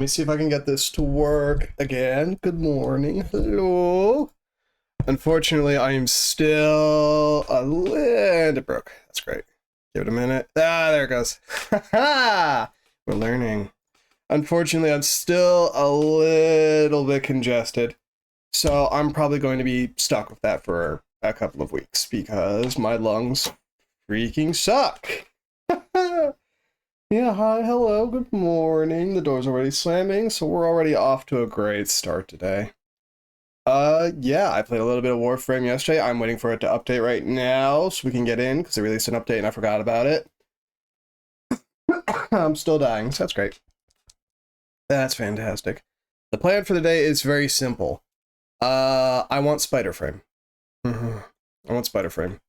me see if I can get this to work again. Good morning. Hello. Unfortunately, I am still a little broke. That's great. Give it a minute. Ah, there it goes. We're learning. Unfortunately, I'm still a little bit congested. So I'm probably going to be stuck with that for a couple of weeks because my lungs freaking suck. Yeah, hi, hello, good morning. The door's already slamming, so we're already off to a great start today. Yeah, I played a little bit of Warframe yesterday. I'm waiting for it to update right now so we can get in, because they released an update and I forgot about it. I'm still dying, so that's great. That's fantastic. The plan for the day is very simple. I want Spiderframe. I want Spiderframe.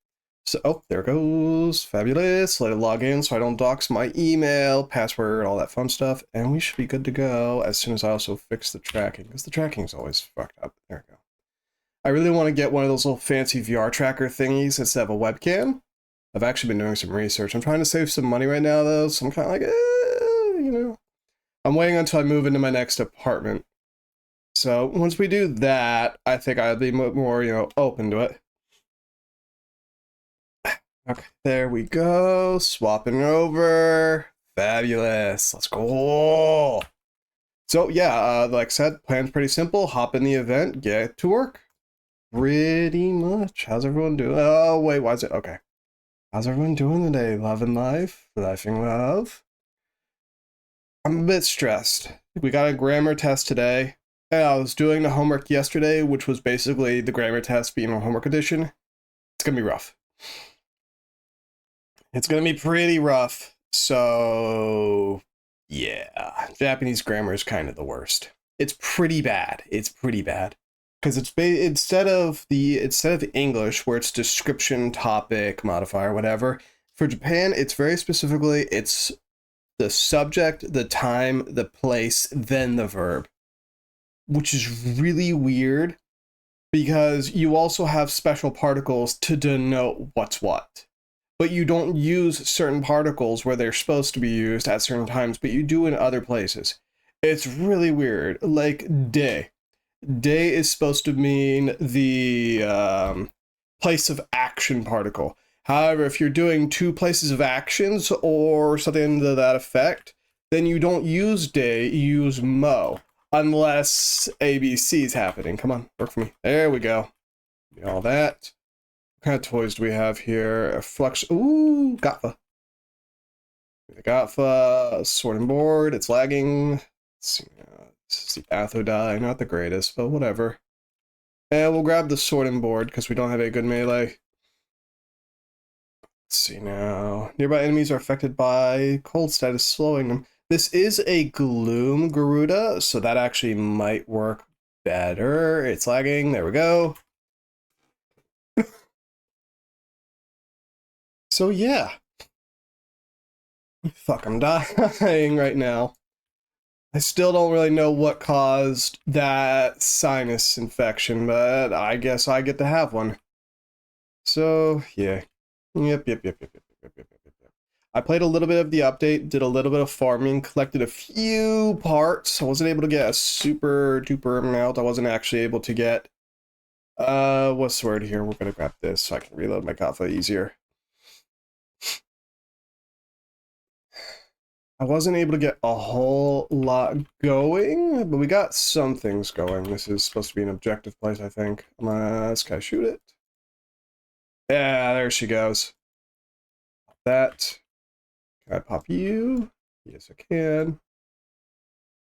So, oh, there it goes. Fabulous. Let it log in so I don't dox my email, password, all that fun stuff. And we should be good to go as soon as I also fix the tracking, because the tracking's always fucked up. There we go. I really want to get one of those little fancy VR tracker thingies instead of a webcam. I've actually been doing some research. I'm trying to save some money right now, though, so I'm kind of like, you know. I'm waiting until I move into my next apartment. So once we do that, I think I'll be more, open to it. Okay, there we go. Swapping over. Fabulous. Let's go. So yeah, like I said, plan's pretty simple. Hop in the event, get to work. Pretty much. How's everyone doing? Oh, wait, why is it? Okay. How's everyone doing today? Loving life? Lifing love? I'm a bit stressed. We got a grammar test today. And I was doing the homework yesterday, which was basically the grammar test being a homework edition. It's gonna be rough. It's gonna be pretty rough. So yeah, Japanese grammar is kind of the worst. It's pretty bad. It's pretty bad because it's instead of English where it's description, topic, modifier, whatever. For Japan, it's very specifically it's the subject, the time, the place, then the verb, which is really weird because you also have special particles to denote what's what. But you don't use certain particles where they're supposed to be used at certain times, but you do in other places. It's really weird. Like day. Day is supposed to mean the place of action particle. However, if you're doing two places of actions or something to that effect, then you don't use day, you use mo. Unless ABC is happening. Come on, work for me. There we go. All that. What kind of toys do we have here? A flux. Ooh, Gatfa. The Gatfa, sword and board. It's lagging. Let's see. This is the Athodai. Not the greatest, but whatever. And we'll grab the sword and board because we don't have a good melee. Let's see now. Nearby enemies are affected by cold status, slowing them. This is a Gloom Garuda, so that actually might work better. It's lagging. There we go. So yeah. Fuck, I'm dying right now. I still don't really know what caused that sinus infection, but I guess I get to have one. So, yeah. Yep. I played a little bit of the update, did a little bit of farming, collected a few parts. I wasn't able to get a super duper amount. I wasn't actually able to get... what's the word here? We're gonna grab this so I can reload my Kaffa easier. I wasn't able to get a whole lot going, but we got some things going. This is supposed to be an objective place, I think. Can I shoot it? Yeah, there she goes. That. Can I pop you? Yes, I can.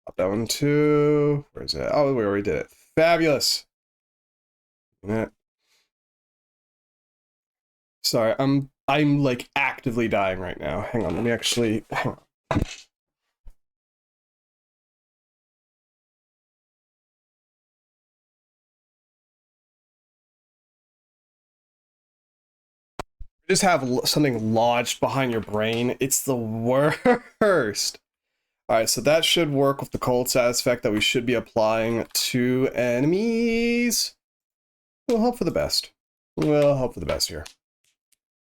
Pop that one too. Where is it? Oh, we already did it. Fabulous. Sorry, I'm like actively dying right now. Hang on, let me actually hang on. Just have something lodged behind your brain. It's the worst. All right, so that should work with the cold status effect that we should be applying to enemies. We'll hope for the best. We'll hope for the best here.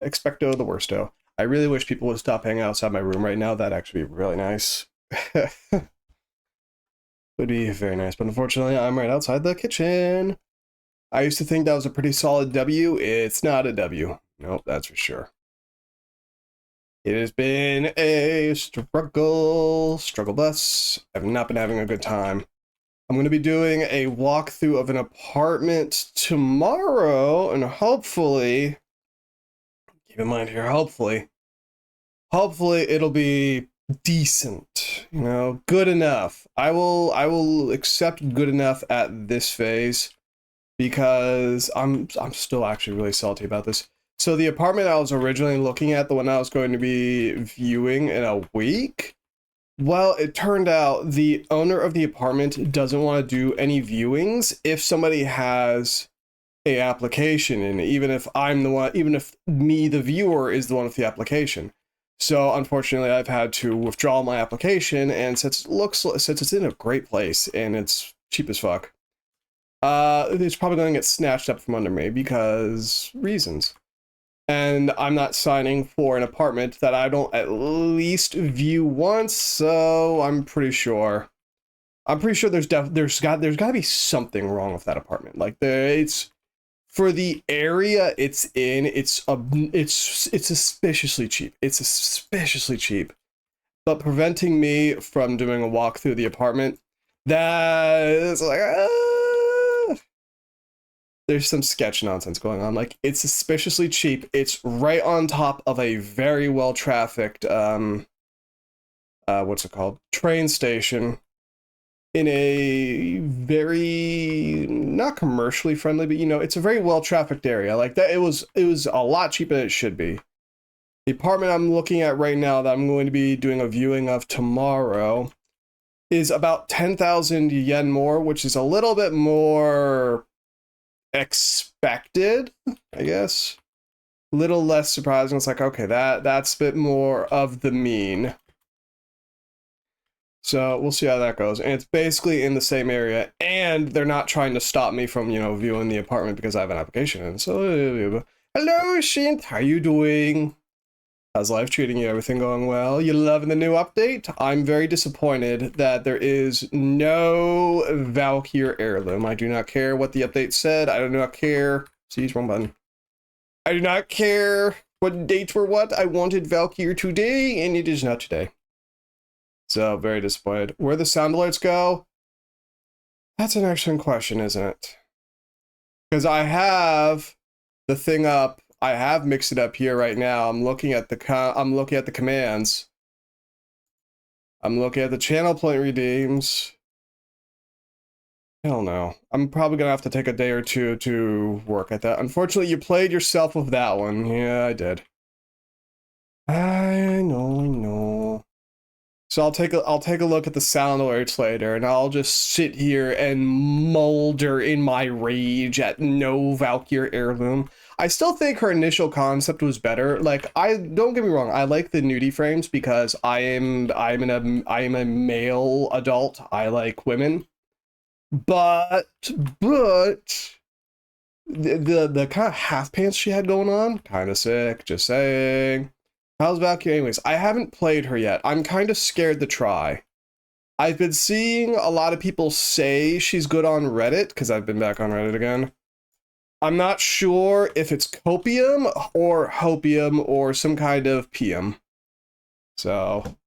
Expecto the worsto. I really wish people would stop hanging outside my room right now. That'd actually be really nice. Would be very nice, but unfortunately, I'm right outside the kitchen. I used to think that was a pretty solid W. It's not a W. Nope, that's for sure. It has been a struggle bus. I've not been having a good time. I'm going to be doing a walkthrough of an apartment tomorrow, and hopefully, keep in mind here, hopefully it'll be decent, you know, good enough. I will accept good enough at this phase because I'm still actually really salty about this. So the apartment I was originally looking at, the one I was going to be viewing in a week, well, it turned out the owner of the apartment doesn't want to do any viewings if somebody has a application, and even if I'm the one, even if me, the viewer, is the one with the application. So unfortunately, I've had to withdraw my application, and since it's in a great place and it's cheap as fuck, it's probably going to get snatched up from under me because reasons. And I'm not signing for an apartment that I don't at least view once, so I'm pretty sure there's got to be something wrong with that apartment. Like it's for the area it's in, it's suspiciously cheap. It's suspiciously cheap. But preventing me from doing a walk through the apartment, that is like there's some sketch nonsense going on. Like, it's suspiciously cheap. It's right on top of a very well trafficked what's it called? Train station in a very not commercially friendly, but you know, it's a very well trafficked area. Like that, it was a lot cheaper than it should be. The apartment I'm looking at right now that I'm going to be doing a viewing of tomorrow is about 10,000 yen more, which is a little bit more expected, I guess. A little less surprising. It's like, okay, that's a bit more of the mean. So we'll see how that goes. And it's basically in the same area, and they're not trying to stop me from, you know, viewing the apartment because I have an application in. So, hello, Shint, how you doing? How's life treating you? Everything going well? You loving the new update? I'm very disappointed that there is no Valkyr heirloom. I do not care what the update said. I do not care. See, wrong button. I do not care what dates were what. I wanted Valkyr today, and it is not today. So, very disappointed. Where the sound alerts go? That's an excellent question, isn't it? Because I have the thing up. I have mixed it up here right now. I'm looking at the commands. I'm looking at the channel point redeems. Hell no. I'm probably gonna have to take a day or two to work at that. Unfortunately, you played yourself with that one. Yeah, I did. I know. So I'll take a look at the sound alerts later, and I'll just sit here and molder in my rage at no Valkyr heirloom. I still think her initial concept was better. Like, I don't get me wrong, I like the nudie frames because I am a male adult. I like women, but the kind of half pants she had going on, kind of sick. Just saying. How's Valkyrie anyways? I haven't played her yet. I'm kind of scared to try. I've been seeing a lot of people say she's good on Reddit, because I've been back on Reddit again. I'm not sure if it's copium or hopium or some kind of PM. So,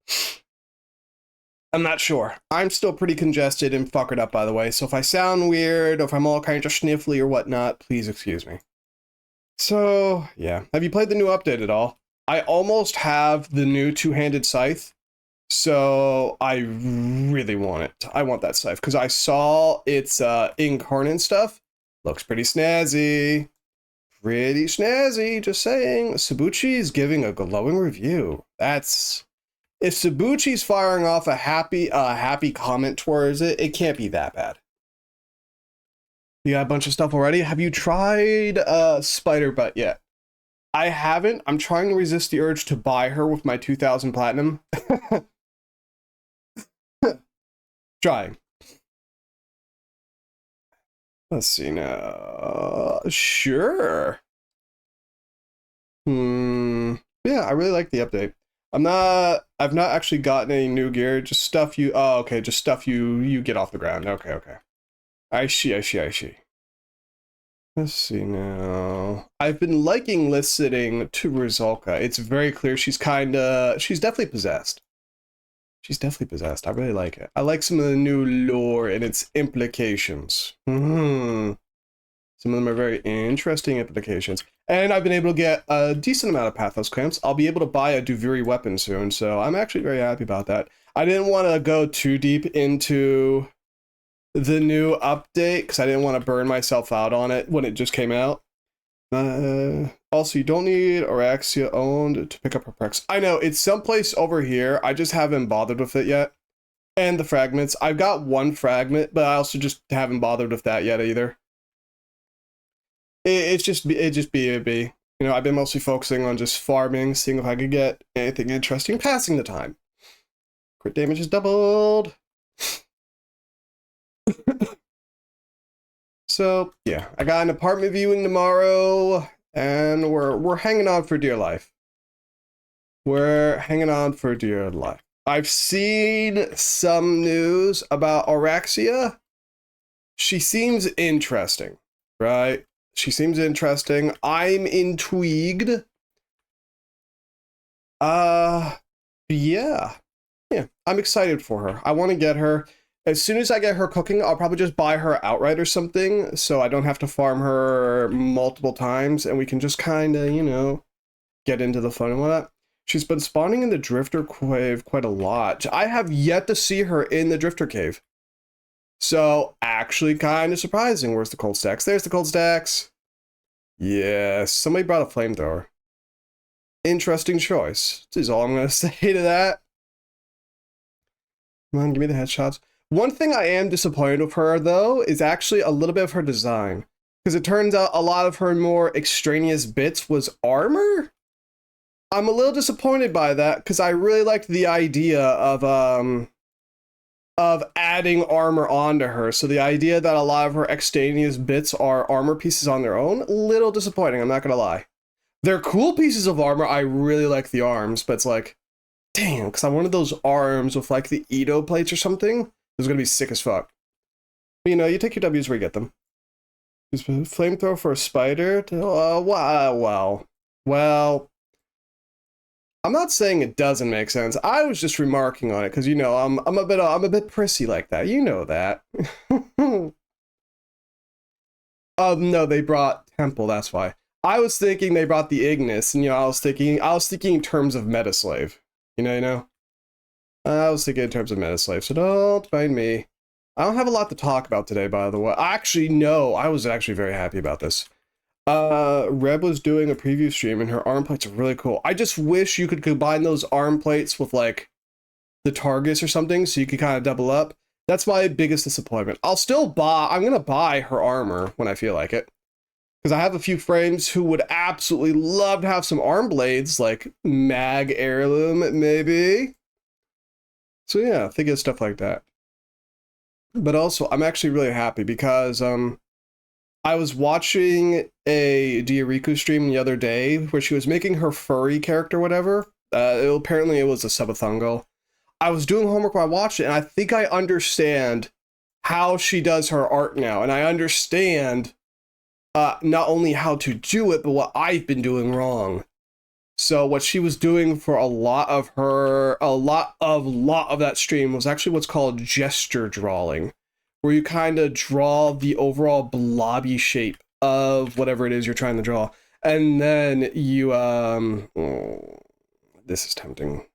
I'm not sure. I'm still pretty congested and fuckered up, by the way, so if I sound weird or if I'm all kind of sniffly or whatnot, please excuse me. So, yeah. Have you played the new update at all? I almost have the new two-handed scythe, so I really want it. I want that scythe, because I saw its incarnate stuff. Looks pretty snazzy. Pretty snazzy, just saying. Sabuchi is giving a glowing review. That's... If Sabuchi's firing off a happy comment towards it, it can't be that bad. You got a bunch of stuff already? Have you tried SpiderBut yet? I haven't. I'm trying to resist the urge to buy her with my 2000 platinum. Trying. Let's see now. Sure. Yeah, I really like the update. I've not actually gotten any new gear, just stuff you, oh, okay, just stuff you get off the ground. Okay, okay. I see, I see, I see. Let's see now. I've been liking listening to Rizalka. It's very clear she's definitely possessed. She's definitely possessed. I really like it. I like some of the new lore and its implications. Some of them are very interesting implications. And I've been able to get a decent amount of Pathos clamps. I'll be able to buy a Duviri weapon soon, so I'm actually very happy about that. I didn't want to go too deep into the new update because I didn't want to burn myself out on it when it just came out. Also, you don't need Auraxia owned to pick up her perks. I know, it's someplace over here. I just haven't bothered with it yet. And the fragments. I've got one fragment, but I also just haven't bothered with that yet either. It's just BAB. You know, I've been mostly focusing on just farming, seeing if I could get anything interesting, passing the time. Crit damage is doubled. So yeah, I got an apartment viewing tomorrow, and we're hanging on for dear life. We're hanging on for dear life. I've seen some news about Auraxia. She seems interesting, right? She seems interesting. I'm intrigued. Yeah. I'm excited for her. I want to get her. As soon as I get her cooking, I'll probably just buy her outright or something, so I don't have to farm her multiple times, and we can just kind of, you know, get into the fun and whatnot. She's been spawning in the Drifter Cave quite a lot. I have yet to see her in the Drifter Cave. So, actually kind of surprising. Where's the cold stacks? There's the cold stacks. Yes, somebody brought a flamethrower. Interesting choice. This is all I'm going to say to that. Come on, give me the headshots. One thing I am disappointed with her, though, is actually a little bit of her design. Because it turns out a lot of her more extraneous bits was armor? I'm a little disappointed by that, because I really liked the idea of adding armor onto her. So the idea that a lot of her extraneous bits are armor pieces on their own, a little disappointing, I'm not going to lie. They're cool pieces of armor. I really like the arms, but it's like, damn, because I wanted those arms with like the Edo plates or something. It's going to be sick as fuck. But, you know, you take your W's where you get them. Just flamethrower for a spider? Wow. Well, I'm not saying it doesn't make sense. I was just remarking on it because, you know, I'm a bit prissy like that. You know that. No, they brought Temple. That's why. I was thinking they brought the Ignis, and, you know, I was thinking in terms of Metaslave. You know. I was thinking in terms of Metaslave, so don't mind me. I don't have a lot to talk about today, by the way. Actually, no, I was actually very happy about this. Reb was doing a preview stream, and her arm plates are really cool. I just wish you could combine those arm plates with, like, the Targus or something, so you could kind of double up. That's my biggest disappointment. I'm gonna buy her armor when I feel like it. Because I have a few friends who would absolutely love to have some arm blades, like Mag Heirloom, maybe. So yeah, think of stuff like that. But also, I'm actually really happy because I was watching a Diariku stream the other day where she was making her furry character, whatever. Apparently it was a Subathungal. I was doing homework while I watched it, and I think I understand how she does her art now. And I understand not only how to do it, but what I've been doing wrong. So what she was doing for a lot of that stream was actually what's called gesture drawing, where you kind of draw the overall blobby shape of whatever it is you're trying to draw. And then you, this is tempting.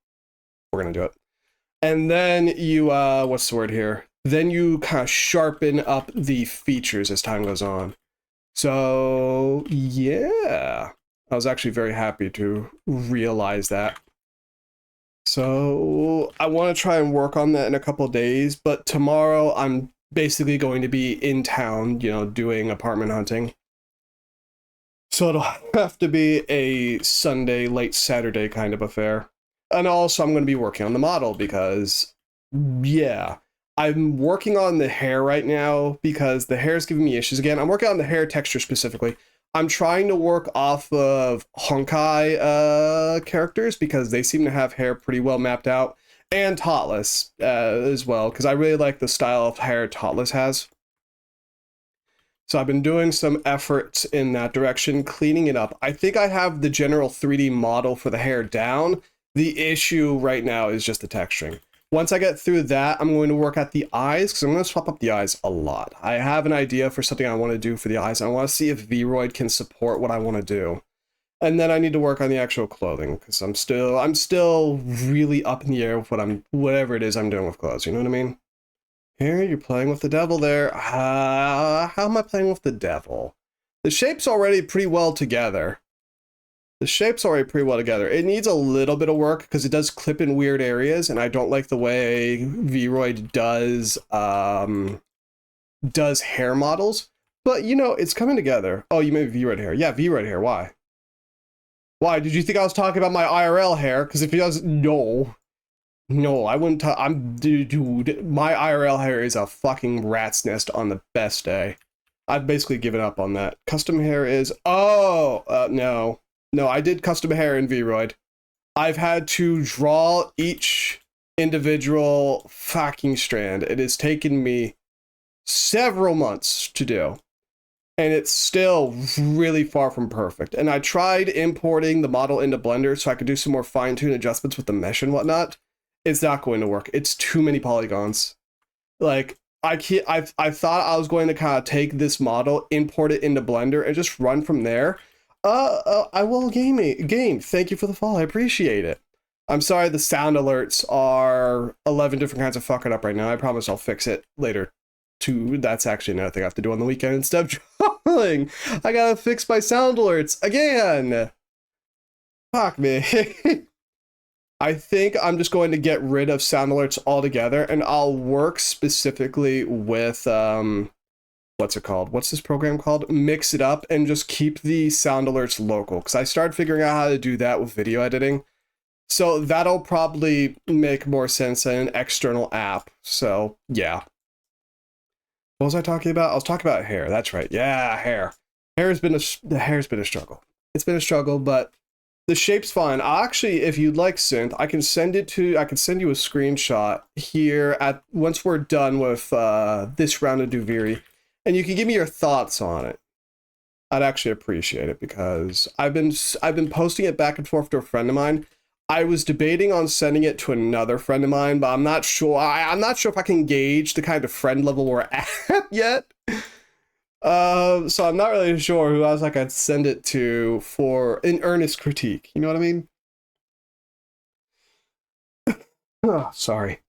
We're going to do it. And then you, what's the word here? Then you kind of sharpen up the features as time goes on. So, yeah. I was actually very happy to realize that. So I want to try and work on that in a couple of days, but tomorrow I'm basically going to be in town, you know, doing apartment hunting. So it'll have to be a Sunday, late Saturday kind of affair. And also I'm going to be working on the model because, yeah, I'm working on the hair right now because the hair is giving me issues again. I'm working on the hair texture specifically. I'm trying to work off of Honkai characters because they seem to have hair pretty well mapped out, and Totless as well, because I really like the style of hair Totless has. So I've been doing some efforts in that direction, cleaning it up. I think I have the general 3D model for the hair down. The issue right now is just the texturing. Once I get through that, I'm going to work at the eyes, because I'm going to swap up the eyes a lot. I have an idea for something I want to do for the eyes. I want to see if Vroid can support what I want to do. And then I need to work on the actual clothing, because I'm still really up in the air with whatever it is I'm doing with clothes, you know what I mean? Here, you're playing with the devil there. How am I playing with the devil? The shape's already pretty well together. It needs a little bit of work because it does clip in weird areas, and I don't like the way Vroid does hair models. But, you know, it's coming together. Oh, you made Vroid hair. Yeah, Vroid hair. Why? Why? Did you think I was talking about my IRL hair? Because if he does, no. No, I wouldn't. Dude, my IRL hair is a fucking rat's nest on the best day. I've basically given up on that. Custom hair is. No. No, I did custom hair in Vroid. I've had to draw each individual fucking strand. It has taken me several months to do. And it's still really far from perfect. And I tried importing the model into Blender so I could do some more fine-tuned adjustments with the mesh and whatnot. It's not going to work. It's too many polygons. Like, I thought I was going to kind of take this model, import it into Blender, and just run from there. I will game. Thank you for the follow. I appreciate it. I'm sorry the sound alerts are 11 different kinds of fucking up right now. I promise I'll fix it later. That's actually another thing I have to do on the weekend instead of drawing. I gotta fix my sound alerts again. Fuck me. I think I'm just going to get rid of sound alerts altogether, and I'll work specifically with what's it called? What's this program called? Mix it up and just keep the sound alerts local, because I started figuring out how to do that with video editing. So that'll probably make more sense than an external app. So yeah. What was I talking about? I was talking about hair. That's right. Yeah, hair. The hair's been a struggle. It's been a struggle, but the shape's fine. Actually, if you'd like synth, I can send you a screenshot here once we're done with this round of Duviri, and you can give me your thoughts on it. I'd actually appreciate it, because I've been posting it back and forth to a friend of mine. I was debating on sending it to another friend of mine, but I'm not sure. I'm not sure if I can gauge the kind of friend level we're at yet. So I'm not really sure who else I could send it to for an earnest critique. You know what I mean? Oh, sorry.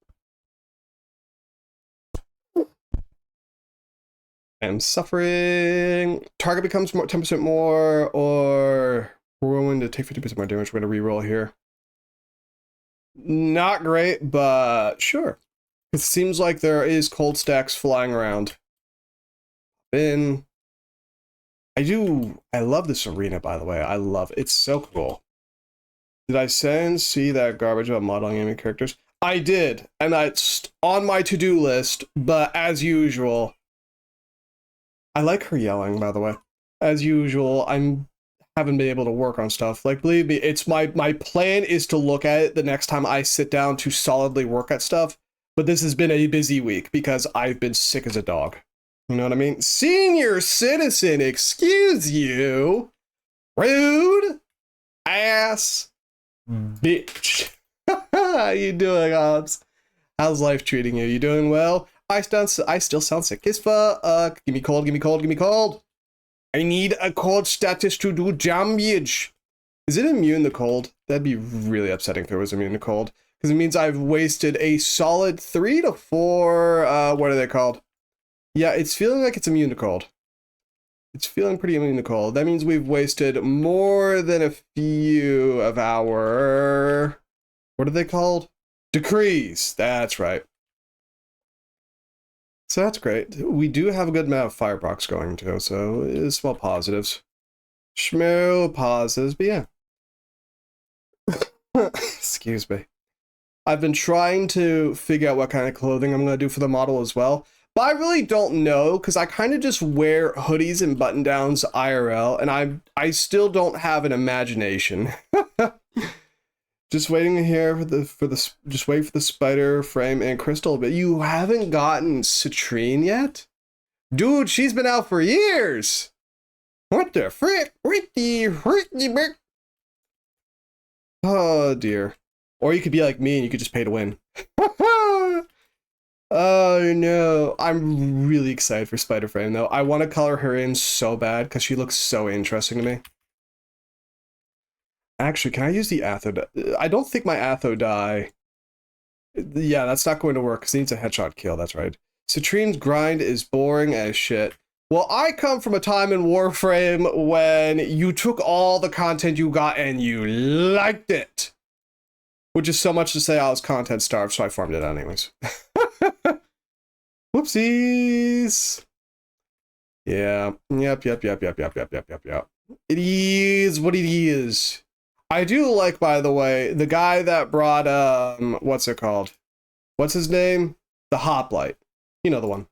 I'm suffering. Target becomes 10% more, or we're going to take 50% more damage. We're going to reroll here. Not great, but sure. It seems like there is cold stacks flying around. I love this arena, by the way. I love it. It's so cool. Did I see that garbage about modeling enemy characters? I did, and it's on my to-do list, but as usual, I like her yelling, by the way. As usual, haven't been able to work on stuff. Like, believe me, it's my plan is to look at it the next time I sit down to solidly work at stuff. But this has been a busy week because I've been sick as a dog. You know what I mean? Senior citizen, excuse you. Rude ass bitch. How you doing, Hobbs? How's life treating you? You doing well? I still sound sick as fuck. Give me cold. I need a cold status to do damage. Is it immune to cold? That'd be really upsetting if it was immune to cold, because it means I've wasted a solid 3 to 4, what are they called? Yeah, it's feeling like it's immune to cold. It's feeling pretty immune to cold. That means we've wasted more than a few of our, what are they called? Decrees. That's right. So that's great. We do have a good amount of fire procs going too, so it's small positives. Schmo positives, but yeah. Excuse me. I've been trying to figure out what kind of clothing I'm going to do for the model as well, But I really don't know because I kind of just wear hoodies and button downs IRL, and I still don't have an imagination. Just waiting here just wait for the spider frame and crystal. But you haven't gotten Citrine yet, dude. She's been out for years. What the frick? Oh dear. Or you could be like me and you could just pay to win. Oh no. I'm really excited for Spider Frame though. I want to color her in so bad because she looks so interesting to me. Actually, can I use the Atho dye? I don't think my Atho dye. Yeah, that's not going to work because it needs a headshot kill. That's right. Citrine's grind is boring as shit. Well, I come from a time in Warframe when you took all the content you got and you liked it. Which is so much to say I was content starved, so I farmed it out anyways. Whoopsies. Yeah. Yep. It is what it is. I do like, by the way, the guy that brought, what's it called? What's his name? The Hoplite. You know the one.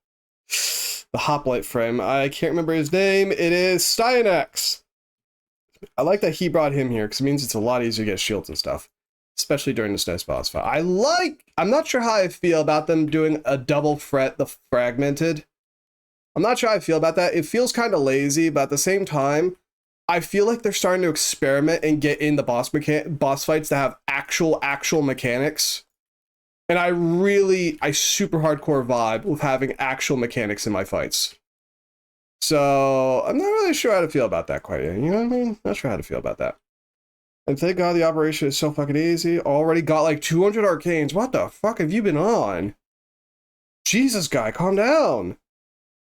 The Hoplite frame. I can't remember his name. It is Steinex. I like that he brought him here because it means it's a lot easier to get shields and stuff. Especially during this nice boss fight. I'm not sure how I feel about them doing a double fret the fragmented. I'm not sure how I feel about that. It feels kind of lazy, but at the same time, I feel like they're starting to experiment and get in the boss fights that have actual mechanics. And I super hardcore vibe with having actual mechanics in my fights. So I'm not really sure how to feel about that quite yet. You know what I mean? Not sure how to feel about that. And thank God the operation is so fucking easy. Already got like 200 arcanes. What the fuck have you been on? Jesus, guy, calm down.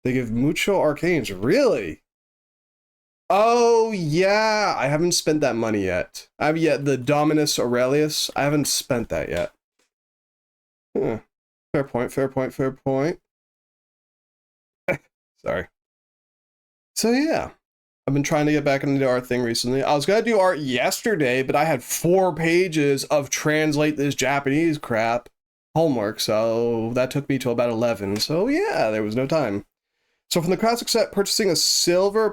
They give mucho arcanes. Really? Oh, yeah. I haven't spent that money yet. I haven't yet. The Dominus Aurelius. I haven't spent that yet. Huh. Fair point. Sorry. So, yeah. I've been trying to get back into the art thing recently. I was going to do art yesterday, but I had 4 pages of translate this Japanese crap homework, so that took me to about 11. So yeah, there was no time. So from the classic set, purchasing a silver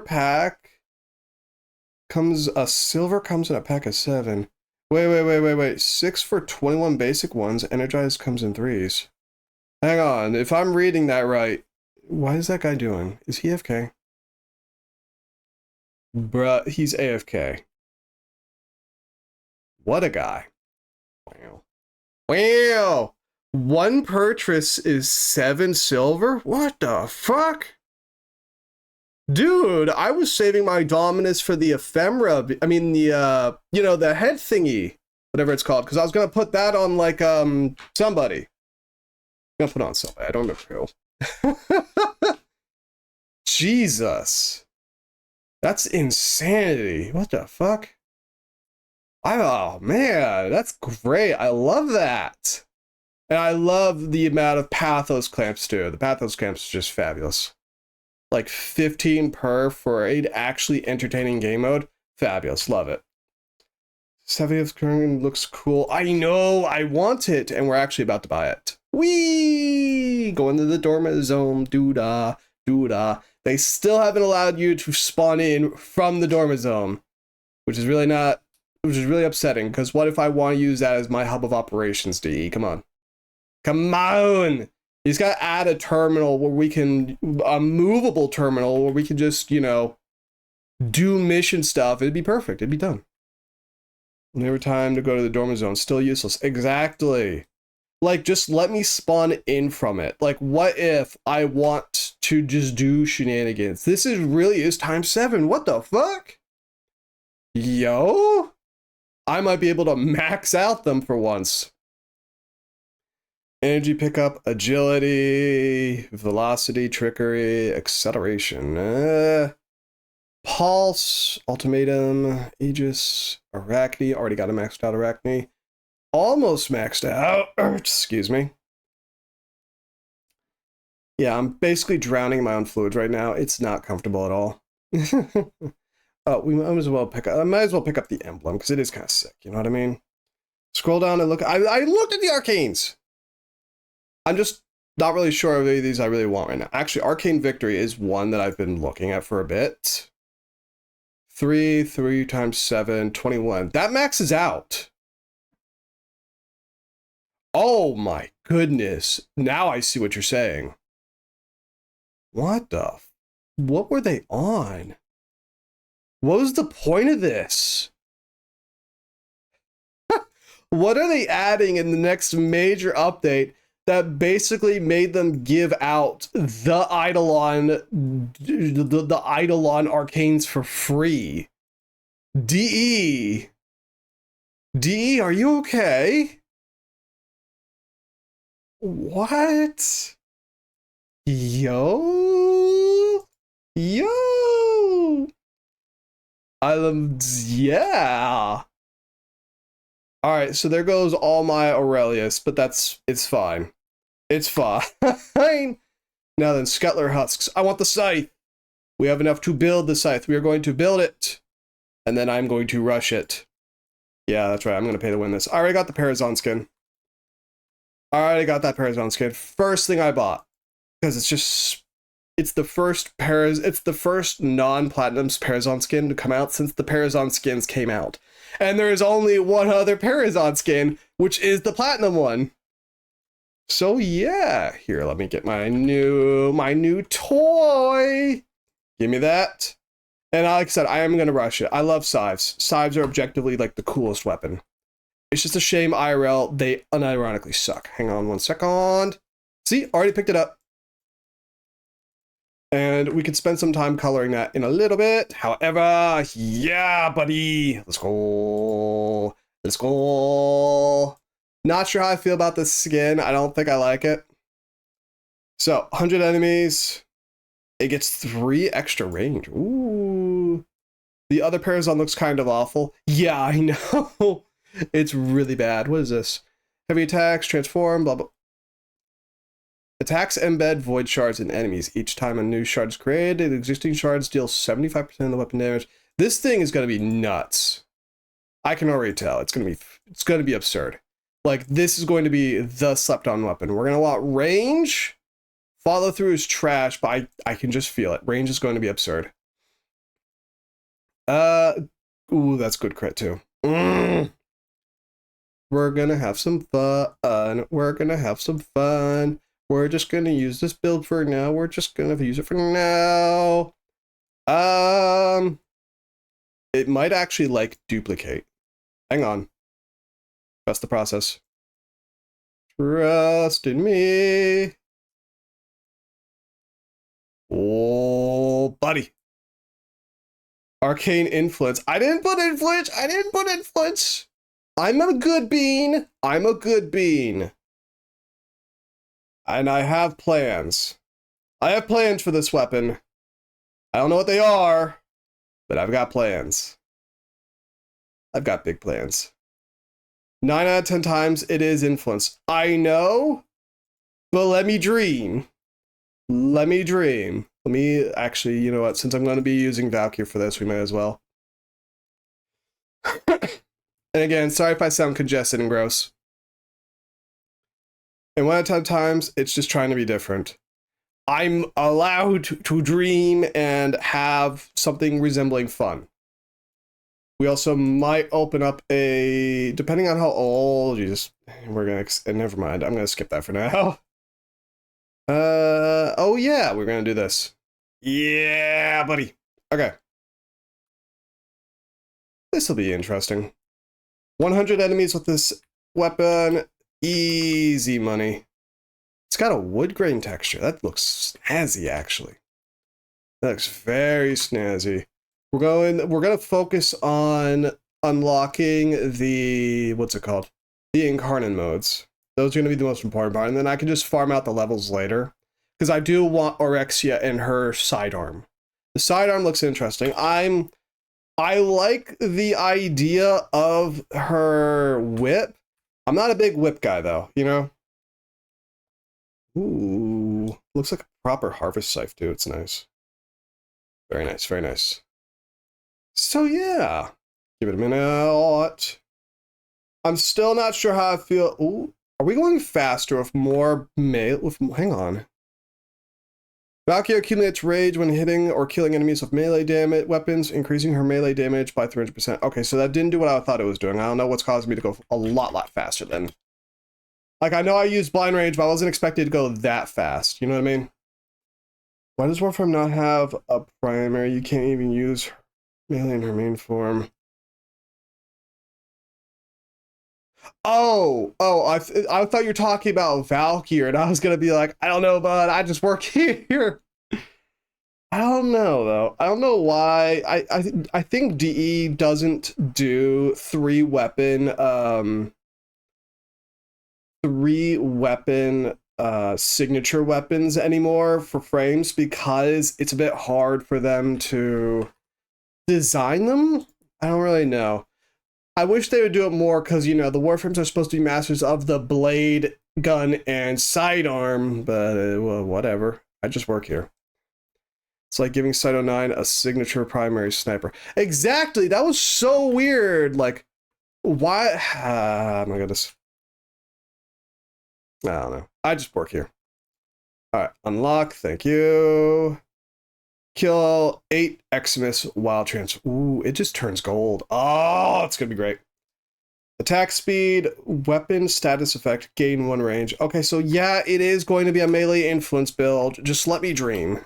comes in a pack of 7. Wait. 6 for 21 basic ones. Energized comes in 3s. Hang on, if I'm reading that right, what is that guy doing? Is he AFK? Bruh, he's AFK. What a guy. Wow. 1 purchase is 7 silver? What the fuck? Dude, I was saving my Dominus for the ephemera. I mean, the, the head thingy. Whatever it's called. Because I was going to put that on, like, somebody. I'm going to put it on somebody. I don't remember who. Jesus. That's insanity. What the fuck? Oh, man. That's great. I love that. And I love the amount of pathos clamps, too. The pathos clamps are just fabulous. Like 15 per for an actually entertaining game mode. Fabulous. Love it. 70th current looks cool. I know. I want it. And we're actually about to buy it. Whee! Going to the dormant zone. Doodah. Doodah. They still haven't allowed you to spawn in from the dormant zone. Which is really upsetting. Because what if I want to use that as my hub of operations, DE? Come on. Come on! He's got to add a terminal where we can, a movable terminal where we can just, do mission stuff. It'd be perfect. It'd be done. Never time to go to the dormant zone. Still useless. Exactly. Like, just let me spawn in from it. Like, what if I want to just do shenanigans? This really is times 7. What the fuck? Yo? I might be able to max out them for once. Energy pickup, agility, velocity, trickery, acceleration. Pulse, ultimatum, Aegis, Arachne. Already got a maxed out Arachne. Almost maxed out. Excuse me. Yeah, I'm basically drowning in my own fluids right now. It's not comfortable at all. Oh, I might as well pick up the emblem because it is kind of sick. You know what I mean? Scroll down and look. I looked at the arcanes. I'm just Not really sure of any of these I really want right now. Actually, Arcane Victory is one that I've been looking at for a bit. 3 times 7, 21. That maxes out. Oh my goodness. Now I see what you're saying. What what were they on? What was the point of this? What are they adding in the next major update that basically made them give out the Eidolon Arcanes for free? DE, are you okay? What? Yo. Yeah. All right, so there goes all my Aurelius, but it's fine. It's fine. Now then, Skettler Husks. I want the scythe. We have enough to build the scythe. We are going to build it. And then I'm going to rush it. Yeah, that's right. I'm going to pay to win this. I already got the Parazon skin. I already got that Parazon skin. First thing I bought. Because it's the first non-platinum Parazon skin to come out since the Parazon skins came out. And there is only one other Parazon skin, which is the platinum one. So yeah, here, let me get my new toy. Give me that. And like I said, I am gonna rush it. I love scythes. Scythes are objectively like the coolest weapon. It's just a shame IRL, they unironically suck. Hang on 1 second. See, already picked it up. And we could spend some time coloring that in a little bit. However, yeah, buddy. Let's go. Let's go. Not sure how I feel about this skin. I don't think I like it. So, 100 enemies. It gets 3 extra range. Ooh. The other Parazon looks kind of awful. Yeah, I know. It's really bad. What is this? Heavy attacks, transform, blah, blah. Attacks embed void shards in enemies. Each time a new shard is created, existing shards deal 75% of the weapon damage. This thing is going to be nuts. I can already tell. It's going to be absurd. Like, this is going to be the slept-on weapon. We're going to want range. Follow through is trash, but I can just feel it. Range is going to be absurd. Ooh, that's good crit too. We're gonna have some fun. We're gonna have some fun. We're just gonna use this build for now. We're just gonna use it for now. It might actually like duplicate. Hang on. Trust the process. Trust in me. Oh, buddy. Arcane influence. I didn't put influence. I'm a good bean. And I have plans. I have plans for this weapon. I don't know what they are, but I've got plans. I've got big plans. 9 out of 10 times it is influence. I know, but let me dream. Let me actually, you know what? Since I'm going to be using Valkyrie for this, we may as well. And again, sorry if I sound congested and gross. And 1 out of 10 times, it's just trying to be different. I'm allowed to dream and have something resembling fun. We also might open up a, depending on how old, Jesus, never mind. I'm going to skip that for now. Oh yeah, we're going to do this. Yeah, buddy. Okay. This will be interesting. 100 enemies with this weapon. Easy money. It's got a wood grain texture. That looks snazzy, actually. That looks very snazzy. We're gonna focus on unlocking the, what's it called? The incarnate modes. Those are gonna be the most important part, and then I can just farm out the levels later. Because I do want Orexia and her sidearm. The sidearm looks interesting. I like the idea of her whip. I'm not a big whip guy though, you know? Ooh, looks like a proper harvest scythe too. It's nice. Very nice, very nice. So yeah, give it a minute. I'm still not sure how I feel. Ooh, Are we going faster with more melee? Hang on. Valkyrie accumulates rage when hitting or killing enemies with melee damage weapons, increasing her melee damage by 300%. Okay, so that didn't do what I thought it was doing. I don't know what's causing me to go a lot faster then. Like, I know I used blind rage, but I wasn't expected to go that fast. You know what I mean? Why does Warframe not have a primary? You can't even use melee in her main form. I thought you were talking about Valkyrie, and I was gonna be like, I don't know, bud. I just work here. I don't know though. I don't know why. I think DE doesn't do three weapon signature weapons anymore for frames because it's a bit hard for them to design them. I don't really know. I wish they would do it more because, you know, the Warframes are supposed to be masters of the blade, gun, and sidearm, but well, whatever. I just work here. It's like giving Cyto 9 a signature primary sniper. Exactly! That was so weird! Like, why? Oh my goodness. I don't know. I just work here. Alright, unlock. Thank you. Kill 8 Eximus Wild Trance. Ooh, it just turns gold. Oh, it's gonna be great. Attack speed, weapon status effect, gain 1 range. Okay, so yeah, it is going to be a melee influence build. Just let me dream.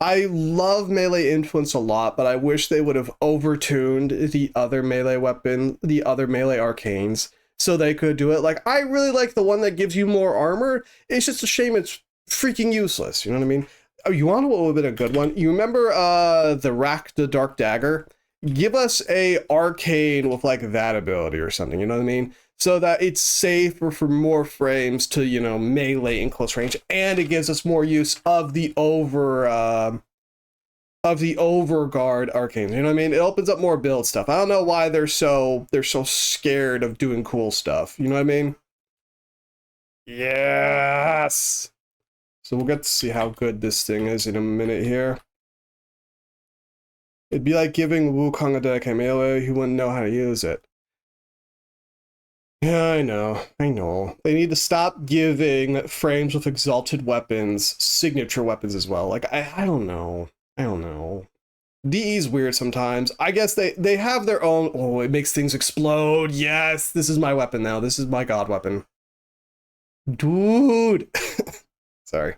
I love melee influence a lot, but I wish they would have overtuned the other melee weapon, the other melee arcanes, so they could do it. Like, I really like the one that gives you more armor. It's just a shame it's freaking useless. You know what I mean? Oh, you want what would have been a good one? You remember the Dark Dagger? Give us a arcane with like that ability or something, you know what I mean? So that it's safer for more frames to, you know, melee in close range, and it gives us more use of the overguard arcanes. You know what I mean? It opens up more build stuff. I don't know why they're so scared of doing cool stuff. You know what I mean? Yes. So we'll get to see how good this thing is in a minute here. It'd be like giving Wukong a deck melee, he wouldn't know how to use it. Yeah, I know. They need to stop giving frames with exalted weapons signature weapons as well. Like, I don't know. DE's weird sometimes. I guess they have their own. Oh, it makes things explode. Yes, this is my weapon now. This is my god weapon. Dude. Sorry.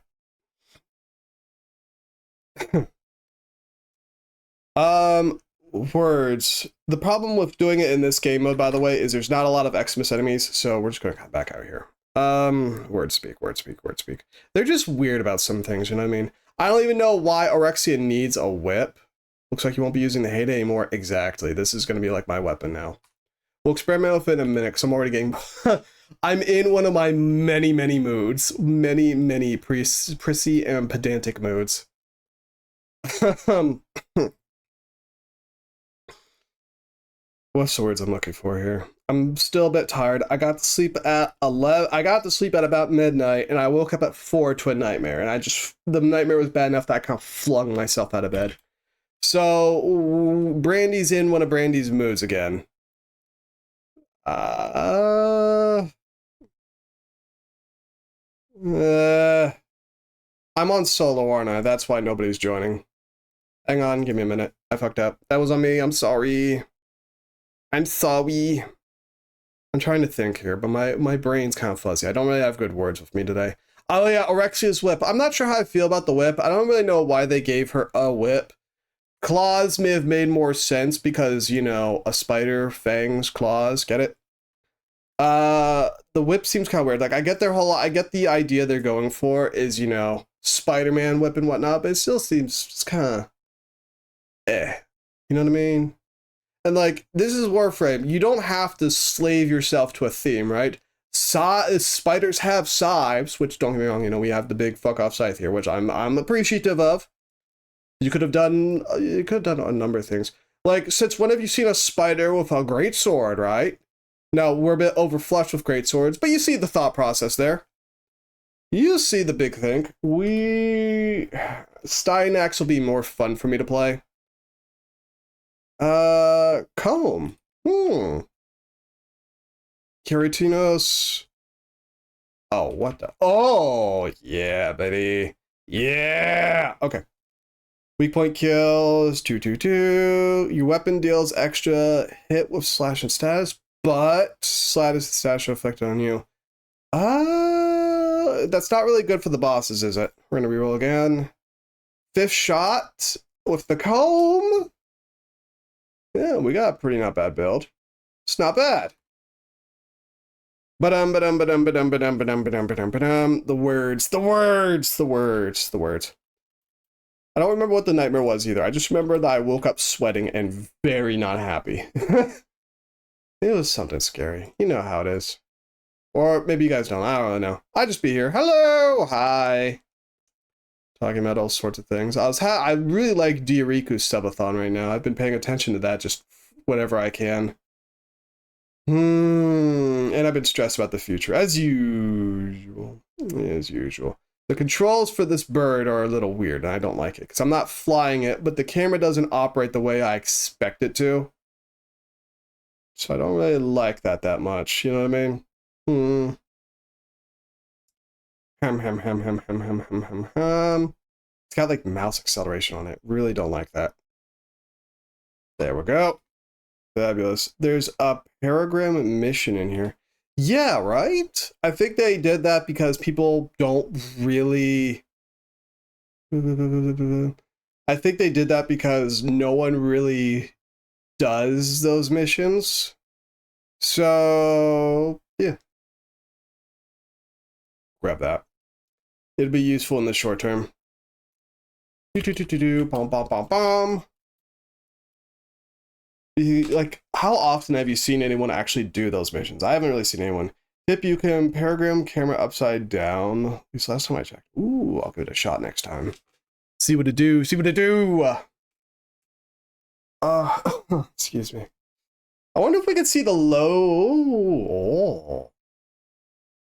Words. The problem with doing it in this game mode, by the way, is there's not a lot of Xmas enemies, so we're just gonna come back out here. Word speak. They're just weird about some things, you know what I mean? I don't even know why Orexia needs a whip. Looks like you won't be using the Heyday anymore. Exactly. This is gonna be like my weapon now. We'll experiment with it in a minute, because I'm already getting... I'm in one of my many moods. Many prissy and pedantic moods. What's the words I'm looking for here? I'm still a bit tired. I got to sleep at 11. I got to sleep at about midnight, and I woke up at 4 to a nightmare. And the nightmare was bad enough that I kind of flung myself out of bed. So Brandy's in one of Brandy's moods again. I'm on solo, aren't I? That's why nobody's joining. Hang on, give me a minute. I fucked up. That was on me. I'm sorry. I'm sorry. I'm trying to think here, but my brain's kind of fuzzy. I don't really have good words with me today. Oh yeah, Orexia's whip. I'm not sure how I feel about the whip. I don't really know why they gave her a whip. Claws may have made more sense because, you know, a spider, fangs, claws, get it? The whip seems kind of weird. Like, I get the idea they're going for is, you know, Spider-Man whip and whatnot, but it still seems just kind of you know what I mean? And like, this is Warframe. You don't have to slave yourself to a theme, right? Spiders have scythes, which, don't get me wrong, you know, we have the big fuck off scythe here, which I'm appreciative of. You could have done a number of things. Like, since when have you seen a spider with a great sword, right? Now, we're a bit overflushed with great swords, but you see the thought process there. You see the big thing. Steinax will be more fun for me to play. Comb. Kiritinos. Oh, what the? Oh, yeah, baby. Yeah. Okay. Weak point kills, 2/2/2. Your weapon deals extra hit with slash and status, but status and status are affected on you. That's not really good for the bosses, is it? We're gonna reroll again. 5th shot with the comb. Yeah, we got a pretty not bad build. It's not bad. The words. I don't remember what the nightmare was either. I just remember that I woke up sweating and very not happy. It was something scary. You know how it is. Or maybe you guys don't. I don't know. I just be here. Hello! Hi! Talking about all sorts of things. I really like Diariku's subathon right now. I've been paying attention to that just whenever I can. And I've been stressed about the future, as usual. As usual. The controls for this bird are a little weird, and I don't like it, because I'm not flying it, but the camera doesn't operate the way I expect it to. So I don't really like that much, you know what I mean? It's got like mouse acceleration on it. Really don't like that. There we go. Fabulous. There's a paragram mission in here. Yeah, right? I think they did that because people don't really... I think they did that because no one really does those missions. So, yeah. Grab that. It'll be useful in the short term. Bom. Like, how often have you seen anyone actually do those missions? I haven't really seen anyone. Tip, you can paragram camera upside down. At least last time I checked. Ooh, I'll give it a shot next time. See what it do. See what it do. Excuse me. I wonder if we could see the low. Oh,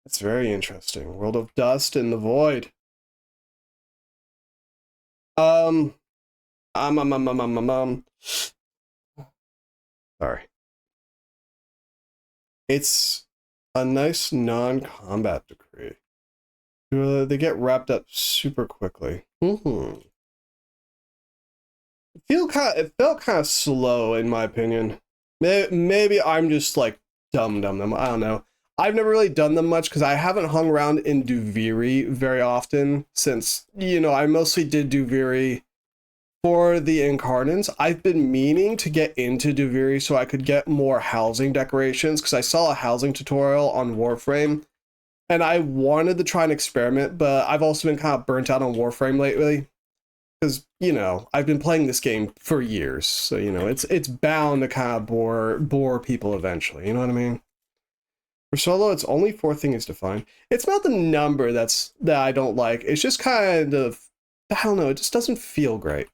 that's very interesting. World of Dust and the Void. Sorry. It's a nice non-combat decree. They get wrapped up super quickly. It felt kind of slow in my opinion. Maybe I'm just like dumb. I don't know. I've never really done them much because I haven't hung around in Duviri very often since, you know, I mostly did Duviri for the Incarnants. I've been meaning to get into Duviri so I could get more housing decorations because I saw a housing tutorial on Warframe and I wanted to try and experiment, but I've also been kind of burnt out on Warframe lately because, you know, I've been playing this game for years, so, you know, it's bound to kind of bore people eventually, you know what I mean? For solo, it's only 4 things to find. It's not the number that I don't like. It's just kind of, I don't know, it just doesn't feel great.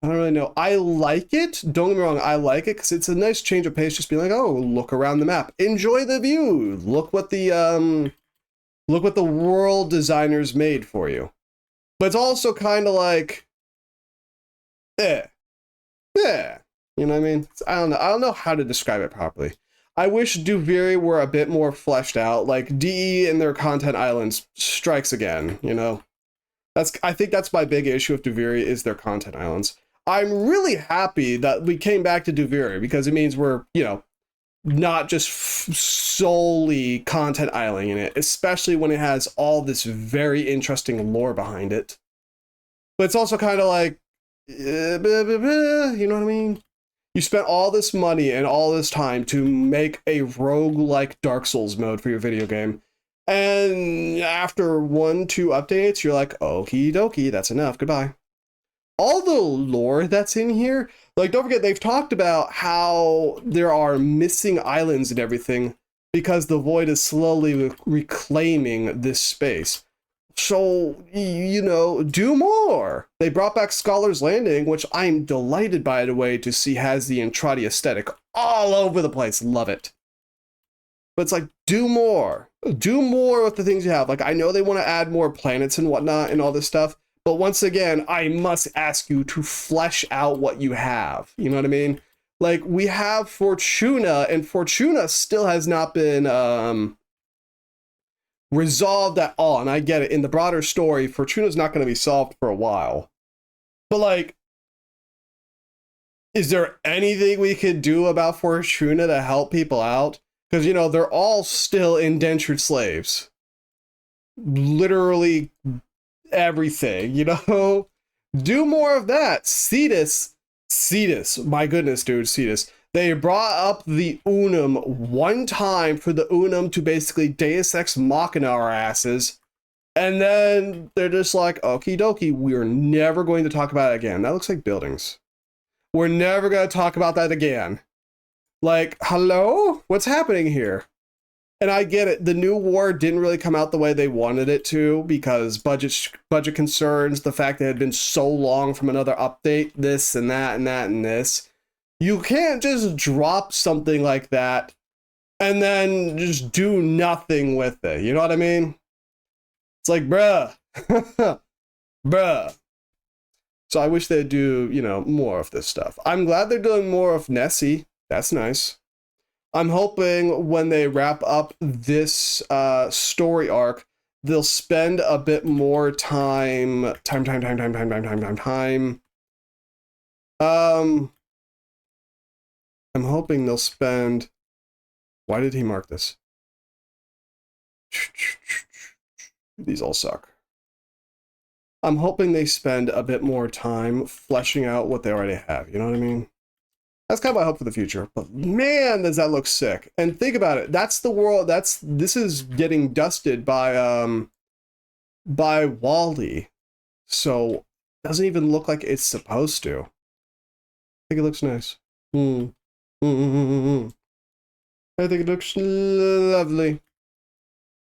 I don't really know. I like it. Don't get me wrong. I like it because it's a nice change of pace. Just being like, oh, look around the map. Enjoy the view. Look what the world designers made for you. But it's also kind of like, yeah. You know what I mean? I don't know. I don't know how to describe it properly. I wish Duviri were a bit more fleshed out. Like DE and their content islands strikes again. You know, I think that's my big issue with Duviri is their content islands. I'm really happy that we came back to Duviri because it means we're, you know, not just solely content islanding in it, especially when it has all this very interesting lore behind it. But it's also kind of like, you know what I mean? You spent all this money and all this time to make a roguelike Dark Souls mode for your video game. And after 1-2 updates, you're like, okie dokie, that's enough, goodbye. All the lore that's in here, like, don't forget, they've talked about how there are missing islands and everything because the Void is slowly reclaiming this space. So, you know, do more. They brought back Scholar's Landing, which I'm delighted, by the way, to see has the Entrati aesthetic all over the place. Love it. But it's like, do more. Do more with the things you have. Like, I know they want to add more planets and whatnot and all this stuff. But once again, I must ask you to flesh out what you have. You know what I mean? Like, we have Fortuna, and Fortuna still has not been resolved at all. And I get it. In the broader story, Fortuna's not going to be solved for a while. But, like, is there anything we could do about Fortuna to help people out? Because, you know, they're all still indentured slaves. Literally everything, you know? Do more of that. Cetus, my goodness, dude, Cetus. They brought up the Unum one time for the Unum to basically Deus Ex Machina our asses. And then they're just like, okie dokie, we're never going to talk about it again. That looks like buildings. We're never going to talk about that again. Like, hello? What's happening here? And I get it. The new war didn't really come out the way they wanted it to because budget concerns, the fact that it had been so long from another update, this and that and that and this. You can't just drop something like that and then just do nothing with it. You know what I mean? It's like, bruh. Bruh. So I wish they'd do, you know, more of this stuff. I'm glad they're doing more of Nessie. That's nice. I'm hoping when they wrap up this story arc, they'll spend a bit more time. I'm hoping they'll spend. Why did he mark this? These all suck. I'm hoping they spend a bit more time fleshing out what they already have. You know what I mean? That's kind of my hope for the future. But man, does that look sick. And think about it. That's the world. This is getting dusted by Wally. So it doesn't even look like it's supposed to. I think it looks nice. I think it looks lovely.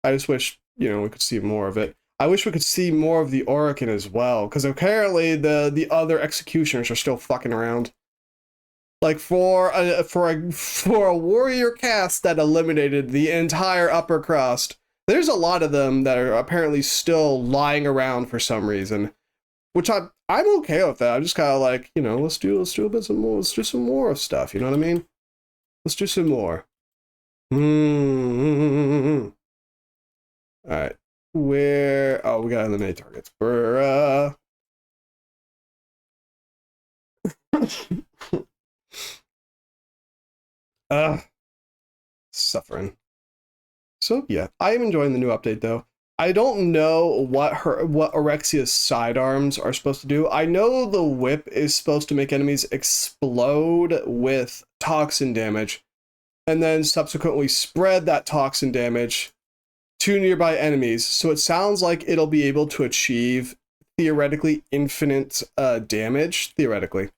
I just wish, you know, we could see more of it. I wish we could see more of the Orokin as well, because apparently the other executioners are still fucking around. Like for a warrior caste that eliminated the entire upper crust, there's a lot of them that are apparently still lying around for some reason, which I'm okay with that. I'm just kind of like, you know, let's do a bit some more. Let's do some more of stuff. You know what I mean? Let's do some more. All right. Where? Oh, we gotta eliminate targets. Bruh. Suffering. So yeah, I am enjoying the new update though. I don't know what Orexia's sidearms are supposed to do. I know the whip is supposed to make enemies explode with toxin damage, and then subsequently spread that toxin damage to nearby enemies. So it sounds like it'll be able to achieve theoretically infinite damage, theoretically.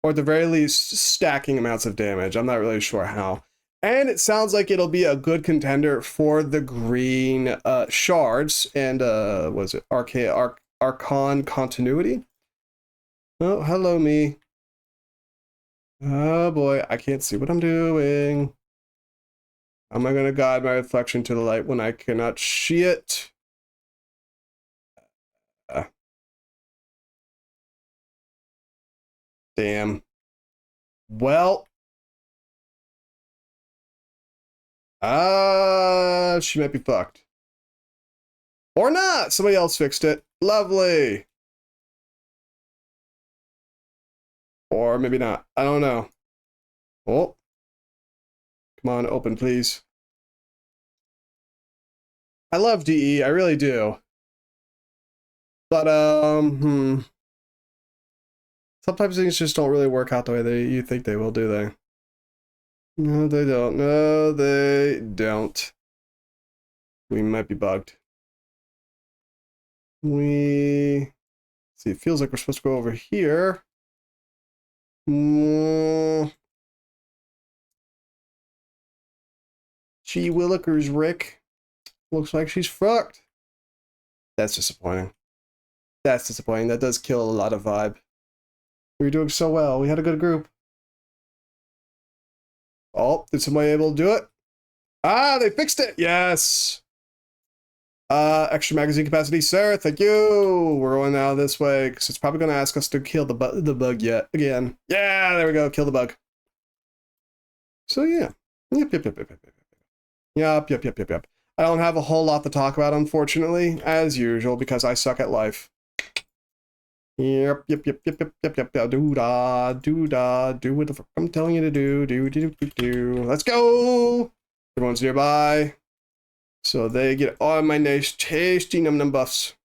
Or at the very least, stacking amounts of damage. I'm not really sure how. And it sounds like it'll be a good contender for the green shards and, was it Archon Continuity? Oh, hello, me. Oh boy, I can't see what I'm doing. How am I going to guide my reflection to the light when I cannot see it? Damn. Well. She might be fucked. Or not! Somebody else fixed it. Lovely! Or maybe not. I don't know. Oh. Come on, open, please. I love DE, I really do. But, sometimes things just don't really work out the way you think they will, do they? No, they don't. No, they don't. We might be bugged. See, it feels like we're supposed to go over here. Gee willikers, Rick. Looks like she's fucked. That's disappointing. That's disappointing. That does kill a lot of vibe. We were doing so well. We had a good group. Oh, did somebody able to do it? Ah, they fixed it. Yes. Extra magazine capacity, sir. Thank you. We're going now this way because it's probably going to ask us to kill the bug again. Yeah, there we go. Kill the bug. So yeah. Yep. I don't have a whole lot to talk about, unfortunately, as usual, because I suck at life. Yep. Do-da, do-da, do what the fuck I'm telling you to do. Let's go! Everyone's nearby. So they get all my nice tasty num-num buffs.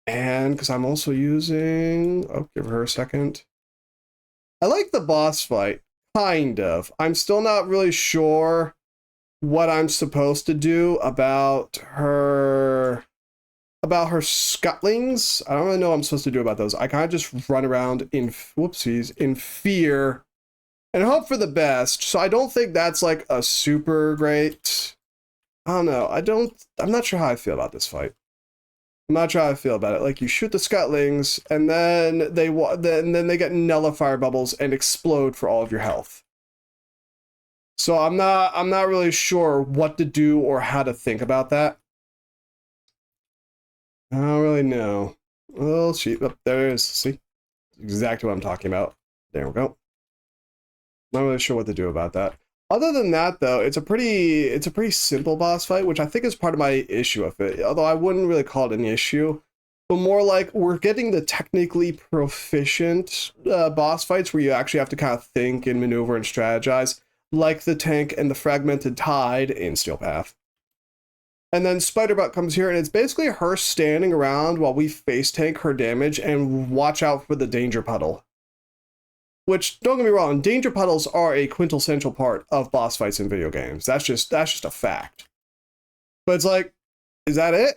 And because I'm also using... Oh, give her a second. I like the boss fight. Kind of. I'm still not really sure what I'm supposed to do about her scuttlings. I don't really know what I'm supposed to do about those. I kind of just run around in fear and hope for the best. So I don't think that's like a super great... I don't know. I'm not sure how I feel about this fight. I'm not sure how I feel about it. Like, you shoot the scuttlings, and then they get nullifier bubbles and explode for all of your health. So I'm not really sure what to do or how to think about that. I don't really know. Oh, sheep. Oh, there it is. See? Exactly what I'm talking about. There we go. Not really sure what to do about that. Other than that, though, it's a pretty simple boss fight, which I think is part of my issue with it. Although I wouldn't really call it an issue, but more like we're getting the technically proficient boss fights where you actually have to kind of think and maneuver and strategize, like the tank and the fragmented tide in Steel Path. And then SpiderBut comes here, and it's basically her standing around while we face tank her damage and watch out for the danger puddle. Which, don't get me wrong, danger puddles are a quintessential part of boss fights in video games. That's just a fact. But it's like, is that it?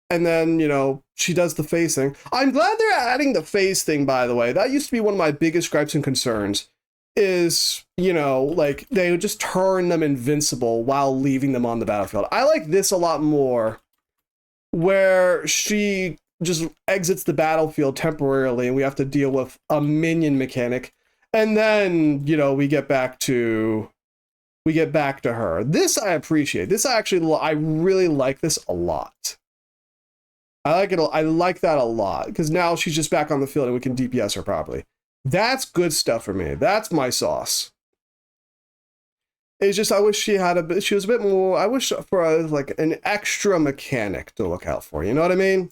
And then, you know, she does the phase thing. I'm glad they're adding the phase thing, by the way. That used to be one of my biggest gripes and concerns. Is, you know, like, they would just turn them invincible while leaving them on the battlefield. I like this a lot more, where she just exits the battlefield temporarily and we have to deal with a minion mechanic, and then, you know, we get back to her. This I appreciate. This I really like this a lot. I like that a lot, because now she's just back on the field and we can DPS her properly. That's good stuff for me. That's my sauce. It's just, I wish she was a bit more, I wish for like an extra mechanic to look out for, you know what I mean?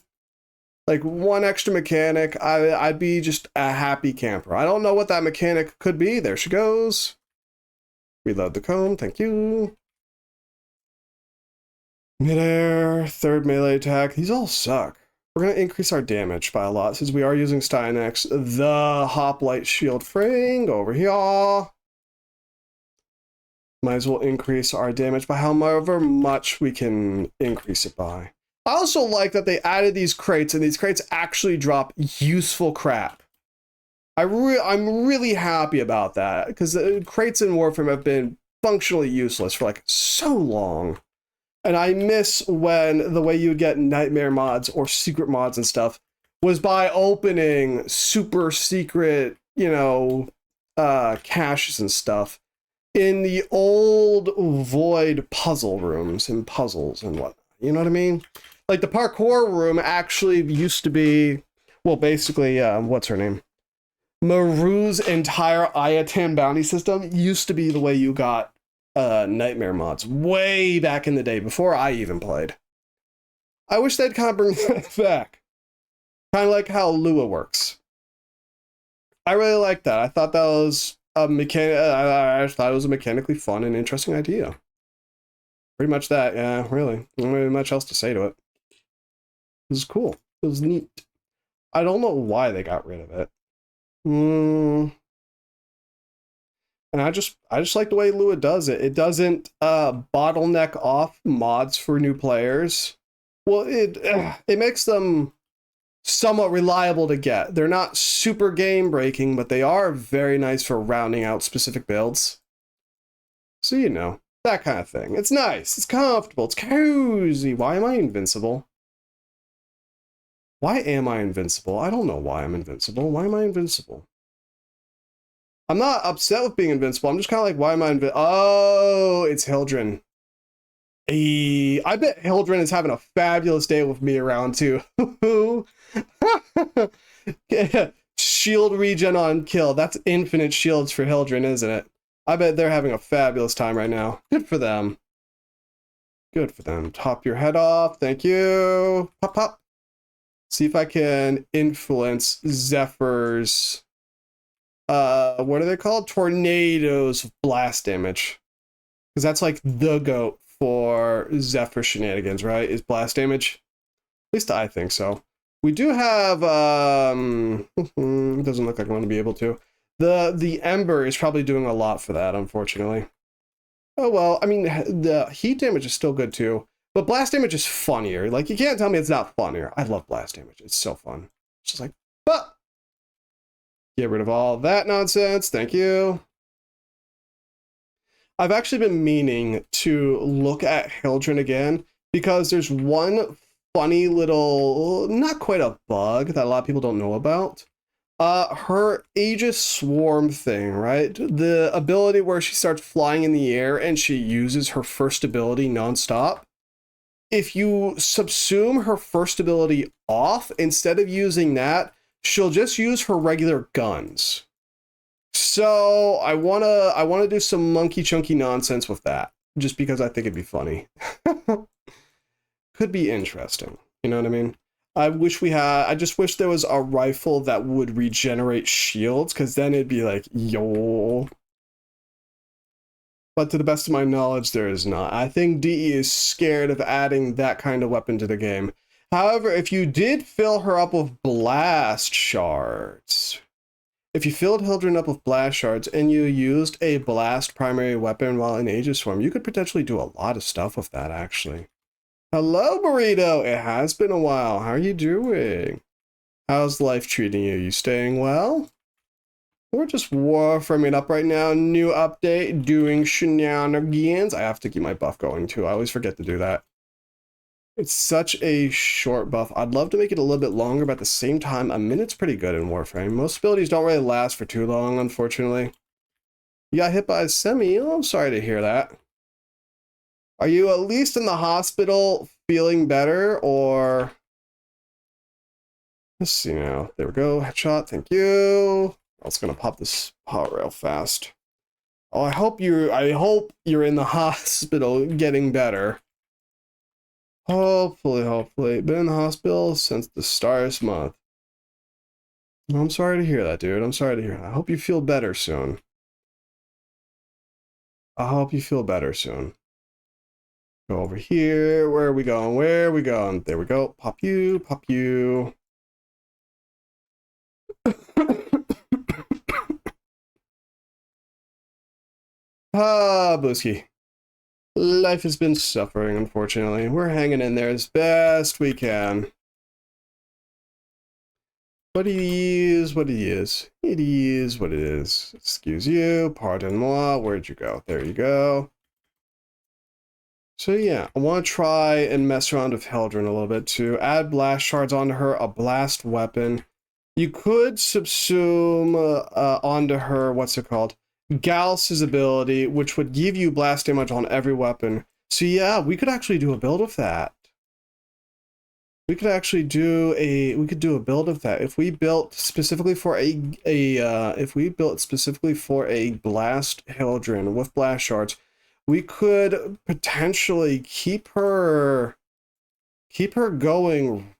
Like, one extra mechanic, I'd be just a happy camper. I don't know what that mechanic could be. There she goes. Reload the comb, thank you. Midair, third melee attack. These all suck. We're going to increase our damage by a lot since we are using Stynex. The Hoplite Shield Fraying over here. Might as well increase our damage by however much we can increase it by. I also like that they added these crates, and these crates actually drop useful crap. I'm really happy about that, because crates in Warframe have been functionally useless for like so long. And I miss when the way you would get nightmare mods or secret mods and stuff was by opening super secret, you know, caches and stuff in the old Void puzzle rooms and puzzles and whatnot. You know what I mean? Like, the parkour room actually used to be, well, basically, what's her name? Maru's entire Ayatan bounty system used to be the way you got nightmare mods way back in the day, before I even played. I wish they'd kind of bring that back. Kind of like how Lua works. I really like that. I thought that was a I thought it was a mechanically fun and interesting idea. Pretty much that, yeah, really. Not really much else to say to it. It was cool. It was neat. I don't know why they got rid of it. And I just like the way Lua does it. It doesn't bottleneck off mods for new players. Well, it makes them somewhat reliable to get. They're not super game breaking, but they are very nice for rounding out specific builds. So, you know, that kind of thing. It's nice. It's comfortable. It's cozy. Why am I invincible? Why am I invincible? I don't know why I'm invincible. Why am I invincible? I'm not upset with being invincible. I'm just kind of like, why am I invincible? Oh, it's Hildren. I bet Hildren is having a fabulous day with me around, too. Shield regen on kill. That's infinite shields for Hildren, isn't it? I bet they're having a fabulous time right now. Good for them. Good for them. Top your head off. Thank you. Pop, pop. See if I can influence Zephyr's, what are they called? Tornadoes of blast damage. Because that's like the GOAT for Zephyr shenanigans, right? Is blast damage. At least I think so. We do have, it doesn't look like I'm going to be able to. The Ember is probably doing a lot for that, unfortunately. Oh, well, I mean, the heat damage is still good, too. But blast damage is funnier. Like, you can't tell me it's not funnier. I love blast damage. It's so fun. It's just like, but get rid of all that nonsense. Thank you. I've actually been meaning to look at Hildren again because there's one funny little, not quite a bug that a lot of people don't know about. Her Aegis Swarm thing, right? The ability where she starts flying in the air and she uses her first ability nonstop. If you subsume her first ability off, instead of using that, she'll just use her regular guns. So I wanna do some monkey chunky nonsense with that, just because I think it'd be funny. Could be interesting. You know what I mean? I just wish there was a rifle that would regenerate shields, because then it'd be like, yo. But to the best of my knowledge, there is not. I think DE is scared of adding that kind of weapon to the game. However, if you did fill her up with blast shards, if you filled Hildren up with blast shards and you used a blast primary weapon while in Aegis Swarm, you could potentially do a lot of stuff with that, actually. Hello, Burrito! It has been a while. How are you doing? How's life treating you? You staying well? We're just warframing up right now. New update, doing shenanigans. I have to keep my buff going, too. I always forget to do that. It's such a short buff. I'd love to make it a little bit longer, but at the same time, a minute's pretty good in Warframe. Most abilities don't really last for too long, unfortunately. You got hit by a semi? Oh, I'm sorry to hear that. Are you at least in the hospital feeling better, or... Let's see now. There we go. Headshot. Thank you. I was gonna pop this pot real fast. Oh, I hope you're in the hospital getting better. Hopefully. Been in the hospital since the start of this month. I'm sorry to hear that, dude. I'm sorry to hear that. I hope you feel better soon. I hope you feel better soon. Go over here. Where are we going? Where are we going? There we go. Pop you. Pop you. Ah, Booski. Life has been suffering, unfortunately. We're hanging in there as best we can. But it is what it is. It is what it is. Excuse you. Pardon moi. Where'd you go? There you go. So yeah, I want to try and mess around with Hildren a little bit to add blast shards onto her, a blast weapon. You could subsume onto her, what's it called? Gauss's ability, which would give you blast damage on every weapon. So yeah, we could actually do a build of that. We could do a build of that. If we built specifically for a blast Hildren with blast shards, we could potentially keep her going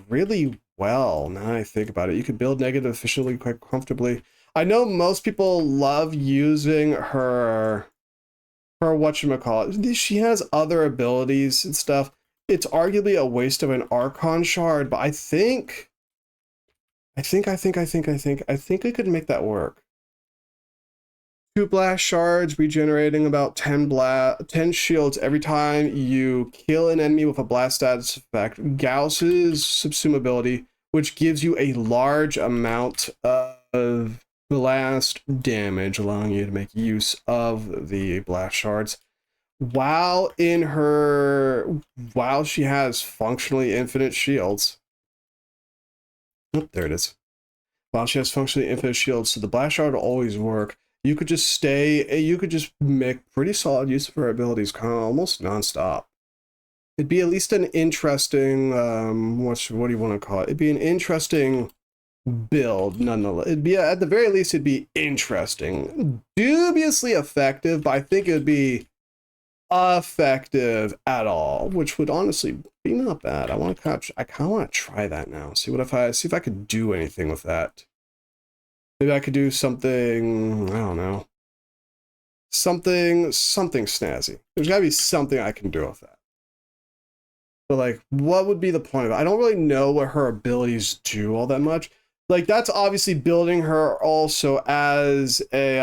really well. Now I think about it, you could build negative efficiently quite comfortably. I know most people love using her whatchamacallit. She has other abilities and stuff. It's arguably a waste of an Archon shard, but I think we could make that work. 2 blast shards, regenerating about 10 shields every time you kill an enemy with a blast status effect. Gauss's subsumability, which gives you a large amount of blast damage, allowing you to make use of the blast shards. While she has functionally infinite shields. Oh, there it is. While she has functionally infinite shields, so the blast shard will always work. You could just make pretty solid use of her abilities kind of almost non-stop. It'd be at least an interesting, what do you want to call it? It'd be an interesting build nonetheless. It'd be, at the very least, it'd be interesting. Dubiously effective, but I think it would be effective at all, which would honestly be not bad. I kind of want to try that now. See if I could do anything with that. Maybe I could do something, I don't know. Something snazzy. There's gotta be something I can do with that. But like, what would be the point of it? I don't really know what her abilities do all that much. Like, that's obviously building her also as a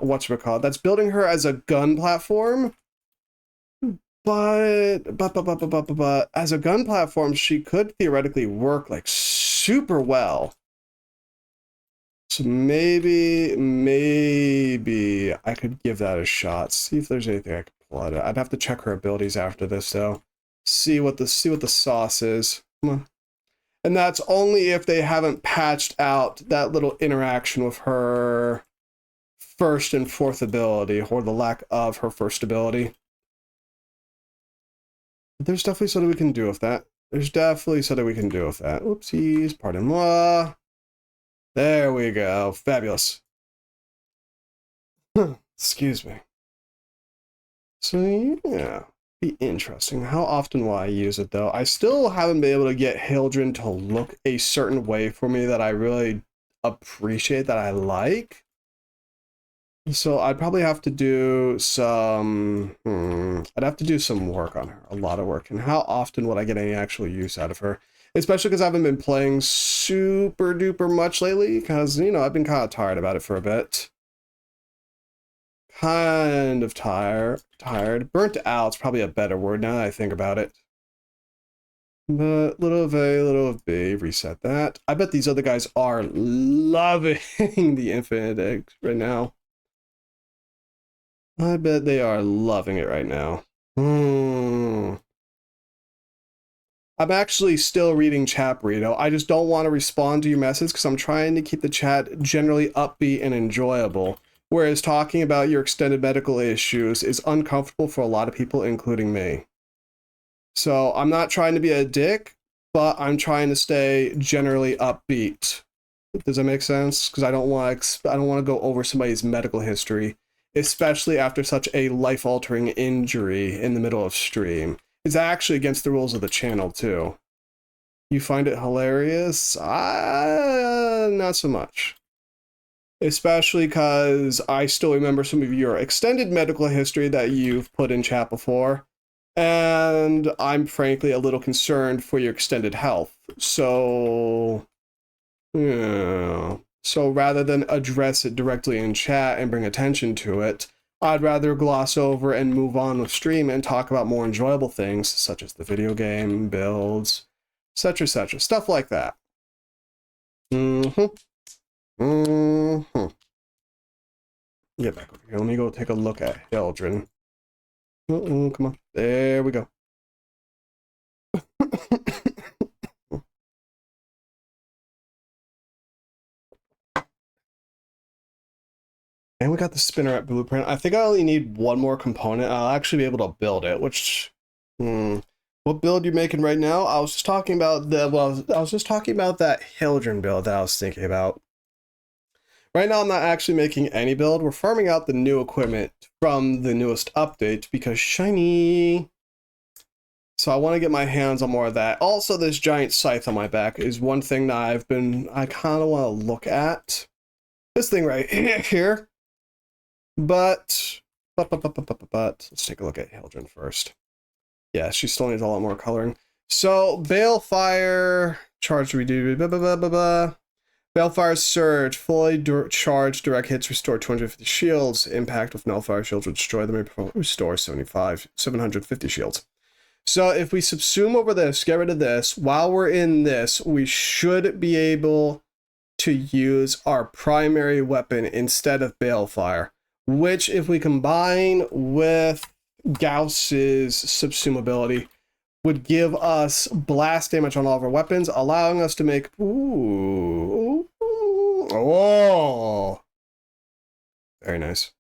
whatchamacallit. That's building her as a gun platform. But as a gun platform, she could theoretically work like super well. So maybe I could give that a shot. See if there's anything I could pull out of it. I'd have to check her abilities after this though. See what the sauce is. Come on. And that's only if they haven't patched out that little interaction with her first and fourth ability, or the lack of her first ability. There's definitely something we can do with that. Oopsies, pardon moi. There we go. Fabulous. Excuse me. So yeah, be interesting. How often will I use it though? I still haven't been able to get Hildren to look a certain way for me that I really appreciate, that I like. So I'd probably have to do some, I'd have to do some work on her, a lot of work. And how often would I get any actual use out of her? Especially because I haven't been playing super duper much lately, because, you know, I've been kind of tired about it for a bit. Kind of tired. Burnt out's probably a better word now that I think about it. But little of A, little of B, reset that. I bet these other guys are loving the infinite eggs right now. I bet they are loving it right now. I'm actually still reading chat, Burrito. I just don't want to respond to your message because I'm trying to keep the chat generally upbeat and enjoyable. Whereas talking about your extended medical issues is uncomfortable for a lot of people, including me. So I'm not trying to be a dick, but I'm trying to stay generally upbeat. Does that make sense? Because I don't want to go over somebody's medical history, especially after such a life-altering injury in the middle of stream. It's actually against the rules of the channel, too. You find it hilarious? Not so much. Especially because I still remember some of your extended medical history that you've put in chat before. And I'm frankly a little concerned for your extended health. So, yeah. So rather than address it directly in chat and bring attention to it, I'd rather gloss over and move on with stream and talk about more enjoyable things, such as the video game, builds, etc., etc. Stuff like that. Get back over here. Let me go take a look at Hildren. Come on. There we go. And we got the spinner blueprint. I think I only need one more component. I'll actually be able to build it, which... What build you making right now? I was just talking about I was just talking about that Hildren build that I was thinking about. Right now, I'm not actually making any build. We're farming out the new equipment from the newest update because shiny. So I want to get my hands on more of that. Also, this giant scythe on my back is one thing that I kind of want to look at. This thing right here. But let's take a look at Hildren first. Yeah, she still needs a lot more coloring. So, Balefire, charge redo, Balefire Surge, fully charged direct hits, restore 250 shields. Impact with nullfire shields will destroy them, restore 750 shields. So if we subsume over this, get rid of this, while we're in this, we should be able to use our primary weapon instead of Balefire, which if we combine with Gauss's subsumability, would give us blast damage on all of our weapons, allowing us to make... Oh! Very nice.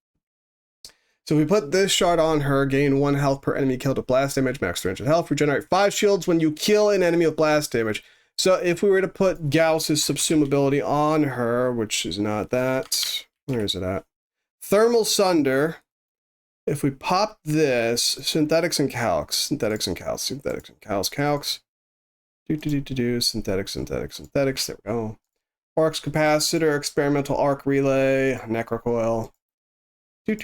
So if we put this shard on her, gain 1 health per enemy killed with blast damage, max 300 health, regenerate 5 shields when you kill an enemy with blast damage. So if we were to put Gauss's subsumability on her, which is not that, where is it at? Thermal Sunder. If we pop this, synthetics and calcs, synthetics and calcs, synthetics and calcs. Synthetics, there we go. Arcs capacitor, experimental arc relay, necrocoil. So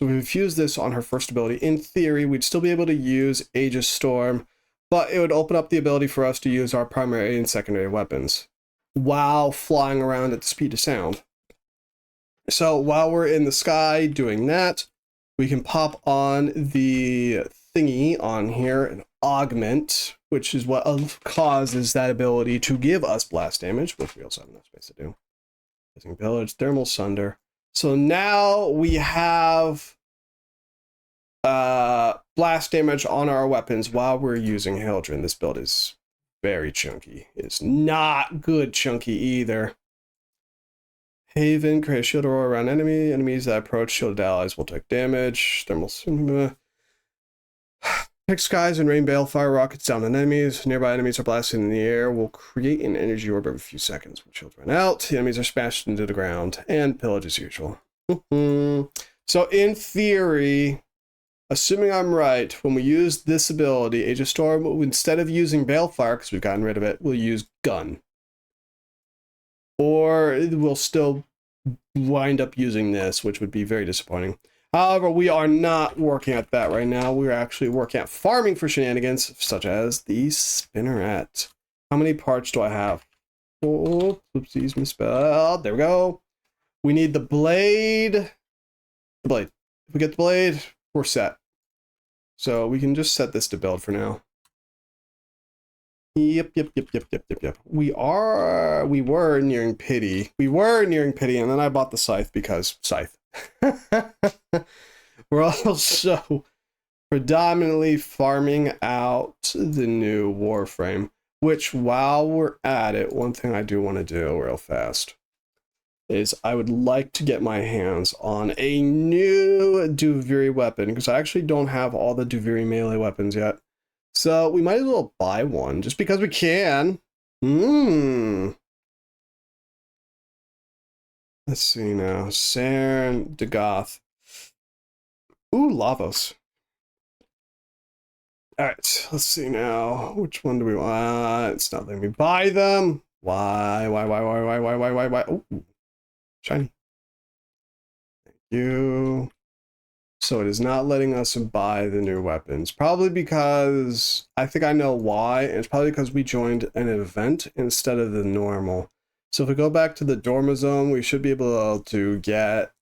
if we fuse this on her first ability, in theory, we'd still be able to use Aegis Storm, but it would open up the ability for us to use our primary and secondary weapons while flying around at the speed of sound. So while we're in the sky doing that, we can pop on the thingy on here and augment, which is what causes that ability to give us blast damage, which we also have enough space to do. Pillage, thermal sunder. So now we have blast damage on our weapons while we're using Hildren. This build is very chunky. It's not good chunky either. Haven, create a shield aurora around enemies that approach shielded allies will take damage. Thermal pick skies and rain balefire rockets down on enemies. Nearby enemies are blasted in the air. Will create an energy orb every few seconds when shields run out. The enemies are smashed into the ground and pillage as usual. So in theory, assuming I'm right, when we use this ability, Aegis Storm, instead of using balefire, because we've gotten rid of it, we'll use gun. Or we'll still wind up using this, which would be very disappointing. However, we are not working at that right now. We're actually working at farming for shenanigans, such as the spinneret. How many parts do I have? Oh, oopsies, misspelled. There we go. We need the blade. The blade. If we get the blade, we're set. So we can just set this to build for now. Yep. We were nearing pity. And then I bought the scythe because scythe. We're also predominantly farming out the new Warframe, which while we're at it, one thing I do want to do real fast is I would like to get my hands on a new Duviri weapon, because I actually don't have all the Duviri melee weapons yet. So we might as well buy one just because we can. Let's see now. Saren, Dagoth. Ooh, Lavos. Alright, let's see now. Which one do we want? It's not letting me buy them. Why? Oh, shiny. Thank you. So it is not letting us buy the new weapons. Probably because, I think I know why. It's probably because we joined an event instead of the normal. So if we go back to the Dormazone, we should be able to get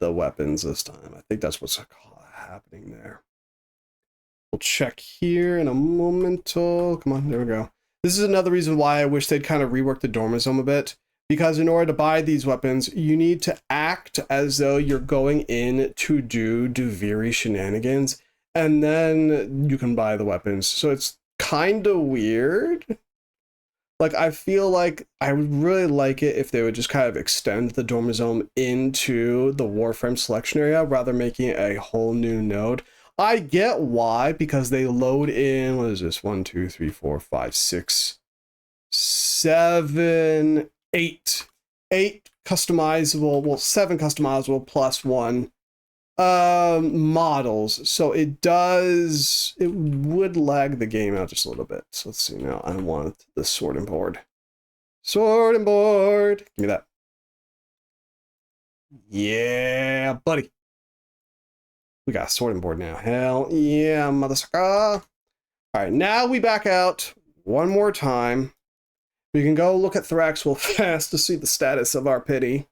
the weapons this time. I think that's what's happening there. We'll check here in a moment. Come on, there we go. This is another reason why I wish they'd kind of rework the Dormazone a bit. Because in order to buy these weapons, you need to act as though you're going in to do Duviri shenanigans. And then you can buy the weapons. So it's kind of weird. Like, I feel like I would really like it if they would just kind of extend the Dormazone into the Warframe selection area rather than making it a whole new node. I get why, because they load in, what is this? 1, 2, 3, 4, 5, 6, 7, 8. 8 customizable, well, 7 customizable plus 1 models. So it would lag the game out just a little bit. So let's see now. I want the sword and board. Sword and board. Give me that. Yeah, buddy. We got a sword and board now. Hell yeah, mother sucker. All right, now we back out one more time. We can go look at Thraxwell fast to see the status of our pity.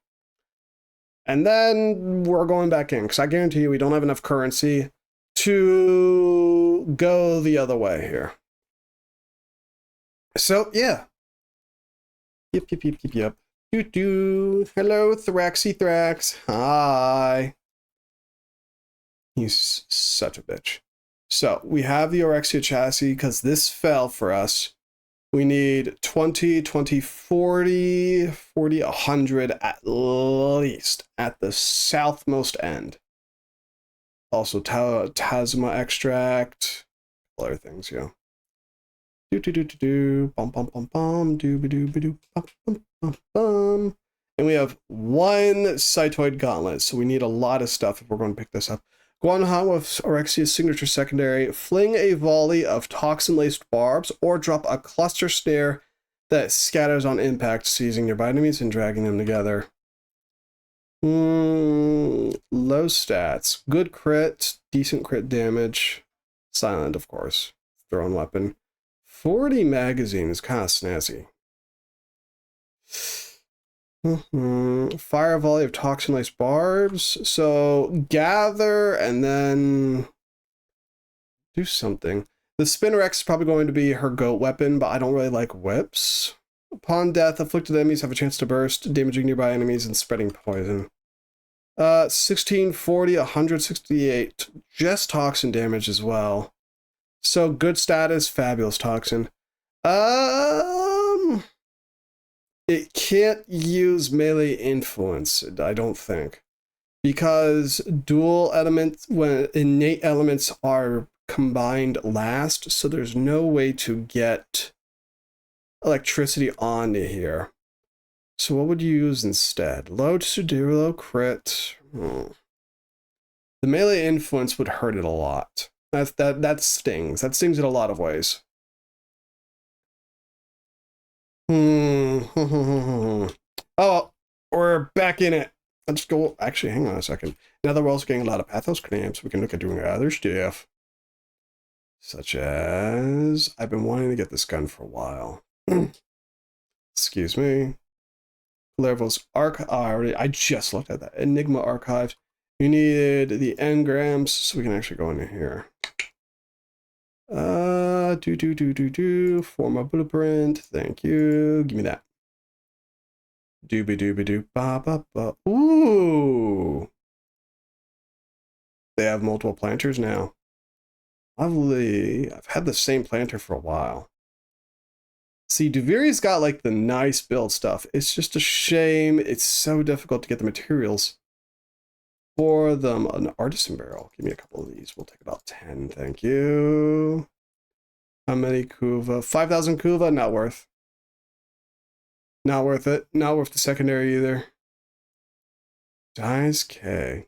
And then we're going back in, because I guarantee you we don't have enough currency to go the other way here. So, yeah. Yep. Hello, Thraxy Thrax. Hi. He's such a bitch. So, we have the Orexia chassis, because this fell for us. We need 20, 20, 40, 40, 100 at least at the southmost end. Also, Tasma extract, other things, yeah. Do do do do do. Bum bum bum bum. Do ba do ba do. Bum bum bum bum. And we have one Cytoid Gauntlet, so we need a lot of stuff if we're going to pick this up. Guanhan with Orexia's signature secondary. Fling a volley of toxin-laced barbs, or drop a cluster snare that scatters on impact, seizing nearby enemies and dragging them together. Low stats. Good crit, decent crit damage. Silent, of course. Thrown weapon. 40 magazine is kind of snazzy. Fire volley of toxin-laced barbs. So gather and then do something. The Spinnerex is probably going to be her goat weapon, but I don't really like whips. Upon death, afflicted enemies have a chance to burst, damaging nearby enemies and spreading poison. 1640, 168. Just toxin damage as well. So good status, fabulous toxin. It can't use melee influence, I don't think. Because dual elements, when innate elements are combined last, so there's no way to get electricity onto here. So what would you use instead? Low to low crit. The melee influence would hurt it a lot. That stings. That stings in a lot of ways. Oh, we're back in it. Let's go. Actually, hang on a second. Now that we're also getting a lot of Pathos clamps, we can look at doing other stuff. Such as, I've been wanting to get this gun for a while. Excuse me. Levels Archive. I just looked at that. Enigma Archive. You needed the engrams, so we can actually go into here. Form a blueprint. Thank you. Give me that. Dooby dooby doo ba ba ba. Ooh. They have multiple planters now. Lovely. I've had the same planter for a while. See, Duviri's got like the nice build stuff. It's just a shame it's so difficult to get the materials for them. An artisan barrel. Give me a couple of these. We'll take about 10. Thank you. How many Kuva? 5,000 Kuva? Not worth. Not worth it. Not worth the secondary either. Dice K.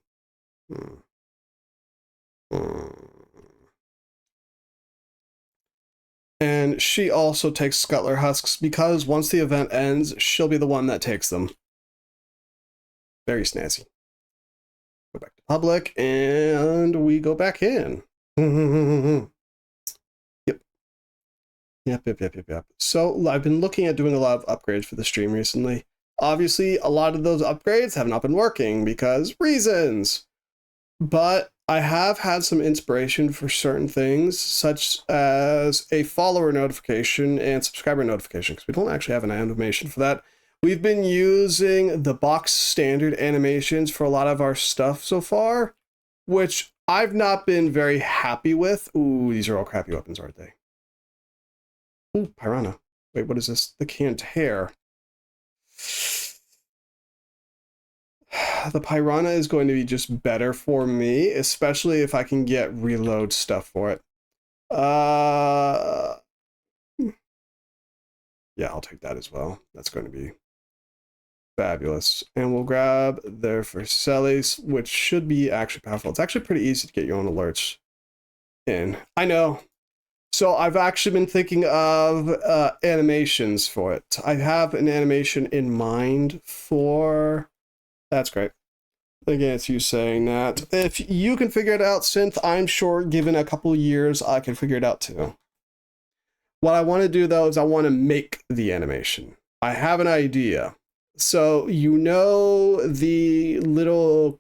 And she also takes Scuttler Husks because once the event ends, she'll be the one that takes them. Very snazzy. Go back to public, and we go back in. Yep. So I've been looking at doing a lot of upgrades for the stream recently. Obviously, a lot of those upgrades have not been working because reasons. But I have had some inspiration for certain things, such as a follower notification and subscriber notification, because we don't actually have an animation for that. We've been using the box standard animations for a lot of our stuff so far, which I've not been very happy with. Ooh, these are all crappy weapons, aren't they? Ooh, Piranha. Wait, what is this? The canned hair. The Piranha is going to be just better for me, especially if I can get reload stuff for it. Yeah, I'll take that as well. That's going to be fabulous. And we'll grab their Vercellis, which should be actually powerful. It's actually pretty easy to get your own alerts in. I know. So I've actually been thinking of animations for it. I have an animation in mind for... That's great. Again, it's you saying that. If you can figure it out, Synth, I'm sure given a couple years, I can figure it out too. What I want to do, though, is I want to make the animation. I have an idea. So, you know the little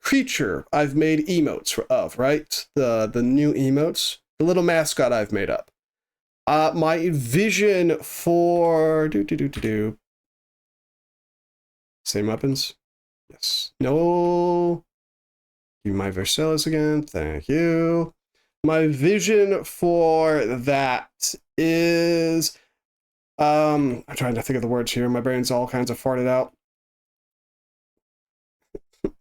creature I've made emotes of, right? The new emotes. The little mascot I've made up. My vision for... Same weapons? Yes. No. Give me my Vercellis again. Thank you. My vision for that is... I'm trying to think of the words here. My brain's all kinds of farted out. Give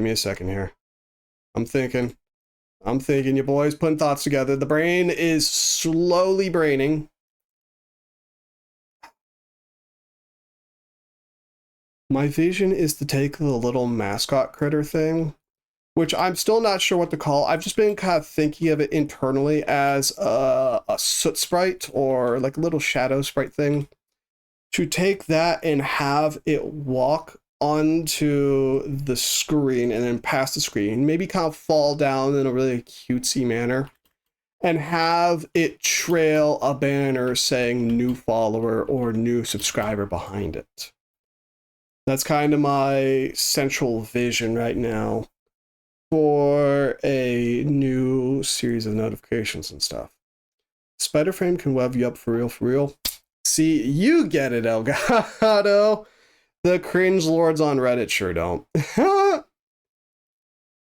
me a second here. I'm thinking. I'm thinking, your boy's putting thoughts together. The brain is slowly braining. My vision is to take the little mascot critter thing, which I'm still not sure what to call. I've just been kind of thinking of it internally as a soot sprite or like a little shadow sprite thing. To take that and have it walk onto the screen and then past the screen, maybe kind of fall down in a really cutesy manner, and have it trail a banner saying new follower or new subscriber behind it. That's kind of my central vision right now for a new series of notifications and stuff. Spiderframe can web you up for real, for real. See, you get it, Elgato. The cringe lords on Reddit sure don't. But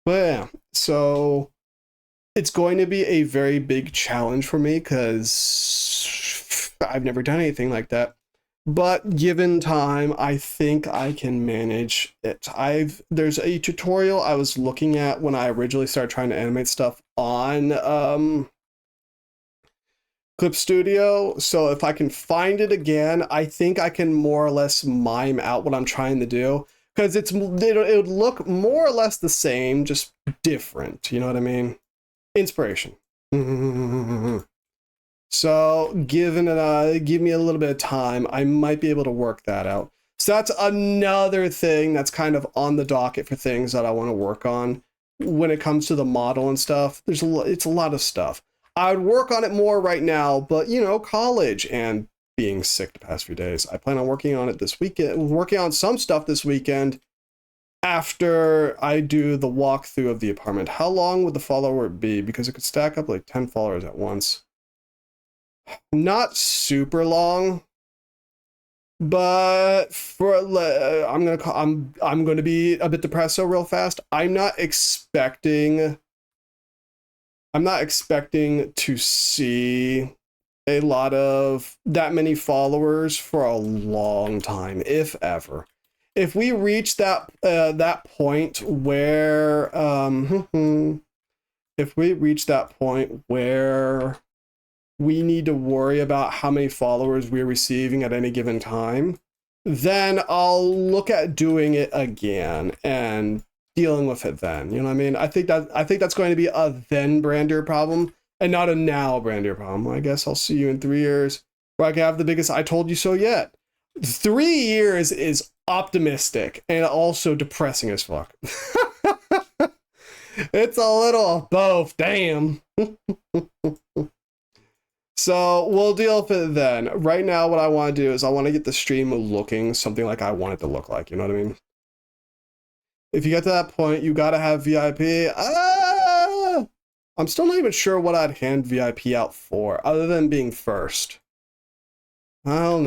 yeah, so it's going to be a very big challenge for me because I've never done anything like that. But given time, I think I can manage it. There's a tutorial I was looking at when I originally started trying to animate stuff on Clip Studio. So if I can find it again, I think I can more or less mime out what I'm trying to do, because it would look more or less the same, just different. You know what I mean? Inspiration. So give me a little bit of time. I might be able to work that out. So that's another thing that's kind of on the docket for things that I want to work on when it comes to the model and stuff. It's a lot of stuff. I would work on it more right now, but you know, college and being sick the past few days. I plan on working on it this weekend, working on some stuff this weekend after I do the walkthrough of the apartment. How long would the follower be? Because it could stack up like 10 followers at once. Not super long, but for I'm going to be a bit depressed so real fast. I'm not expecting to see a lot of that many followers for a long time, if ever. If we reach that point where if we reach that point where we need to worry about how many followers we're receiving at any given time, then I'll look at doing it again and dealing with it then. You know what I mean? I think that's going to be a then Brander problem and not a now Brander problem. I guess I'll see you in 3 years where I can have the biggest I told you so yet. 3 years is optimistic and also depressing as fuck. It's a little of both, damn. So we'll deal with it then. Right now, what I want to do is I want to get the stream looking something like I want it to look like. You know what I mean? If you get to that point, you got to have VIP. I'm still not even sure what I'd hand VIP out for, other than being first. I don't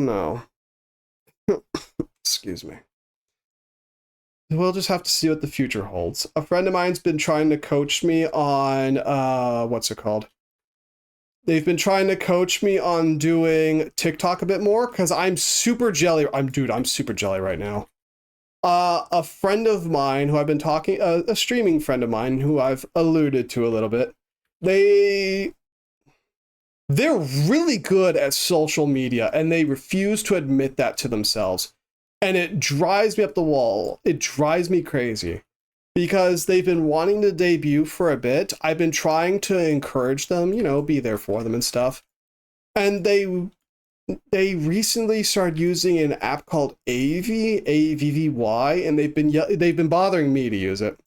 know. Excuse me. We'll just have to see what the future holds. A friend of mine's been trying to coach me on, what's it called? They've been trying to coach me on doing TikTok a bit more, because I'm super jelly. I'm super jelly right now. A friend of mine who I've been talking, a streaming friend of mine who I've alluded to a little bit, they're really good at social media, and they refuse to admit that to themselves. And it drives me up the wall. It drives me crazy. Because they've been wanting to debut for a bit. I've been trying to encourage them, you know, be there for them and stuff. And they recently started using an app called Avvy, A-V-V-Y, and they've been bothering me to use it.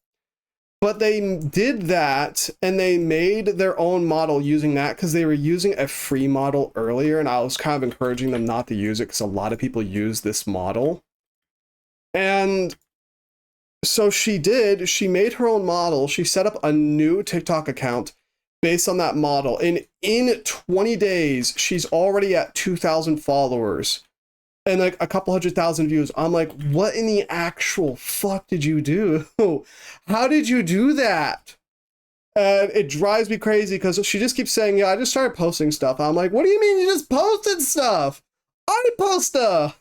But they did that, and they made their own model using that because they were using a free model earlier, and I was kind of encouraging them not to use it because a lot of people use this model. And so she made her own model. She set up a new TikTok account based on that model. And in 20 days, she's already at 2,000 followers and like a couple 100,000 views. I'm like, what in the actual fuck did you do? How did you do that? And it drives me crazy because she just keeps saying, yeah, I just started posting stuff. I'm like, what do you mean you just posted stuff? I post stuff.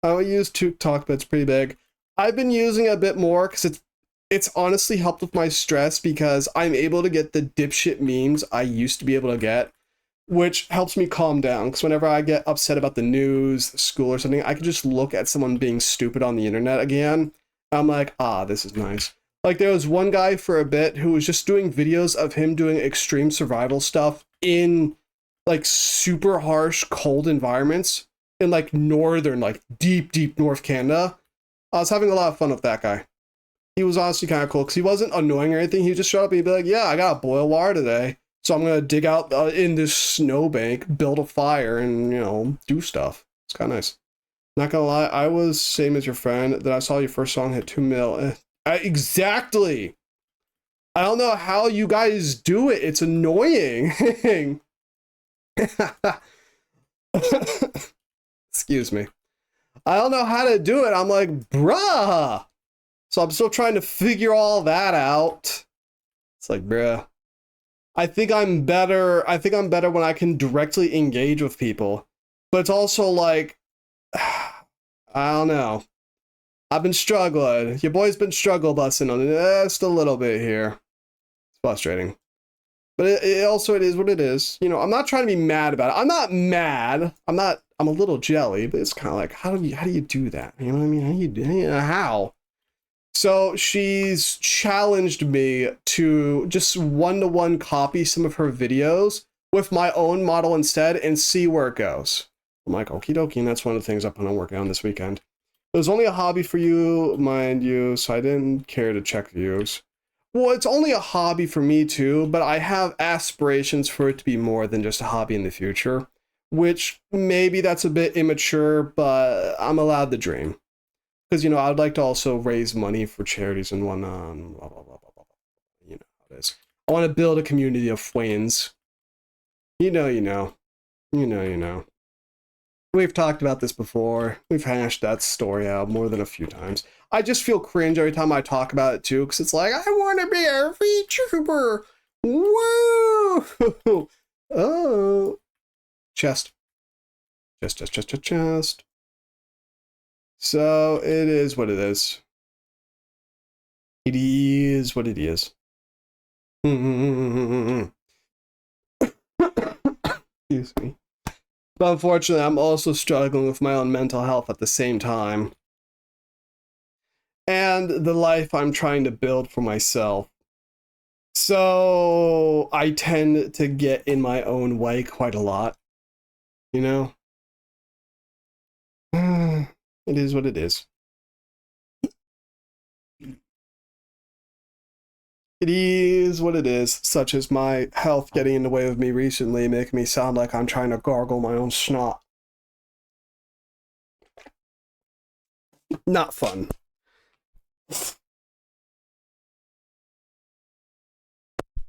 I use TikTok, but it's pretty big. I've been using it a bit more because it's honestly helped with my stress because I'm able to get the dipshit memes I used to be able to get, which helps me calm down. Because whenever I get upset about the news, school, or something, I can just look at someone being stupid on the internet again. I'm like, ah, this is nice. Like, there was one guy for a bit who was just doing videos of him doing extreme survival stuff in, like, super harsh, cold environments in, like, northern, like, deep North Canada. I was having a lot of fun with that guy. He was honestly kind of cool because he wasn't annoying or anything. He just showed up and he'd be like, yeah, I gotta boil water today. So I'm going to dig out in this snowbank, build a fire, and, you know, do stuff. It's kind of nice. Not gonna lie, I was same as your friend. That I saw your first song hit 2 mil. Exactly. I don't know how you guys do it. It's annoying. Excuse me. I don't know how to do it. I'm like, bruh. So I'm still trying to figure all that out. It's like, bruh. I think I'm better when I can directly engage with people. But it's also like, I don't know. I've been struggling. Your boy's been struggle busting on it just a little bit here. It's frustrating. But it is what it is. You know, I'm not trying to be mad about it. I'm not mad. I'm a little jelly, but it's kind of like, how do you do that? You know what I mean? How? So she's challenged me to just one-to-one copy some of her videos with my own model instead and see where it goes. I'm like, okie dokie, and that's one of the things I plan on working on this weekend. It was only a hobby for you, mind you, so I didn't care to check views. Well, it's only a hobby for me too, but I have aspirations for it to be more than just a hobby in the future, which maybe that's a bit immature, but I'm allowed to dream. Because, you know, I'd like to also raise money for charities and whatnot, blah, blah, blah, blah, blah. You know how it is. I want to build a community of Fwaynes. You know. We've talked about this before. We've hashed that story out more than a few times. I just feel cringe every time I talk about it, too, because it's like, I want to be a VTuber. Woo! Oh. Chest. So, it is what it is. It is what it is. Excuse me. But unfortunately, I'm also struggling with my own mental health at the same time. And the life I'm trying to build for myself. So, I tend to get in my own way quite a lot. You know? It is what it is. It is what it is, such as my health getting in the way of me recently, making me sound like I'm trying to gargle my own snot. Not fun.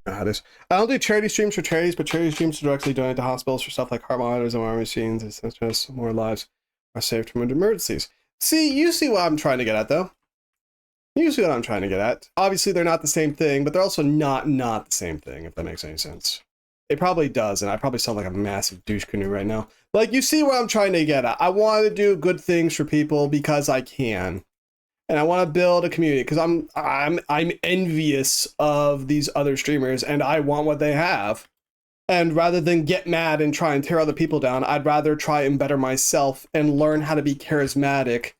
I don't do charity streams for charities, but charity streams directly donate to hospitals for stuff like heart monitors and MRI machines, etc. So more lives are saved from emergencies. See, you see what I'm trying to get at, though. You see what I'm trying to get at. Obviously, they're not the same thing, but they're also not the same thing, if that makes any sense. It probably does, and I probably sound like a massive douche canoe right now. Like, you see what I'm trying to get at. I want to do good things for people because I can. And I want to build a community because I'm envious of these other streamers, and I want what they have. And rather than get mad and try and tear other people down, I'd rather try and better myself and learn how to be charismatic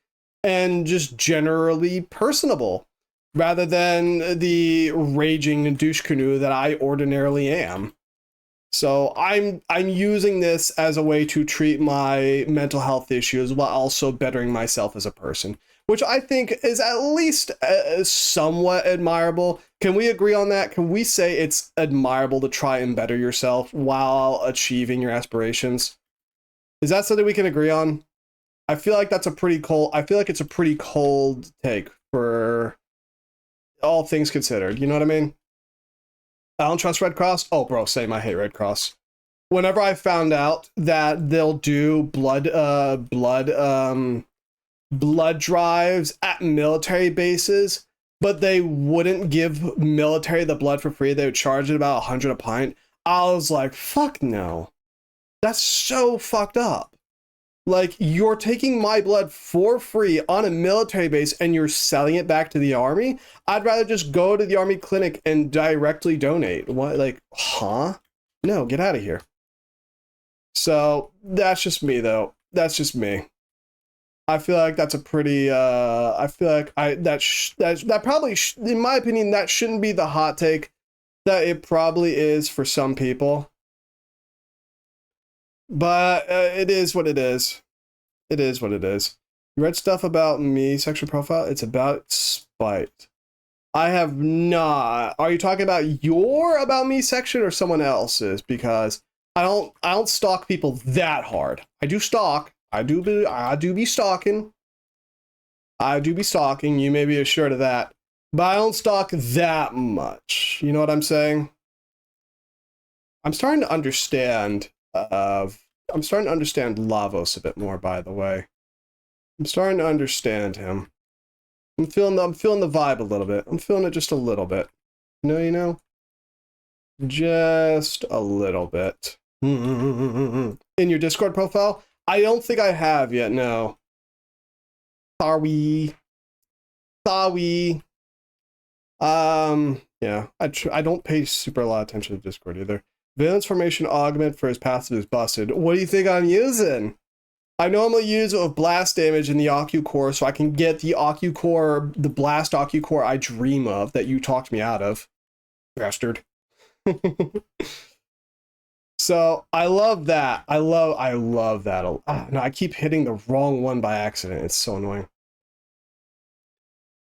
and just generally personable, rather than the raging douche canoe that I ordinarily am. So I'm using this as a way to treat my mental health issues while also bettering myself as a person, which I think is at least somewhat admirable. Can we agree on that? Can we say it's admirable to try and better yourself while achieving your aspirations? Is that something we can agree on? I feel like it's a pretty cold take for all things considered. You know what I mean? I don't trust Red Cross. Oh, bro, same. I hate Red Cross. Whenever I found out that they'll do blood drives at military bases, but they wouldn't give military the blood for free, they would charge it about 100 a pint. I was like, fuck no. That's so fucked up. Like, you're taking my blood for free on a military base and you're selling it back to the army? I'd rather just go to the army clinic and directly donate. What, like, huh? No, get out of here. So that's just me, though. That's just me. I feel like that's a pretty, I feel like that probably, in my opinion, that shouldn't be the hot take that it probably is for some people. But it is what it is. It is what it is. You read stuff about me, sexual profile? It's about spite. I have not. Are you talking about your about me section or someone else's? Because I don't stalk people that hard. I do stalk. I do be stalking. I do be stalking. You may be assured of that. But I don't stalk that much. You know what I'm saying? I'm starting to understand. I'm starting to understand Lavos a bit more. By the way, I'm starting to understand him. I'm feeling the vibe a little bit. I'm feeling it just a little bit. You know, just a little bit. In your Discord profile, I don't think I have yet. No. Sorry. Yeah, I don't pay super a lot of attention to Discord either. Valence formation augment for his passive is busted. What do you think I'm using? I normally use it with blast damage in the Ocu core so I can get the Ocu core, the blast Ocu core I dream of that you talked me out of. Bastard. So I love that. I love that. No, I keep hitting the wrong one by accident. It's so annoying.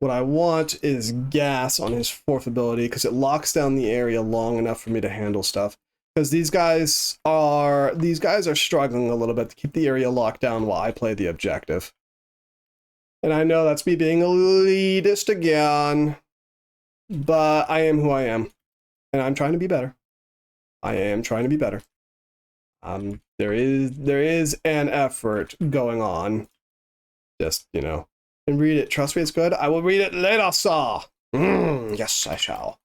What I want is gas on his fourth ability because it locks down the area long enough for me to handle stuff. Because these guys are struggling a little bit to keep the area locked down while I play the objective. And I know that's me being elitist again, but I am who I am, and I'm trying to be better. I am trying to be better. There is an effort going on. Just, you know, and read it. Trust me, it's good. I will read it later, sir. Yes, I shall.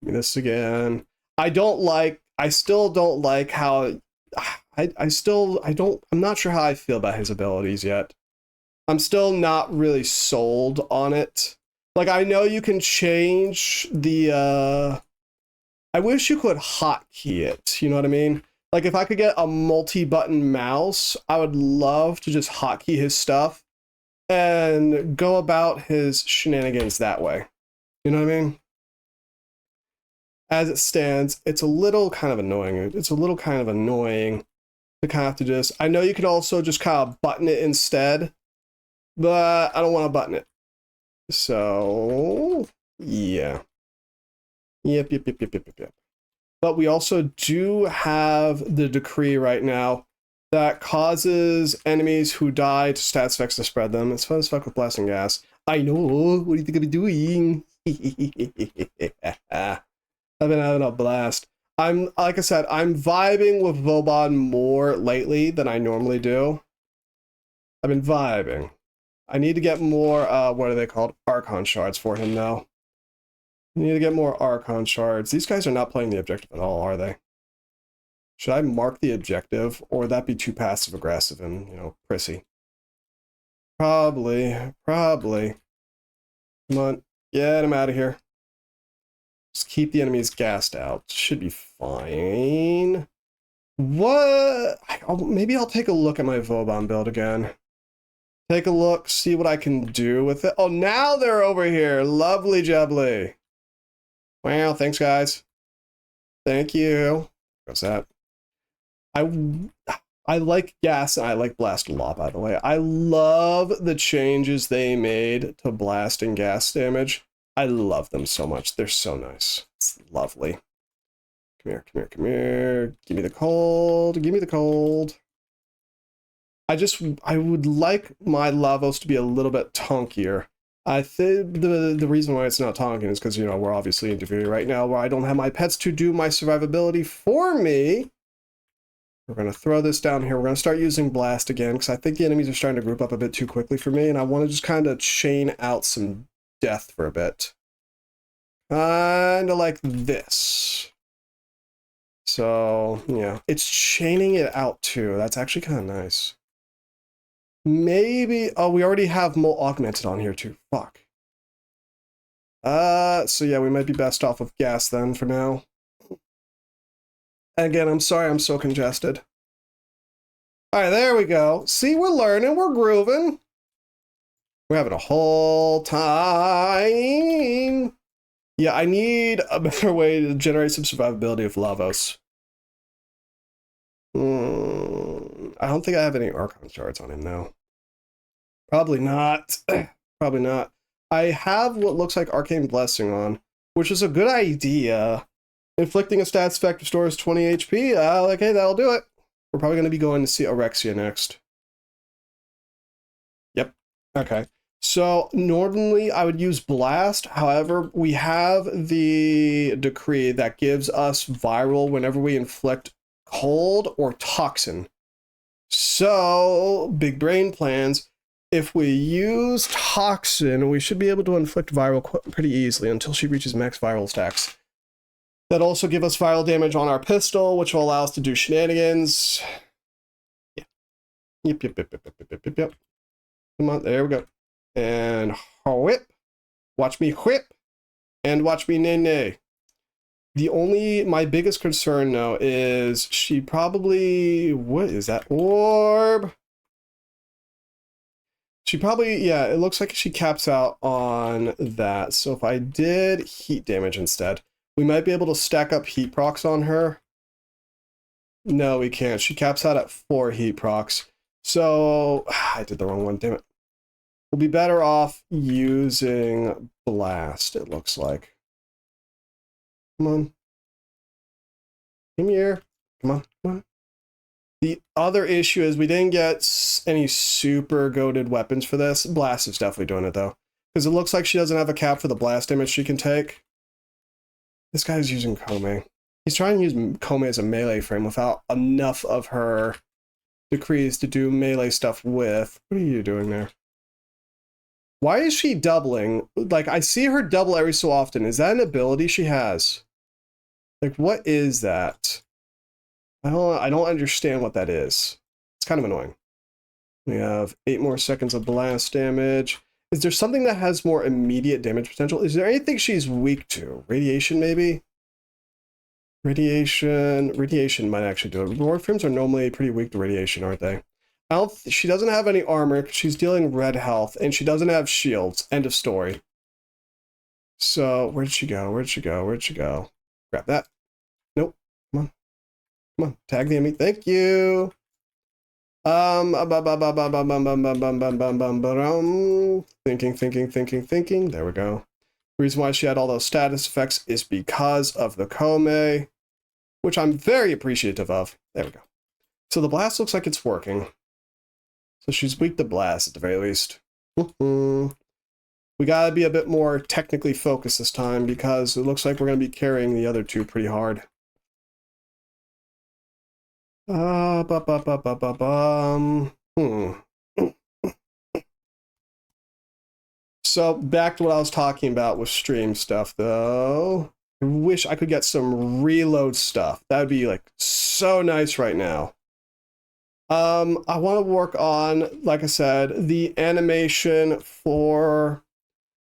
Give me this again. I still don't like how I'm not sure how I feel about his abilities yet. I'm still not really sold on it. Like, I know you can change the I wish you could hotkey it, you know what I mean? Like, if I could get a multi-button mouse, I would love to just hotkey his stuff and go about his shenanigans that way. You know what I mean? As it stands, it's a little kind of annoying. It's a little kind of annoying to kind of have to just... I know you could also just kind of button it instead, but I don't want to button it. So, yeah. Yep. But we also do have the decree right now that causes enemies who die to stats effects to spread them. It's fun as fuck with blasting gas. I know. What do you think I've been doing? I've been having a blast. Like I said, I'm vibing with Vauban more lately than I normally do. I've been vibing. I need to get more, what are they called? Archon shards for him now. I need to get more Archon shards. These guys are not playing the objective at all, are they? Should I mark the objective, or would that be too passive-aggressive and, you know, prissy? Probably. Come on, get him out of here. Just keep the enemies gassed out. Should be fine. What? Maybe I'll take a look at my Vauban build again. Take a look, see what I can do with it. Oh, now they're over here. Lovely jubbly. Wow, thanks, guys. Thank you. What's that? I like gas and I like blast a lot, by the way. I love the changes they made to blast and gas damage. I love them so much. They're so nice. It's lovely. Come here. Give me the cold. I would like my Lavos to be a little bit tonkier. I think the reason why it's not tonking is because, you know, we're obviously interviewing right now where I don't have my pets to do my survivability for me. We're going to throw this down here. We're going to start using blast again because I think the enemies are starting to group up a bit too quickly for me, and I want to just kind of chain out some death for a bit. Kind of like this. So, yeah, it's chaining it out too. That's actually kind of nice. Maybe, oh, we already have Molt Augmented on here too. Fuck. So yeah, we might be best off with gas then for now. Again, I'm sorry I'm so congested. All right, there we go. See, we're learning, we're grooving. We're having a whole time. Yeah, I need a better way to generate some survivability of Lavos. I don't think I have any Archon shards on him now. Probably not. Probably not. I have what looks like Arcane Blessing on, which is a good idea. Inflicting a stats effect restores 20 HP. Okay, that'll do it. We're probably going to be going to see Orexia next. Yep. Okay. So normally I would use Blast. However, we have the decree that gives us viral whenever we inflict cold or toxin. So, big brain plans. If we use toxin, we should be able to inflict viral pretty easily until she reaches max viral stacks. That also give us viral damage on our pistol, which will allow us to do shenanigans. Yeah. Yep. Come on, there we go. And whip. Watch me whip. And watch me nay. My biggest concern though is she probably, what is that orb? She probably, yeah, it looks like she caps out on that. So if I did heat damage instead, we might be able to stack up heat procs on her. No, we can't. She caps out at 4 heat procs. So I did the wrong one, damn it. We'll be better off using Blast, it looks like. Come on. Come here. Come on. Come on. The other issue is we didn't get any super goated weapons for this. Blast is definitely doing it though. Because it looks like she doesn't have a cap for the blast damage she can take. This guy's using Kome. He's trying to use Kome as a melee frame without enough of her decrees to do melee stuff with. What are you doing there? Why is she doubling? Like, I see her double every so often. Is that an ability she has? Like, what is that? I don't understand what that is. It's kind of annoying. We have 8 more seconds of blast damage. Is there something that has more immediate damage potential? Is there anything she's weak to? Radiation, maybe? Radiation might actually do it. Roar frames are normally pretty weak to radiation, aren't they? She doesn't have any armor because she's dealing red health, and she doesn't have shields. End of story. So, where'd she go? Where'd she go? Where'd she go? Grab that. Nope. Come on. Come on. Tag the enemy. Thank you. Thinking. There we go. The reason why she had all those status effects is because of the Kome, which I'm very appreciative of. There we go. So the blast looks like it's working. So she's weak to blast at the very least. We gotta be a bit more technically focused this time because it looks like we're gonna be carrying the other two pretty hard. So back to what I was talking about with stream stuff though. I wish I could get some reload stuff. That would be like so nice right now. I want to work on, like I said, the animation for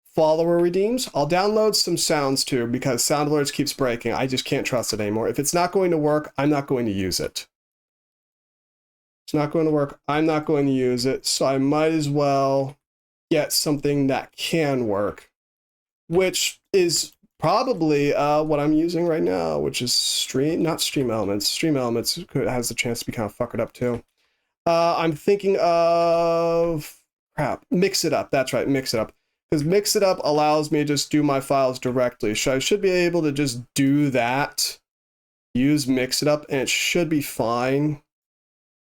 follower redeems. I'll download some sounds too because Sound Alerts keeps breaking. I just can't trust it anymore. If it's not going to work, I'm not going to use it. It's not going to work. I'm not going to use it. So I might as well get something that can work, which is probably what I'm using right now, which is not Stream Elements. Stream Elements has the chance to be kind of fuckered up too. I'm thinking of Mix It Up. That's right, Mix It Up. Because Mix It Up allows me to just do my files directly. So I should be able to just do that. Use Mix It Up, and it should be fine.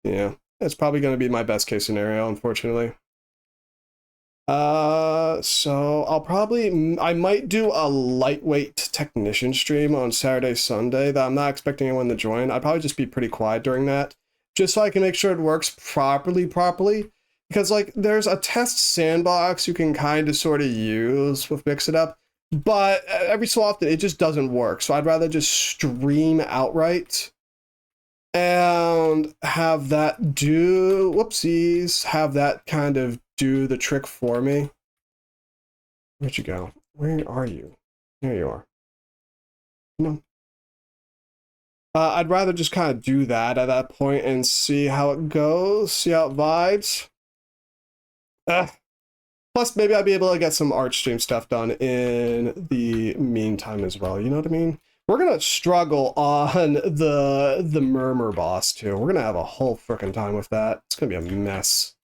Yeah, that's probably going to be my best case scenario, unfortunately. So I might do a lightweight technician stream on Saturday, Sunday that I'm not expecting anyone to join. I'd probably just be pretty quiet during that, just so I can make sure it works properly. Because like there's a test sandbox you can kind of sort of use with Mix It Up, but every so often it just doesn't work. So I'd rather just stream outright and have that do, whoopsies, have that kind of do the trick for me. Where'd you go? Where are you? There you are. No. I'd rather just kind of do that at that point and see how it goes, see how it vibes. Plus, maybe I'll be able to get some art stream stuff done in the meantime as well. You know what I mean? We're gonna struggle on the murmur boss too. We're gonna have a whole freaking time with that. It's gonna be a mess.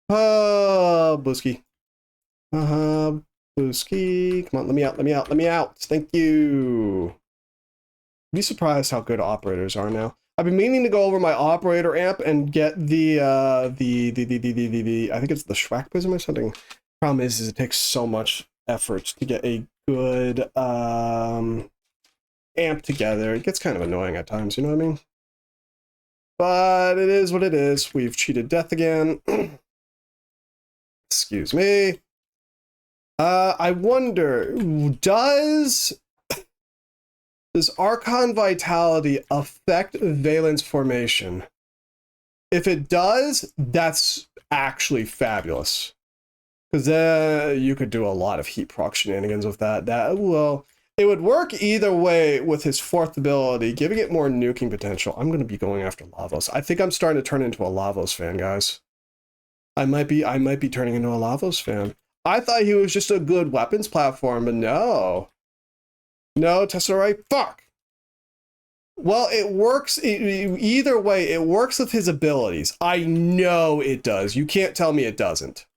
Oh, Booski. Booski. Come on, let me out, let me out, let me out. Thank you. Be surprised how good operators are now. I've been meaning to go over my operator amp and get the I think it's the Schwack prism or something. Problem is it takes so much effort to get a good amp together. It gets kind of annoying at times, you know what I mean? But it is what it is. We've cheated death again. Excuse me. I wonder, does Archon Vitality affect Valence Formation? If it does, that's actually fabulous. Because then you could do a lot of heat proc shenanigans with that. Well, it would work either way with his fourth ability, giving it more nuking potential. I'm going to be going after Lavos. I think I'm starting to turn into a Lavos fan, guys. I might be turning into a Lavos fan. I thought he was just a good weapons platform, but no. No, Tesseract, fuck! Well, it works, either way, it works with his abilities. I know it does. You can't tell me it doesn't.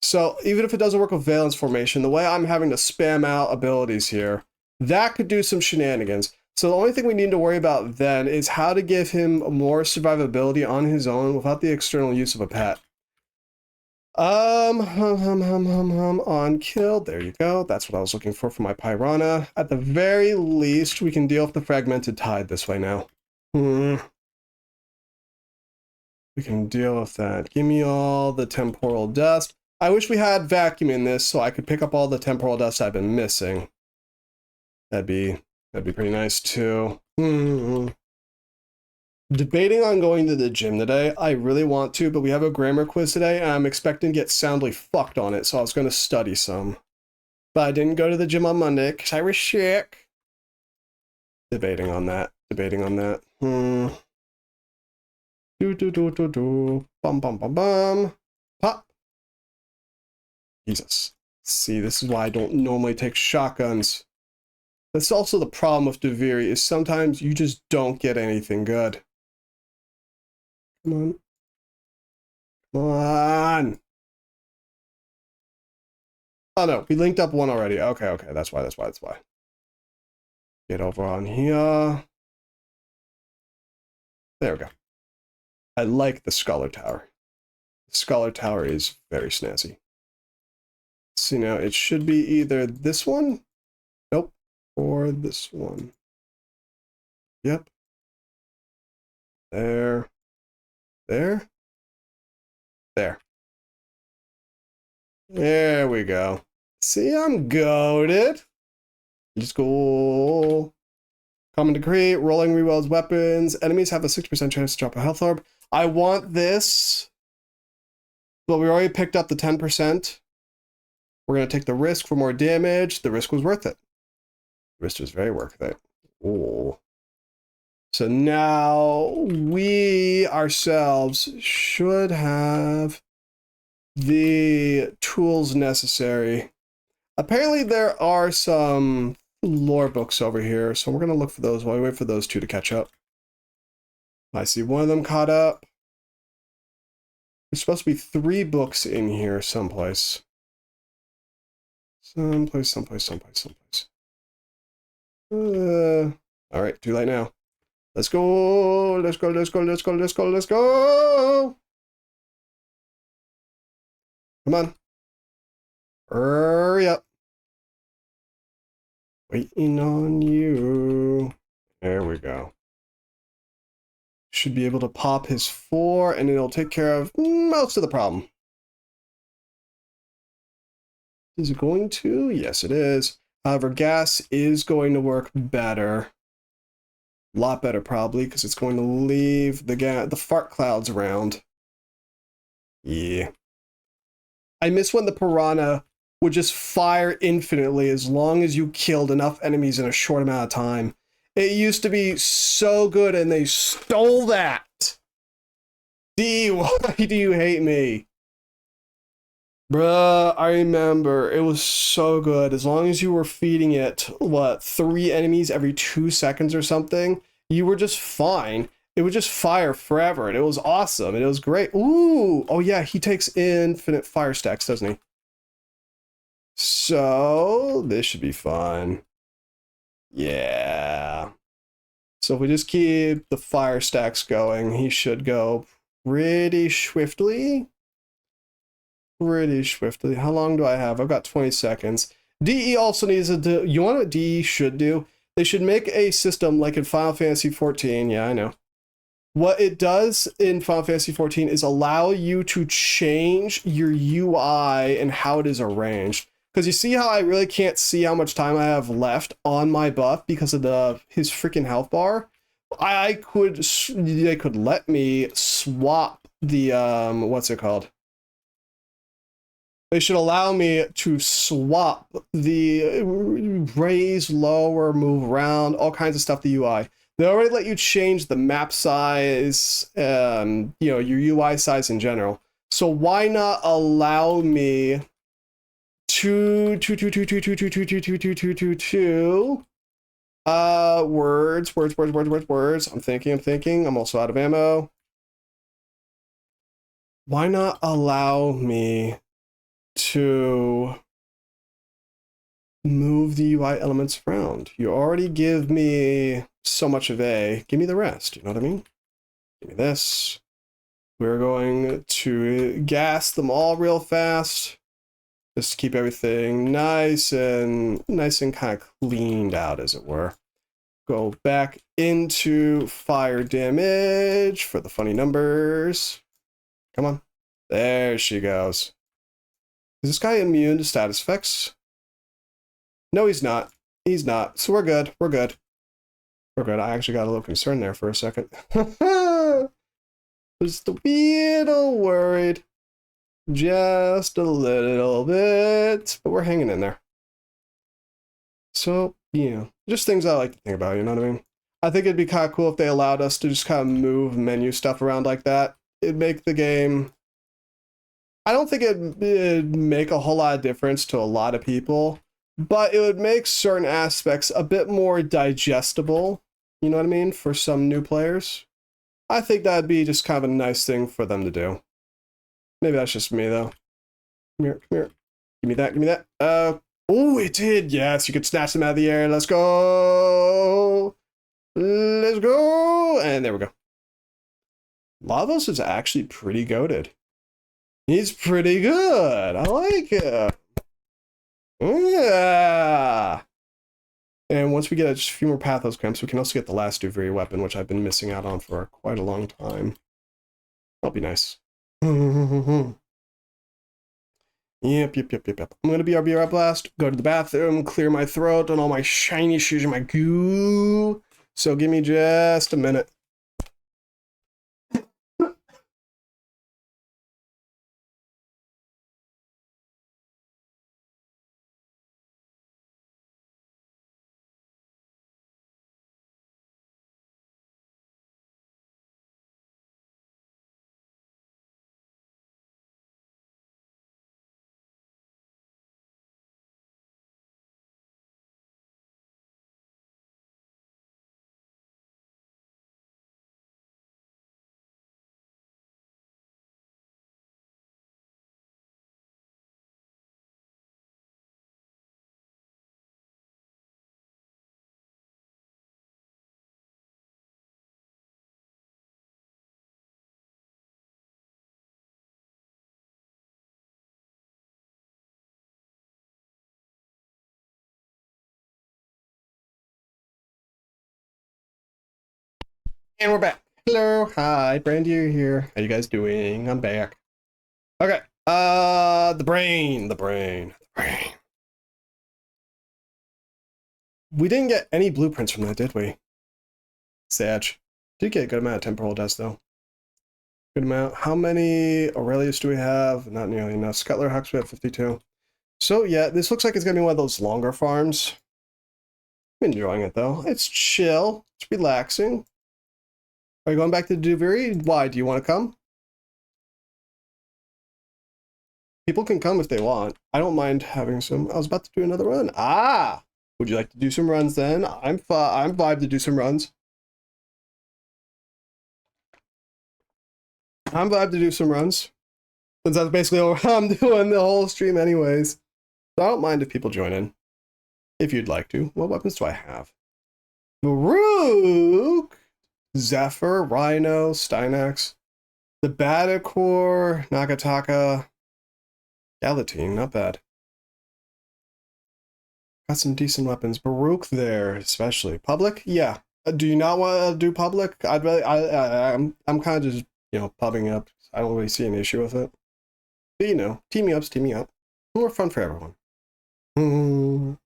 So, even if it doesn't work with Valence Formation, the way I'm having to spam out abilities here, that could do some shenanigans. So the only thing we need to worry about then is how to give him more survivability on his own without the external use of a pet. On kill. There you go. That's what I was looking for my Piranha. At the very least, we can deal with the Fragmented Tide this way now. We can deal with that. Give me all the temporal dust. I wish we had vacuum in this so I could pick up all the temporal dust I've been missing. That'd be pretty nice too. Debating on going to the gym today. I really want to, but we have a grammar quiz today, and I'm expecting to get soundly fucked on it, so I was going to study some. But I didn't go to the gym on Monday because I was sick. Debating on that. Bum, bum, bum, bum. Pop. Jesus. See, this is why I don't normally take shotguns. That's also the problem with Deviri, is sometimes you just don't get anything good. Come on. Come on. Oh no, we linked up one already. Okay, that's why. Get over on here. There we go. I like the Scholar Tower. The Scholar Tower is very snazzy. See now, it should be either this one, nope, or this one. Yep. There. There we go. See, I'm goated. Just go. Common Decree, rolling rewelds weapons. Enemies have a 6% chance to drop a health orb. I want this, but we already picked up the 10%. We're going to take the risk for more damage. The risk was worth it. The risk was very worth it. Ooh. So now we ourselves should have the tools necessary. Apparently there are some lore books over here, so we're going to look for those while we wait for those two to catch up. I see one of them caught up. There's supposed to be 3 books in here someplace. Someplace. All right, too late now. Let's go. Come on. Hurry up. Waiting on you. There we go. Should be able to pop his 4, and it'll take care of most of the problem. Is it going to? Yes, it is. However, gas is going to work better. A lot better probably, because it's going to leave the fart clouds around. Yeah. I miss when the piranha would just fire infinitely as long as you killed enough enemies in a short amount of time. It used to be so good, and they stole that. D, why do you hate me? Bruh, I remember. It was so good. As long as you were feeding it, what, 3 enemies every 2 seconds or something, you were just fine. It would just fire forever, and it was awesome, and it was great. Ooh! Oh yeah, he takes infinite fire stacks, doesn't he? So, this should be fun. Yeah. So if we just keep the fire stacks going, he should go pretty swiftly. Pretty swiftly. How long do I have? I've got 20 seconds. DE also needs to do, you want what DE should do? They should make a system like in Final Fantasy 14. Yeah, I know. What it does in Final Fantasy 14 is allow you to change your UI and how it is arranged. Because you see how I really can't see how much time I have left on my buff because of his freaking health bar? They could let me swap the, what's it called? They should allow me to swap the raise, lower, move around, all kinds of stuff, the UI. They already let you change the map size, your UI size in general. So why not allow me words. I'm thinking. I'm also out of ammo. Why not allow me to move the UI elements around? You already give me so much of A. Give me the rest. You know what I mean? Give me this. We're going to gas them all real fast. Just to keep everything nice and kind of cleaned out, as it were. Go back into fire damage for the funny numbers. Come on. There she goes. Is this guy immune to status effects? No, he's not. He's not. So we're good. We're good. We're good. I actually got a little concerned there for a second. Just a little worried. Just a little bit. But we're hanging in there. So, just things I like to think about, you know what I mean? I think it'd be kind of cool if they allowed us to just kind of move menu stuff around like that. It'd make the game... I don't think it'd make a whole lot of difference to a lot of people, but it would make certain aspects a bit more digestible, you know what I mean, for some new players. I think that'd be just kind of a nice thing for them to do. Maybe that's just me, though. Come here, come here. Give me that, give me that. Oh, it did. Yes, you could snatch them out of the air. Let's go. Let's go. And there we go. Lavos is actually pretty goated. He's pretty good. I like it. Yeah. And once we get just a few more Pathos Cramps, we can also get the last Duviri weapon, which I've been missing out on for quite a long time. That'll be nice. Yep. I'm gonna BRB Blast, go to the bathroom, clear my throat and all my shiny shoes and my goo. So give me just a minute. And we're back. Hello, hi, Brandy here. How you guys doing? I'm back. Okay, the brain. We didn't get any blueprints from that, did we? Sag. Did get a good amount of temporal dust though. Good amount. How many Aurelius do we have? Not nearly enough. Scuttler Hux, we have 52. So yeah, this looks like it's gonna be one of those longer farms. I'm enjoying it though. It's chill. It's relaxing. Are you going back to Duviri? Why? Do you want to come? People can come if they want. I don't mind having some. I was about to do another run. Ah! Would you like to do some runs then? I'm vibe to do some runs. I'm vibe to do some runs. Since that's basically what I'm doing the whole stream anyways. So I don't mind if people join in. If you'd like to. What weapons do I have? Baruch! Zephyr, Rhino, Stynax. The Batacore, Nagataka. Galatine, not bad. Got some decent weapons. Baruch there, especially. Public? Yeah. Do you not want to do public? I'd really, I'm kind of just, you know, pubbing up. I don't really see an issue with it. But you know, teaming up's teaming up. More fun for everyone. Do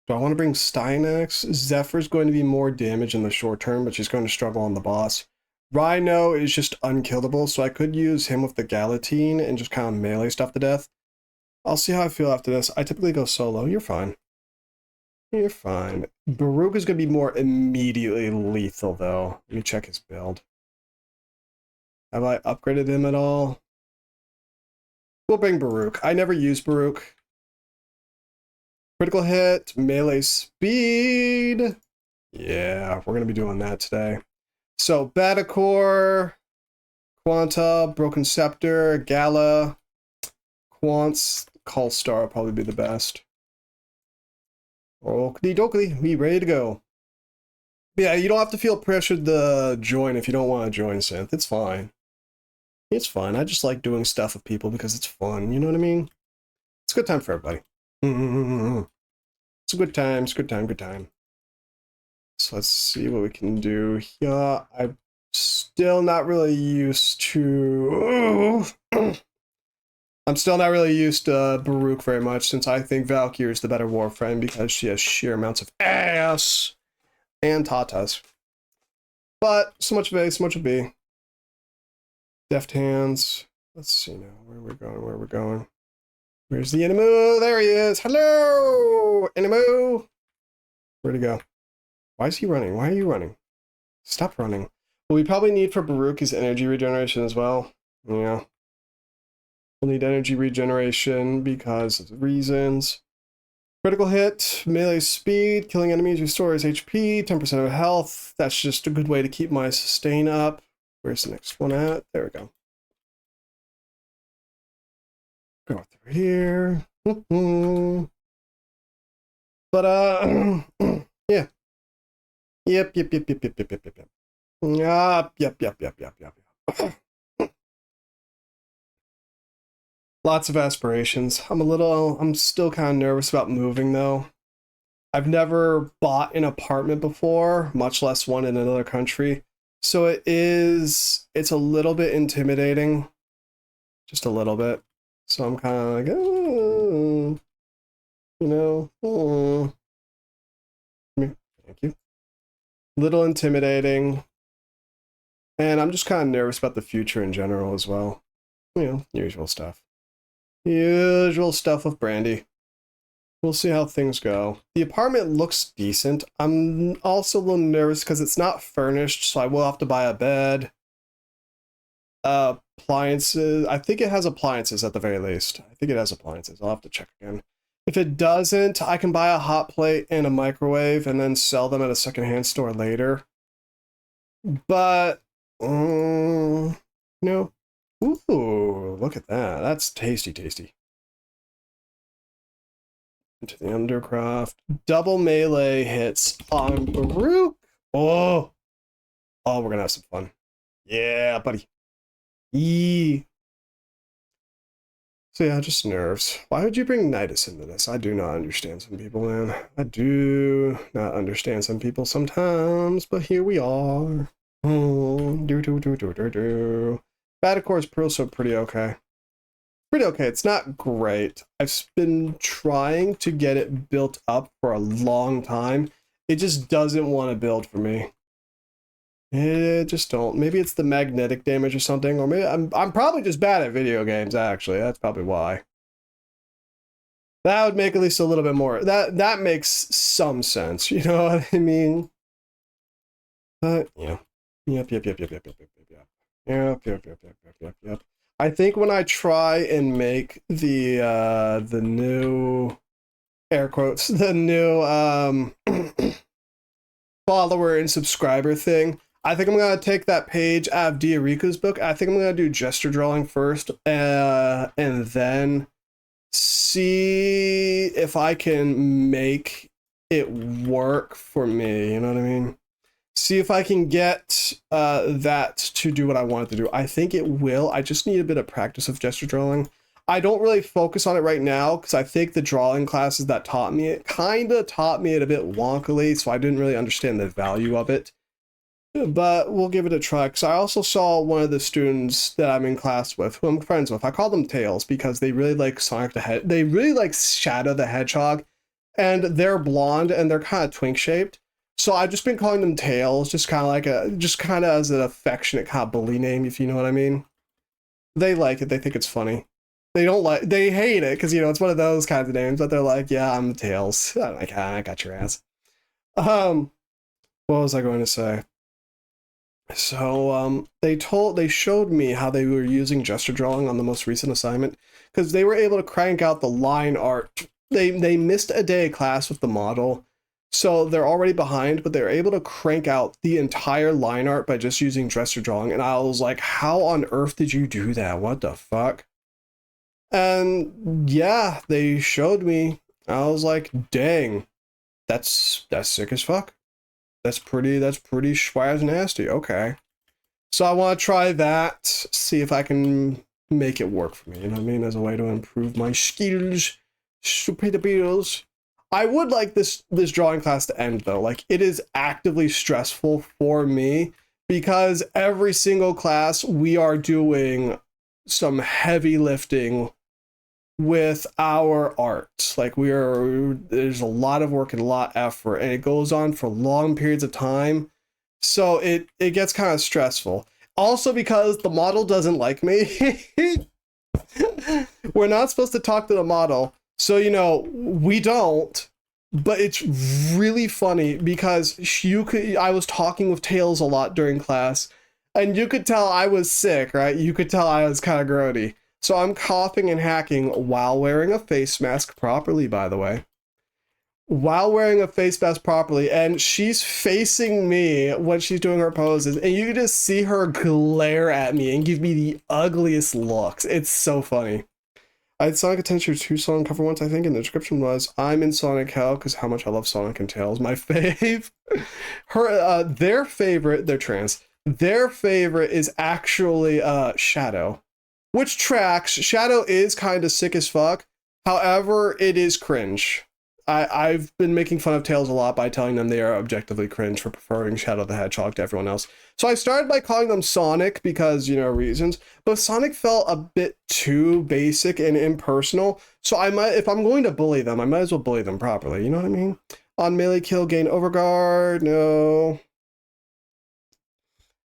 I want to bring Stynax? Zephyr's going to be more damage in the short term, but she's going to struggle on the boss. Rhino is just unkillable, so I could use him with the Galatine and just kind of melee stuff to death. I'll see how I feel after this. I typically go solo. You're fine. You're fine. Baruch is going to be more immediately lethal, though. Let me check his build. Have I upgraded him at all? We'll bring Baruch. I never use Baruch. Critical hit, melee speed. Yeah, we're going to be doing that today. So, Batacore, Quanta, Broken Scepter, Gala, Quants, Callstar will probably be the best. Okie dokie, we ready to go. But yeah, you don't have to feel pressured to join if you don't want to join, Synth. It's fine. It's fine. I just like doing stuff with people because it's fun. You know what I mean? It's a good time for everybody. It's a good time. It's a good time. Good time. So let's see what we can do here. I'm still not really used to... I'm still not really used to Baruch very much, since I think Valkyrie is the better Warframe because she has sheer amounts of ass and tatas. But so much of A, so much of B. Deft hands. Let's see now. Where are we going? Where are we going? Where's the Enemu? There he is. Hello, Enemu. Where'd he go? Why is he running? Why are you running? Stop running. What we probably need for Baruch is energy regeneration as well. Yeah. We'll need energy regeneration because of the reasons. Critical hit, melee speed, killing enemies restores HP, 10% of health. That's just a good way to keep my sustain up. Where's the next one at? There we go. Go through here. But, yeah. Yep. Lots of aspirations. I'm still kind of nervous about moving though. I've never bought an apartment before, much less one in another country. So it's a little bit intimidating. Just a little bit. So I'm kind of like, oh, you know, oh. Thank you. Little intimidating. And I'm just kind of nervous about the future in general as well. You know, usual stuff. Usual stuff with Brandy. We'll see how things go. The apartment looks decent. I'm also a little nervous because it's not furnished, so I will have to buy a bed. Appliances. I think it has appliances at the very least. I think it has appliances. I'll have to check again. If it doesn't, I can buy a hot plate and a microwave and then sell them at a secondhand store later. But, no. Ooh, look at that. That's tasty, tasty. Into the Undercroft. Double melee hits on Baruch. Oh, we're gonna have some fun. Yeah, buddy. Yee. So yeah, just nerves. Why would you bring Nidus into this? I do not understand some people, man. I do not understand some people sometimes, but here we are. Batacore is also pretty okay. Pretty okay. It's not great. I've been trying to get it built up for a long time. It just doesn't want to build for me. Just don't. Maybe it's the magnetic damage or something, or maybe I'm probably just bad at video games, actually. That's probably why. That would make at least a little bit more. That makes some sense, you know what I mean? But yeah. Yep. I think when I try and make the new air quotes, the new follower and subscriber thing, I think I'm gonna take that page out of Diariku's book. I think I'm gonna do gesture drawing first, and then see if I can make it work for me. You know what I mean? See if I can get that to do what I want it to do. I think it will. I just need a bit of practice of gesture drawing. I don't really focus on it right now because I think the drawing classes that taught me it kind of taught me it a bit wonkily, so I didn't really understand the value of it. But we'll give it a try, because I also saw one of the students that I'm in class with, who I'm friends with. I call them Tails because they really like Sonic the Hedgehog. They really like Shadow the Hedgehog, and they're blonde and they're kind of twink shaped. So I've just been calling them Tails, just kind of as an affectionate kind of bully name, if you know what I mean. They like it. They think it's funny. They hate it because, you know, it's one of those kinds of names, but they're like, yeah, I'm Tails. I'm like, I got your ass. What was I going to say? So they showed me how they were using gesture drawing on the most recent assignment, because they were able to crank out the line art. They missed a day of class with the model, so they're already behind, but they're able to crank out the entire line art by just using gesture drawing. And I was like, how on earth did you do that? What the fuck? And yeah, they showed me. I was like, dang, that's sick as fuck. That's pretty schwaz nasty. Okay. So I want to try that, see if I can make it work for me, you know what I mean, as a way to improve my skills. Stupid bills. I would like this drawing class to end though. Like, it is actively stressful for me because every single class we are doing some heavy lifting with our art. Like, there's a lot of work and a lot of effort, and it goes on for long periods of time. So it gets kind of stressful. Also because the model doesn't like me. We're not supposed to talk to the model. So, you know, we don't, but it's really funny because I was talking with Tails a lot during class, and you could tell I was sick, right? You could tell I was kind of grody. So I'm coughing and hacking while wearing a face mask properly, by the way. While wearing a face mask properly, and she's facing me when she's doing her poses, and you can just see her glare at me and give me the ugliest looks. It's so funny. I had Sonic Adventure 2 song cover once, I think, and the description was, I'm in Sonic Hell, because how much I love Sonic and Tails. My fave. Their favorite, they're trans, their favorite is actually Shadow. Which tracks. Shadow is kind of sick as fuck. However, it is cringe. I've been making fun of Tails a lot by telling them they are objectively cringe for preferring Shadow the Hedgehog to everyone else. So I started by calling them Sonic because, you know, reasons. But Sonic felt a bit too basic and impersonal. So if I'm going to bully them, I might as well bully them properly. You know what I mean? On melee kill, gain overguard. No.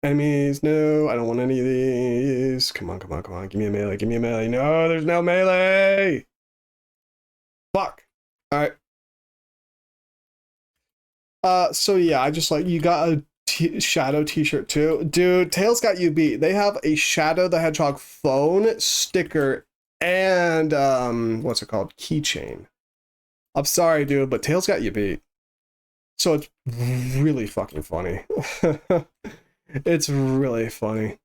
Enemies, no, I don't want any of these. Come on. Give me a melee. No, there's no melee. Fuck. All right. So yeah, I just like, you got a Shadow t-shirt too. Dude, Tails got you beat. They have a Shadow the Hedgehog phone, sticker, and what's it called? Keychain. I'm sorry, dude, but Tails got you beat. So it's really fucking funny. It's really funny.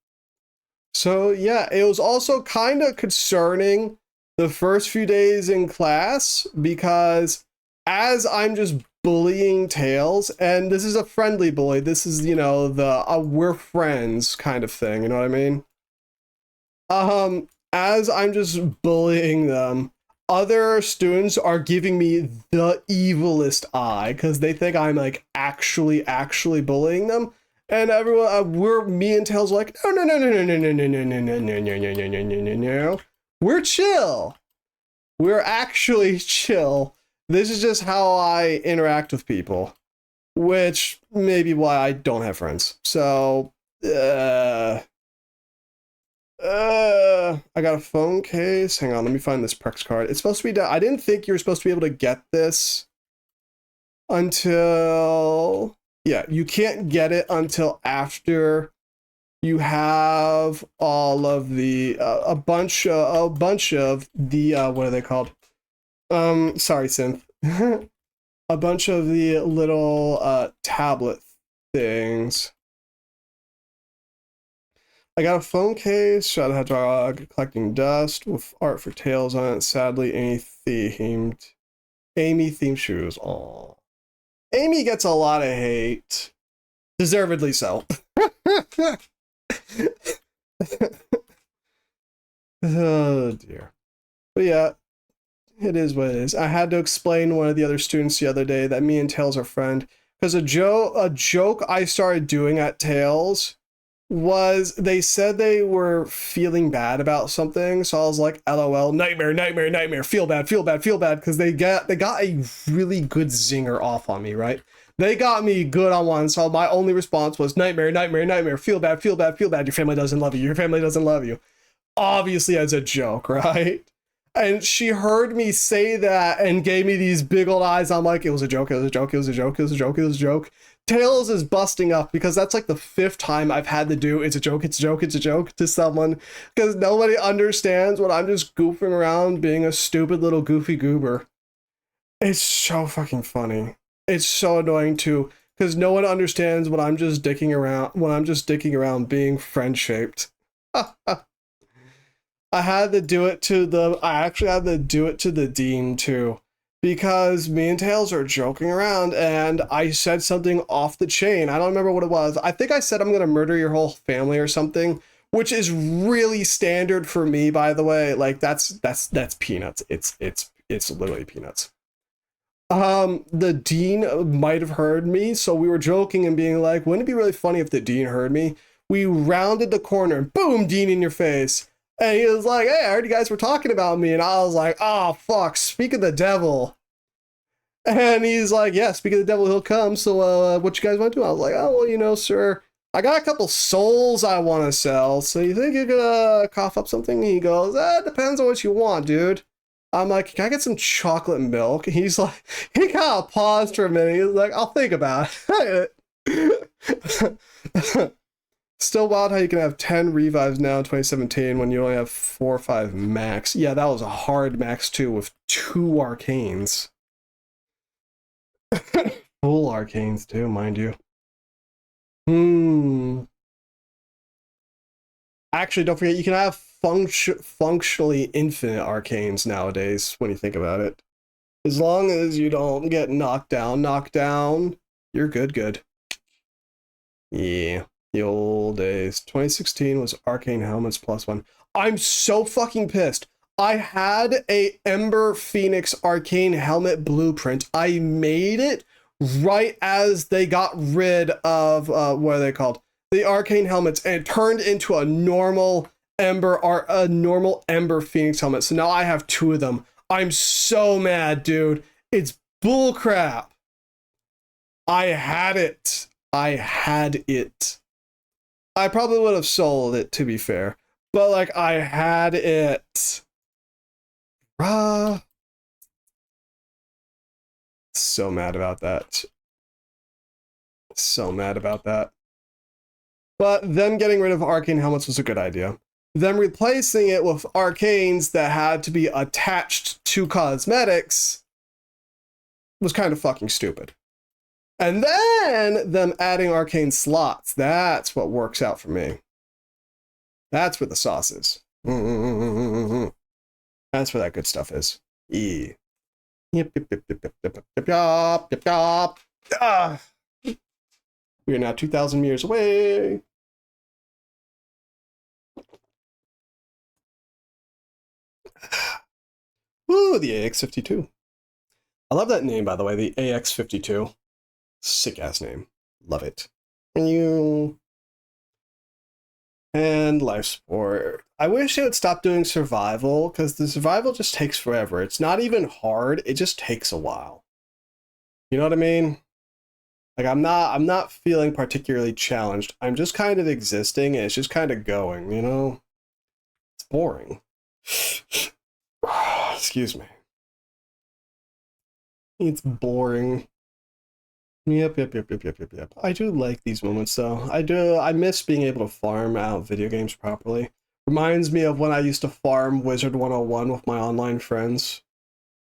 So yeah, it was also kind of concerning the first few days in class because as I'm just bullying Tails, and this is a friendly bully, this is, you know, the we're friends kind of thing, you know what I mean? As I'm just bullying them, other students are giving me the evilest eye because they think I'm like actually bullying them. And everyone, me and Tails are like, no. We're chill. We're actually chill. This is just how I interact with people. which may be why I don't have friends. So, I got a phone case. Hang on, let me find this Prex card. It's supposed to be done. I didn't think you were supposed to be able to get this until, yeah, you can't get it until after you have all of the a bunch of the what are they called? Sorry, Synth. A bunch of the little tablet things. I got a phone case, shot a hedgehog collecting dust with art for tails on it. Sadly, Amy themed shoes. Aw. Amy gets a lot of hate. Deservedly so. Oh dear. But yeah, it is what it is. I had to explain to one of the other students the other day that me and Tails are friend. Because a joke I started doing at Tails was they said they were feeling bad about something, so I was like, LOL, nightmare, nightmare, nightmare, feel bad, feel bad, feel bad, because they got a really good zinger off on me, right? They got me good on one, so my only response was nightmare, nightmare, nightmare, feel bad, feel bad, feel bad, your family doesn't love you, your family doesn't love you. Obviously as a joke, right? And she heard me say that and gave me these big old eyes. I'm like, it was a joke, it was a joke, it was a joke, it was a joke, it was a joke. Tails is busting up because that's like the 5th time I've had to do it's a joke, it's a joke, it's a joke to someone because nobody understands when I'm just goofing around being a stupid little goofy goober. It's so fucking funny. It's so annoying too because no one understands when I'm just dicking around being friend-shaped. I had to do it to I actually had to do it to the dean too. Because me and Tails are joking around and I said something off the chain. I don't remember what it was. I think I said I'm gonna murder your whole family or something, which is really standard for me, by the way. Like that's peanuts. It's literally peanuts. The dean might have heard me, so we were joking and being like, wouldn't it be really funny if the dean heard me? We rounded the corner and boom, dean in your face. And he was like, hey, I heard you guys were talking about me. And I was like, oh, fuck, speak of the devil. And he's like, yeah, speak of the devil, he'll come. So what you guys want to do? I was like, oh, well, you know, sir, I got a couple souls I want to sell. So you think you could cough up something? He goes, it depends on what you want, dude. I'm like, can I get some chocolate milk? And he's like, he kind of paused for a minute. He was like, I'll think about it. Still wild how you can have 10 revives now in 2017 when you only have 4 or 5 max. Yeah, that was a hard max too with 2 arcanes. Full arcanes too, mind you. Actually, don't forget, you can have functionally infinite arcanes nowadays when you think about it. As long as you don't get knocked down, you're good. Yeah. The old days. 2016 was arcane helmets +1. I'm so fucking pissed. I had a Ember Phoenix arcane helmet blueprint. I made it right as they got rid of what are they called? The arcane helmets, and it turned into a normal Ember Phoenix helmet. So now I have 2 of them. I'm so mad, dude. It's bullcrap. I had it. I probably would have sold it, to be fair. But, like, I had it. So mad about that. So mad about that. But them getting rid of arcane helmets was a good idea. Them replacing it with arcanes that had to be attached to cosmetics was kind of fucking stupid. And then them adding arcane slots. That's what works out for me. That's where the sauce is. That's where that good stuff is. Yeah. Yep. Ah. We are now 2,000 years away. Ooh, the AX-52. I love that name, by the way, the AX-52. Sick-ass name. Love it. And life support. I wish it would stop doing survival, because the survival just takes forever. It's not even hard, it just takes a while. You know what I mean? Like I'm not feeling particularly challenged. I'm just kind of existing and it's just kind of going, you know? It's boring. Excuse me. It's boring. Yep. I do like these moments though. I miss being able to farm out video games properly. Reminds me of when I used to farm Wizard 101 with my online friends.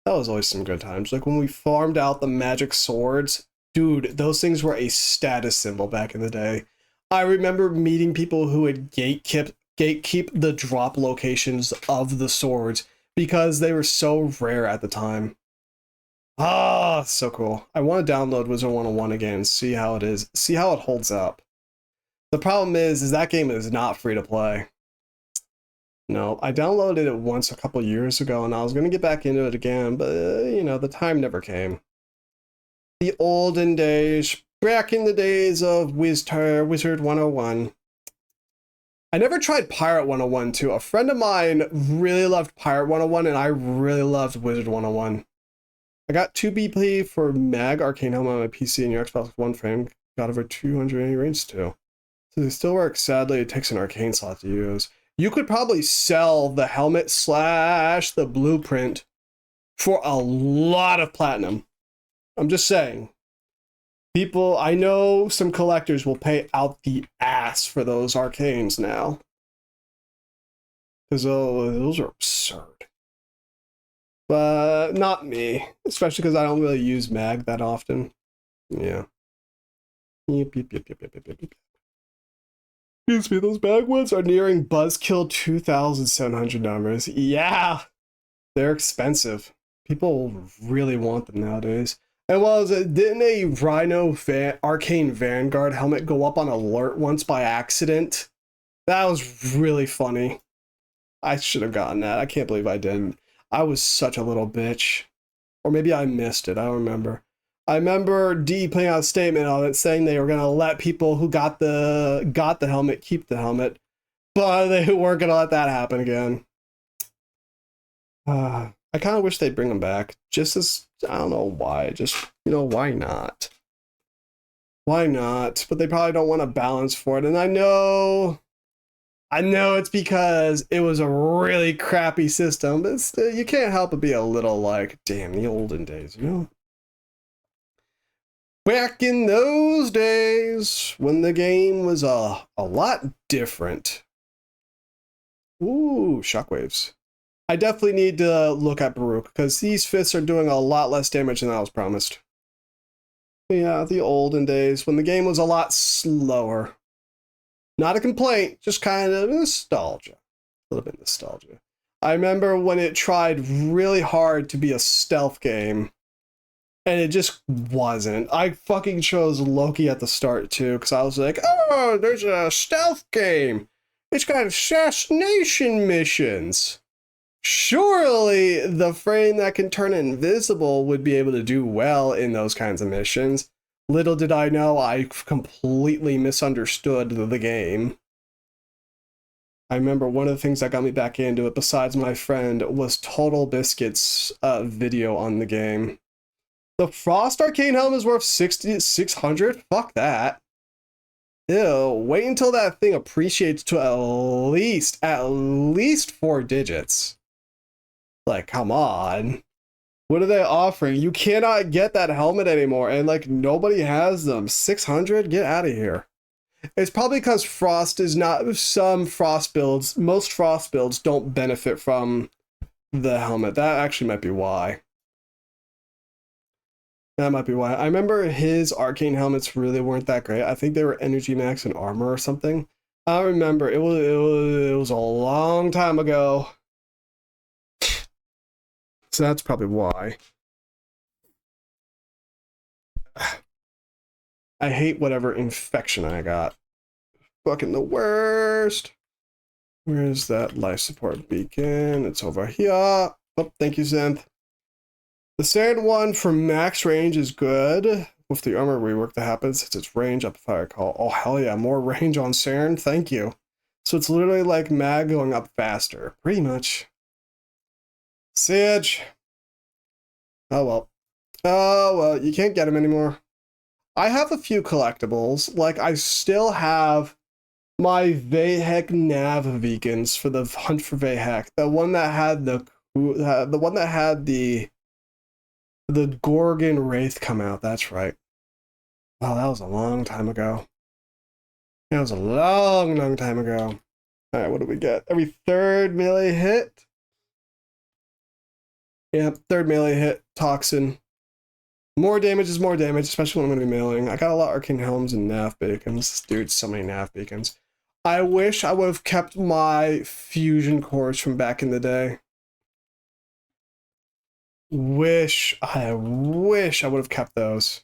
That was always some good times. Like when we farmed out the magic swords. Dude, those things were a status symbol back in the day. I remember meeting people who would gatekeep the drop locations of the swords because they were so rare at the time. Ah, so cool. I want to download Wizard 101 again and see how it is. See how it holds up. The problem is that game is not free to play. No, I downloaded it once a couple years ago and I was going to get back into it again, but you know, the time never came. The olden days, back in the days of Wizard 101. I never tried Pirate 101 too. A friend of mine really loved Pirate 101 and I really loved Wizard 101. I got 2 BP for Mag Arcane Helmet on my PC and your Xbox One frame. Got over 280 range too. So they still work. Sadly, it takes an arcane slot to use. You could probably sell the helmet / the blueprint for a lot of platinum. I'm just saying. People, I know some collectors will pay out the ass for those arcanes now. Because those are absurd. But not me. Especially because I don't really use mag that often. Yeah. Yep. Excuse me, those mag ones are nearing Buzzkill 2,700 numbers. Yeah! They're expensive. People really want them nowadays. And didn't a Rhino Arcane Vanguard helmet go up on alert once by accident? That was really funny. I should have gotten that. I can't believe I didn't. I was such a little bitch. Or maybe I missed it. I don't remember. I remember D putting out a statement on it saying they were going to let people who got the helmet keep the helmet. But they weren't going to let that happen again. I kind of wish they'd bring them back. Just as, I don't know why. Just, you know, why not? Why not? But they probably don't want to balance for it. And I know it's because it was a really crappy system. But still, you can't help but be a little like, damn, the olden days, you know? Back in those days, when the game was a lot different. Ooh, shockwaves. I definitely need to look at Baruch, because these fists are doing a lot less damage than I was promised. Yeah, the olden days, when the game was a lot slower. Not a complaint, just kind of nostalgia. A little bit nostalgia. I remember when it tried really hard to be a stealth game, and it just wasn't. I fucking chose Loki at the start, too, because I was like, oh, there's a stealth game. It's got assassination missions. Surely the frame that can turn invisible would be able to do well in those kinds of missions. Little did I know I completely misunderstood the game. I remember one of the things that got me back into it, besides my friend, was Total Biscuit's video on the game. The Frost Arcane Helmet is worth 600? Fuck that. Ew, wait until that thing appreciates to at least 4 digits. Like, come on. What are they offering? You cannot get that helmet anymore, and like nobody has them. 600? Get out of here. It's probably because Frost is not, most Frost builds don't benefit from the helmet. That actually might be why. That might be why. I remember his arcane helmets really weren't that great. I think they were Energy Max and Armor or something. I remember it was a long time ago. So that's probably why. I hate whatever infection I got. Fucking the worst. Where's that life support beacon? It's over here. Oh, thank you, Zenth. The sand one for max range is good. With the armor rework that happens, it's its range up if I recall. Oh, hell yeah, more range on Saren. Thank you. So it's literally like mag going up faster. Pretty much. Siege. Oh well. Oh well, you can't get him anymore. I have a few collectibles. Like, I still have my Vahek Nav Beacons for the Hunt for Vahek. The one that had the one that had the Gorgon Wraith come out. That's right. Oh, that was a long time ago. That was a long, long time ago. All right, what do we get? Every third melee hit. Yep, third melee hit, Toxin. More damage is more damage, especially when I'm going to be mailing. I got a lot of Arcane Helms and Nav Beacons. Dude, so many Nav Beacons. I wish I would have kept my Fusion Cores from back in the day. I wish I would have kept those.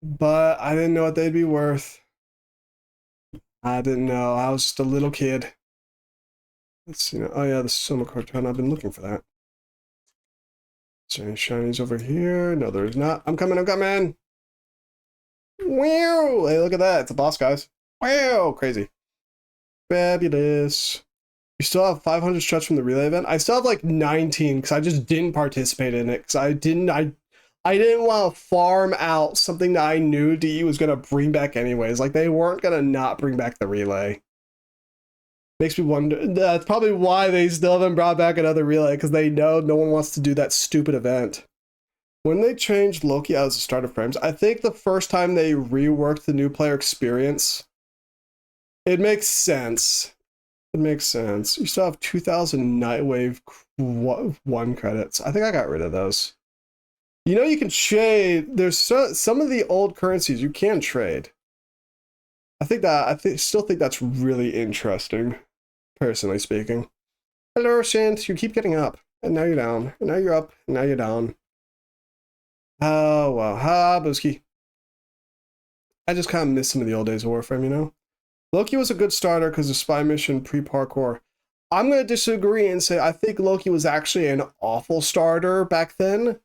But I didn't know what they'd be worth. I didn't know. I was just a little kid. Let's see. Oh yeah, the Soma Cortana. I've been looking for that. Is there any shinies over here? No, there's not. I'm coming, I'm coming! Wow! Hey, look at that. It's a boss, guys. Wow! Crazy. Fabulous. You still have 500 struts from the relay event? I still have like 19 because I just didn't participate in it because I didn't want to farm out something that I knew DE was going to bring back anyways. Like, they weren't going to not bring back the relay. Makes me wonder. That's probably why they still haven't brought back another relay, because they know no one wants to do that stupid event. When they changed Loki out as a starter frames, I think the first time they reworked the new player experience, it makes sense. It makes sense. You still have 2,000 Nightwave 1 credits. I think I got rid of those. You know, you can trade. There's some of the old currencies you can trade. I still think that's really interesting, personally speaking. Hello, Shant. You keep getting up, and now you're down, and now you're up, and now you're down. Oh, wow. Ha, Booski. I just kind of miss some of the old days of Warframe, you know? Loki was a good starter because of spy mission pre-parkour. I'm going to disagree and say I think Loki was actually an awful starter back then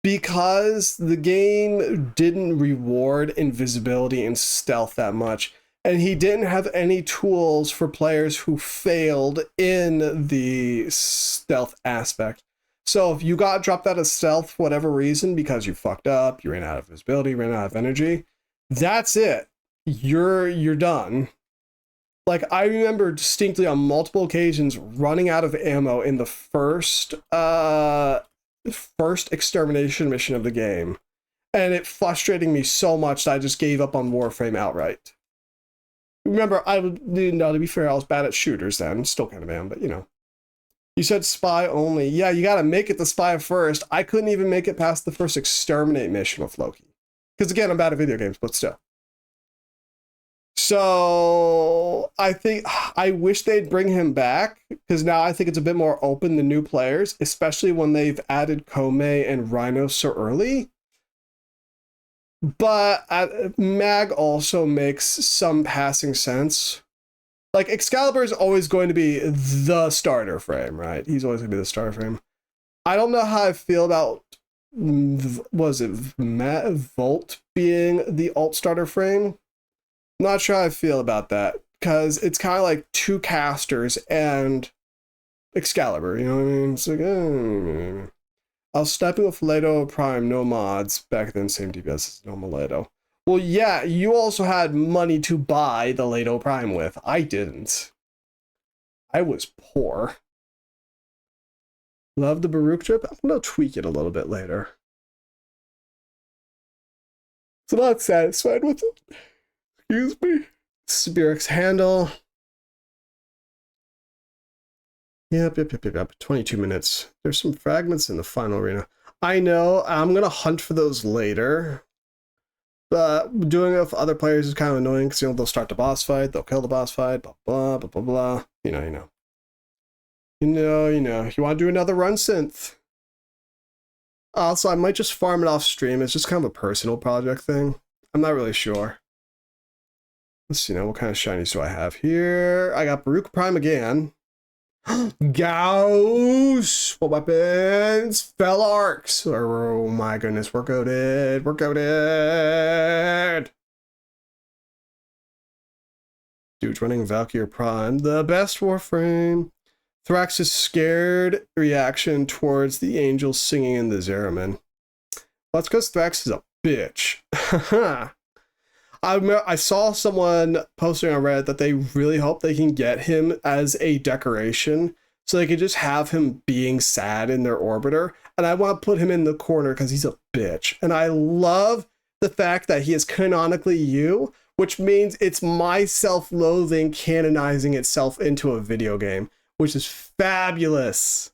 because the game didn't reward invisibility and stealth that much. And he didn't have any tools for players who failed in the stealth aspect. So if you got dropped out of stealth for whatever reason, because you fucked up, you ran out of visibility, ran out of energy, that's it. You're done. Like, I remember distinctly on multiple occasions running out of ammo in the first extermination mission of the game. And it frustrating me so much that I just gave up on Warframe outright. Remember, to be fair, I was bad at shooters then. Still kind of am, but you know. You said spy only. Yeah, you gotta make it the spy first. I couldn't even make it past the first exterminate mission with Loki. Because again, I'm bad at video games, but still. So I wish they'd bring him back, because now I think it's a bit more open to new players, especially when they've added Kome and Rhino so early. But Mag also makes some passing sense. Like, Excalibur is always going to be the starter frame, right? He's always going to be the starter frame. I don't know how I feel about, was it Volt being the alt starter frame? Not sure how I feel about that, because it's kind of like two casters and Excalibur, you know what I mean? It's like, I was stepping with Leto Prime, no mods. Back then, same DPS as normal Leto. Well, yeah, you also had money to buy the Leto Prime with. I didn't. I was poor. Love the Baruch trip. I'm going to tweak it a little bit later. So I'm not satisfied with it. Excuse me. Spirix handle. Yep. 22 minutes. There's some fragments in the final arena. I know, I'm going to hunt for those later. But doing it with other players is kind of annoying because, you know, they'll start the boss fight, they'll kill the boss fight, blah, blah, blah, blah, blah. You know. You want to do another run synth. Also, I might just farm it off stream. It's just kind of a personal project thing. I'm not really sure. Let's see now, what kind of shinies do I have here? I got Baruch Prime again. Gauss! What weapons? Fell arcs! Oh my goodness, we're goated! We're goated! Dude's running Valkyrie Prime. The best Warframe. Thrax's scared reaction towards the angels singing in the Zeraman. Well, that's because Thrax is a bitch. I saw someone posting on Reddit that they really hope they can get him as a decoration so they could just have him being sad in their orbiter. And I want to put him in the corner because he's a bitch. And I love the fact that he is canonically you, which means it's my self-loathing canonizing itself into a video game, which is fabulous.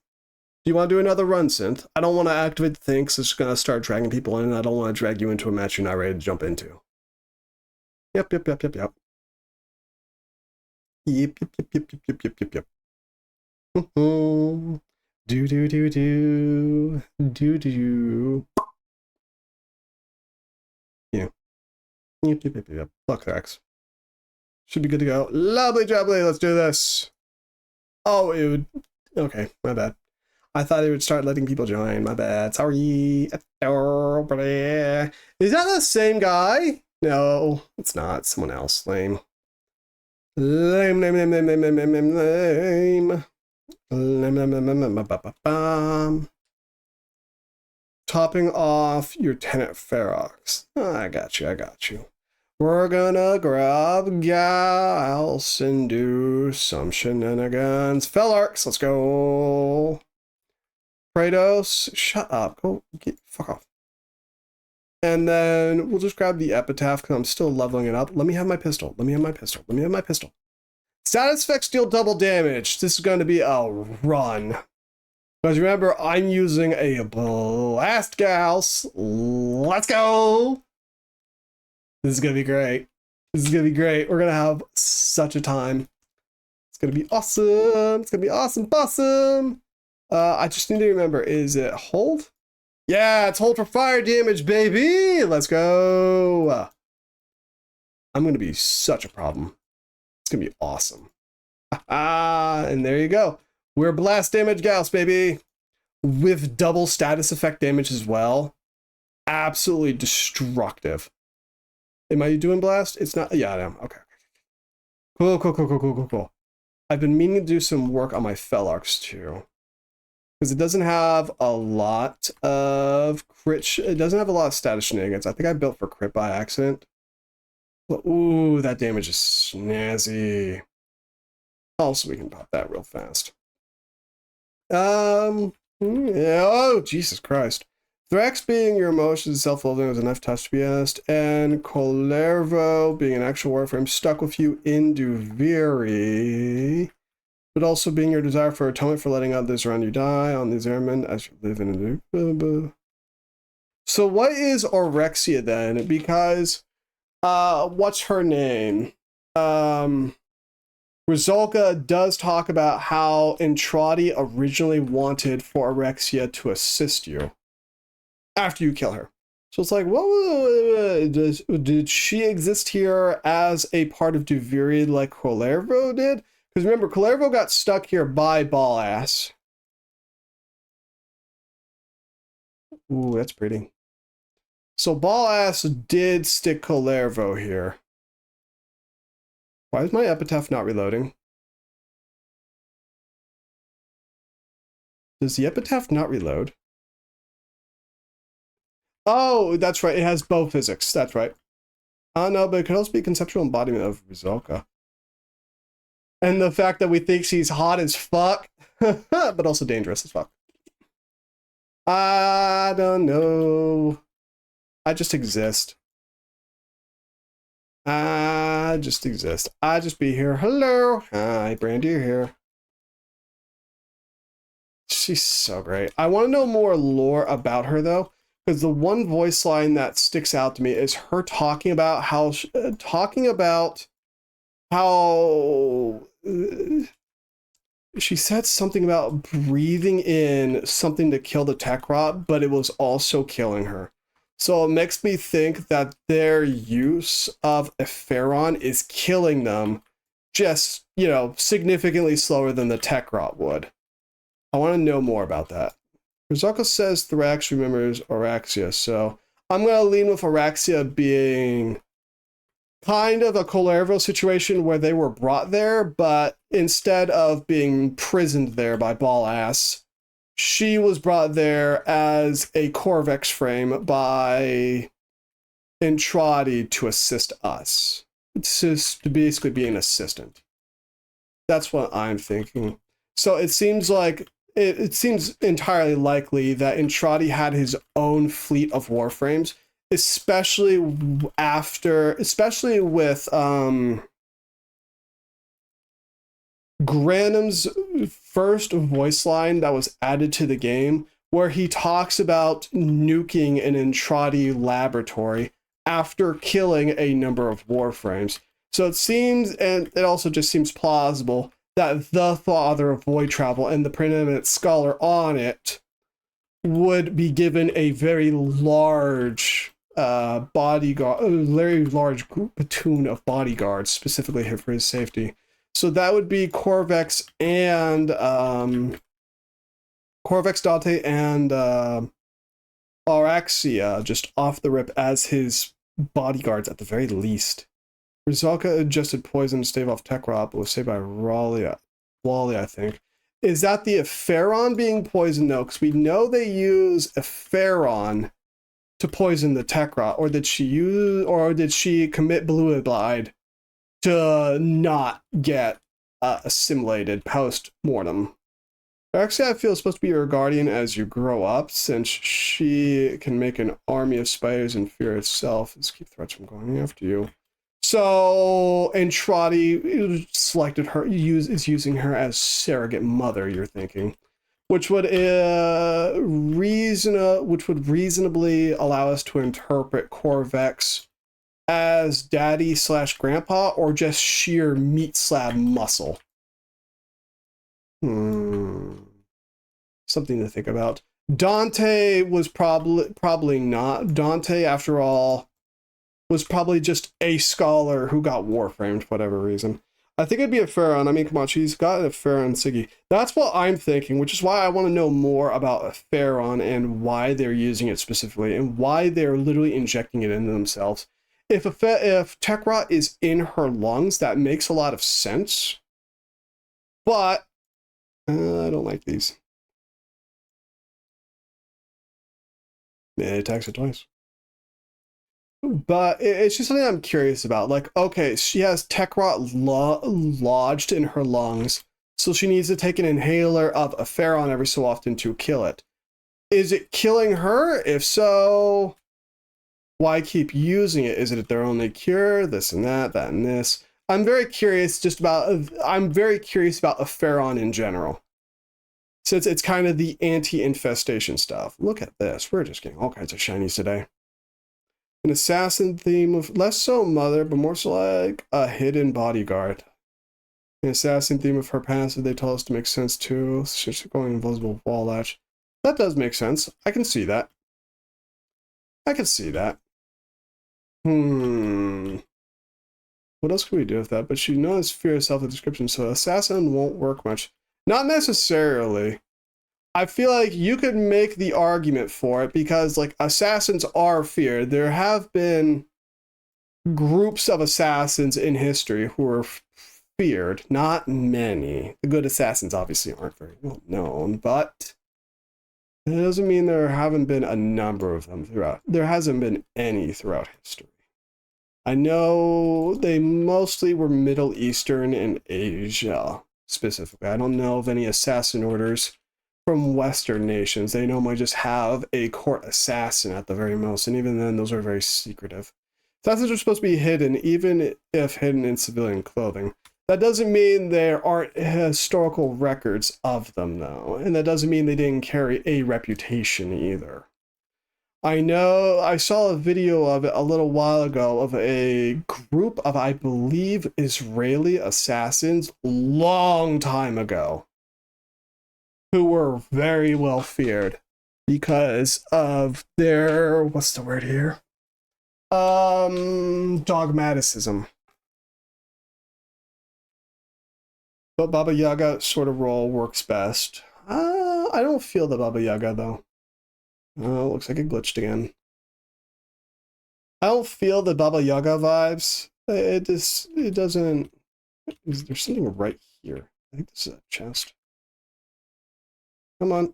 Do you want to do another run, Synth? I don't want to activate the thing because it's going to start dragging people in, and I don't want to drag you into a match you're not ready to jump into. Yep. Yep. Yep. Do. Yeah. Yep. Fuck Rex. Should be good to go. Lovely jubbly, let's do this. Oh, it would. Okay, my bad. I thought it would start letting people join. My bad. Sorry. Is that the same guy? No, it's not. It's someone else. Lame. Lame. Topping off your tenant Ferox. I got you. We're gonna grab gals and do some shenanigans. Felarks, let's go. Kratos, shut up. Fuck off. And then we'll just grab the epitaph because I'm still leveling it up. Let me have my pistol. Status effects deal double damage. This is going to be a run. Because remember, I'm using a blast gals. Let's go. This is going to be great. We're going to have such a time. It's going to be awesome. I just need to remember, is it hold? Yeah, it's hold for fire damage, baby. Let's go. I'm going to be such a problem. It's going to be awesome. And there you go. We're blast damage gals, baby. With double status effect damage as well. Absolutely destructive. Am I doing blast? It's not. Yeah, I am. Okay. Cool. I've been meaning to do some work on my Felarks too. Because it doesn't have a lot of crit. It doesn't have a lot of status shenanigans. I think I built for crit by accident. But, ooh, that damage is snazzy. Also, we can pop that real fast. Yeah, oh, Jesus Christ. Thrax being your emotions, self-loathing was enough touch to be honest, and Colervo being an actual warframe stuck with you in Duviri, but also being your desire for atonement for letting others around you die on these airmen as you live in a... So what is Orexia then? Because, what's her name? Rizalka does talk about how Entradi originally wanted for Orexia to assist you after you kill her. So it's like, what did she exist here as a part of Duviri like Colervo did? Because remember, Colervo got stuck here by Ball Ass. Ooh, that's pretty. So Ball Ass did stick Colervo here. Why is my epitaph not reloading? Does the epitaph not reload? Oh, that's right. It has bow physics. That's right. No, but it could also be a conceptual embodiment of Rizalka. And the fact that we think she's hot as fuck, but also dangerous as fuck. I don't know. I just exist. I just exist. I just be here. Hello. Hi, Brandy, you're here. She's so great. I want to know more lore about her, though, because the one voice line that sticks out to me is her talking about how she said something about breathing in something to kill the tech rot, but it was also killing her. So it makes me think that their use of Epheron is killing them just, you know, significantly slower than the tech rot would. I want to know more about that. Rizalka says Thrax remembers Oraxia, so I'm going to lean with Oraxia being kind of a Colervo situation where they were brought there, but instead of being imprisoned there by Ball Ass, she was brought there as a Corvex frame by Entrati to assist us. It's just to basically be an assistant. That's what I'm thinking. So it seems like it seems entirely likely that Entrati had his own fleet of warframes, especially with Granum's first voice line that was added to the game, where he talks about nuking an Entrati laboratory after killing a number of warframes. So it seems, and it also just seems plausible, that the father of void travel and the preeminent scholar on it would be given a very large bodyguard, a very large platoon of bodyguards, specifically here for his safety. So that would be Corvex and Corvex, Dante, and Araxia just off the rip as his bodyguards at the very least. Rizalka adjusted poison to stave off Tekrot, but was saved by Wally, I think. Is that the Epheron being poisoned, though? Because we know they use Epheron to poison the Tekrot, or did she commit Blueblide to not get assimilated post-mortem? Actually, I feel it's supposed to be your guardian as you grow up, since she can make an army of spiders and fear itself. Let's keep threats from going after you. So Entrati selected her, is using her as surrogate mother, you're thinking, which would reasonably allow us to interpret Corvex as daddy/grandpa, or just sheer meat slab muscle. Something to think about. Dante was probably not. Dante, after all, was probably just a scholar who got warframed for whatever reason. I think it'd be a Pharaon. I mean, come on, she's got a Pharaon Siggy. That's what I'm thinking, which is why I want to know more about a Pharaon and why they're using it specifically and why they're literally injecting it into themselves. If Tekrot is in her lungs, that makes a lot of sense. But I don't like these. Yeah, it attacks it twice. But it's just something I'm curious about. Like, okay, she has Tekrot lodged in her lungs, so she needs to take an inhaler of a Pharaon every so often to kill it. Is it killing her? If so, why keep using it? Is it their only cure? This and that and this. I'm very curious about a Pharaon in general, since it's kind of the anti-infestation stuff. Look at this. We're just getting all kinds of shinies today. An assassin theme of less so mother, but more so like a hidden bodyguard. An assassin theme of her passive they told us to make sense too. She's going invisible wall latch. That does make sense. I can see that. I can see that. What else can we do with that? But she knows fear of self-description, so assassin won't work much. Not necessarily. I feel like you could make the argument for it because, like, assassins are feared. There have been groups of assassins in history who are feared. Not many. The good assassins obviously aren't very well known, but it doesn't mean there haven't been a number of them throughout. There hasn't been any throughout history. I know they mostly were Middle Eastern and Asia, specifically. I don't know of any assassin orders from Western nations. They normally just have a court assassin at the very most, and even then, those are very secretive. Assassins are supposed to be hidden, even if hidden in civilian clothing. That doesn't mean there aren't historical records of them, though, and that doesn't mean they didn't carry a reputation either. I know I saw a video of it a little while ago of a group of, I believe, Israeli assassins long time ago, who were very well feared because of their, what's the word here? Dogmaticism. But Baba Yaga sort of role works best. I don't feel the Baba Yaga though. Looks like it glitched again. I don't feel the Baba Yaga vibes. It doesn't. There's something right here. I think this is a chest. Come on,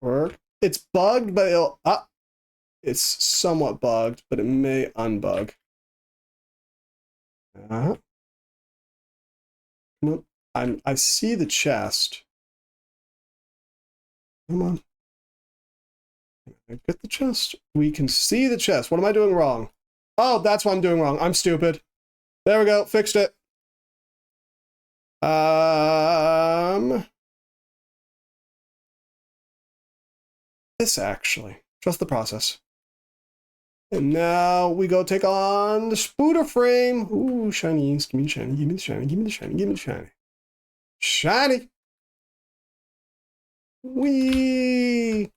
work. It's bugged, but it's somewhat bugged, but it may unbug. Nope. I see the chest. Come on. Get the chest. We can see the chest. What am I doing wrong? Oh, that's what I'm doing wrong. I'm stupid. There we go. Fixed it. This actually. Trust the process. And now we go take on the spooder frame. Ooh, shinies. Give me the shiny. Give me the shiny. Give me the shiny. Give me the shiny. Shiny. Whee!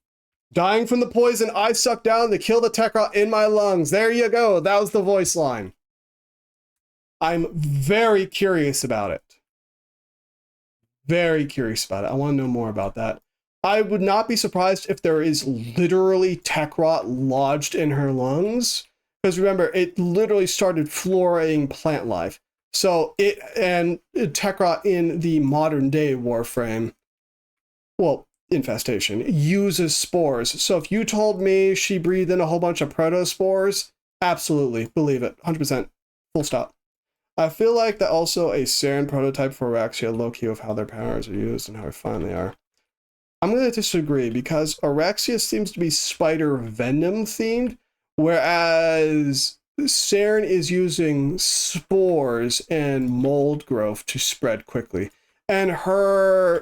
Dying from the poison I sucked down to kill the Tekrot in my lungs. There you go. That was the voice line. I'm very curious about it. Very curious about it. I want to know more about that. I would not be surprised if there is literally Tekrot lodged in her lungs. Because remember, it literally started florating plant life. So it and Tekrot in the modern day Warframe, well, infestation, uses spores. So if you told me she breathed in a whole bunch of protospores, absolutely, believe it, 100%, full stop. I feel like that also a Saren prototype for Araxia low-key of how their powers are used and how refined they are. I'm going to disagree because Araxia seems to be spider venom themed, whereas Saren is using spores and mold growth to spread quickly. And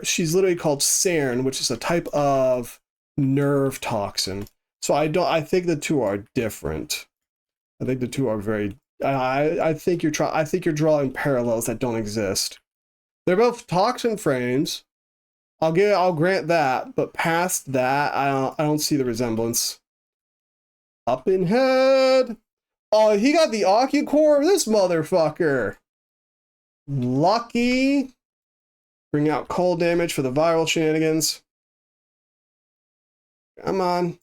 she's literally called Saren, which is a type of nerve toxin. So I think the two are different. I think the two are very, I think you're drawing parallels that don't exist. They're both toxin frames. I'll grant that, but past that, I don't see the resemblance. Up in head. Oh, he got the Occucore, this motherfucker. Lucky. Bring out cold damage for the viral shenanigans. Come on.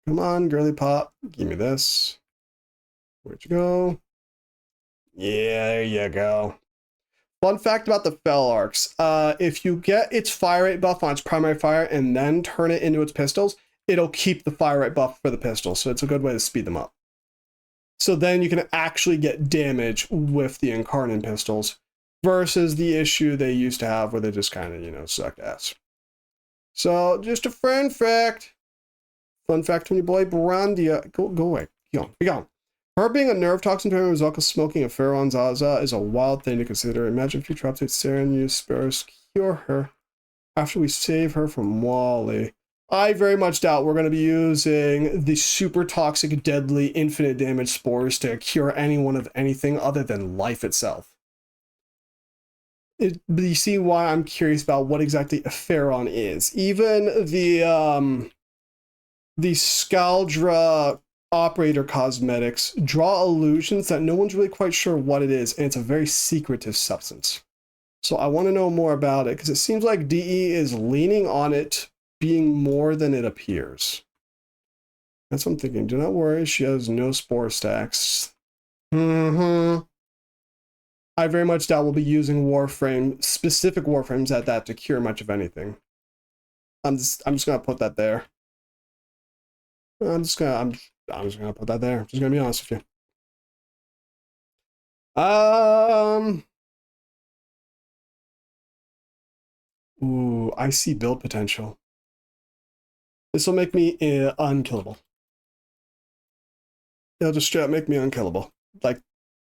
Come on, girly pop. Give me this. Where'd you go? Yeah, there you go. Fun fact about the Fel Arcs. If you get its fire rate buff on its primary fire and then turn it into its pistols, it'll keep the fire rate buff for the pistols. So it's a good way to speed them up. So then you can actually get damage with the Incarnate pistols versus the issue they used to have where they just kind of, sucked ass. So just a fun fact. Fun fact from your boy Brandia. Go away. Be gone. Her being a nerve toxin to him as well as smoking a Pharaoh Zaza is a wild thing to consider. Imagine future updates Saren use sparrows cure her after we save her from Wally. I very much doubt we're going to be using the super toxic, deadly, infinite damage spores to cure anyone of anything other than life itself. But you see why I'm curious about what exactly a Pharaon is. Even the Scaldra operator cosmetics draw illusions that no one's really quite sure what it is, and it's a very secretive substance. So I want to know more about it because it seems like DE is leaning on it being more than it appears. That's what I'm thinking. Do not worry, she has no spore stacks. I very much doubt we'll be using specific Warframes at that to cure much of anything. I'm just gonna put that there. I'm just gonna put that there. I'm just gonna be honest with you. Ooh, I see build potential. This will make me unkillable. It'll just straight up make me unkillable. Like,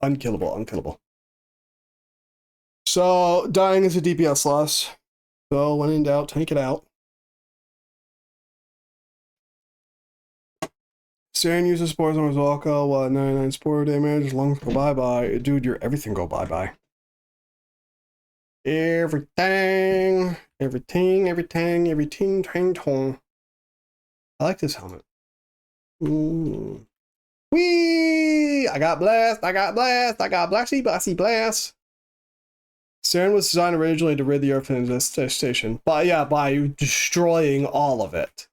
unkillable. So, dying is a DPS loss. So, when in doubt, take it out. Saren uses spores on Rizalka while 99 spore damage. Lungs go bye-bye. Dude, your everything go bye-bye. Everything, tong. I like this helmet. Ooh. Whee! I got blast. Blasty, blast. Saren was designed originally to rid the Earth of infestation. By destroying all of it.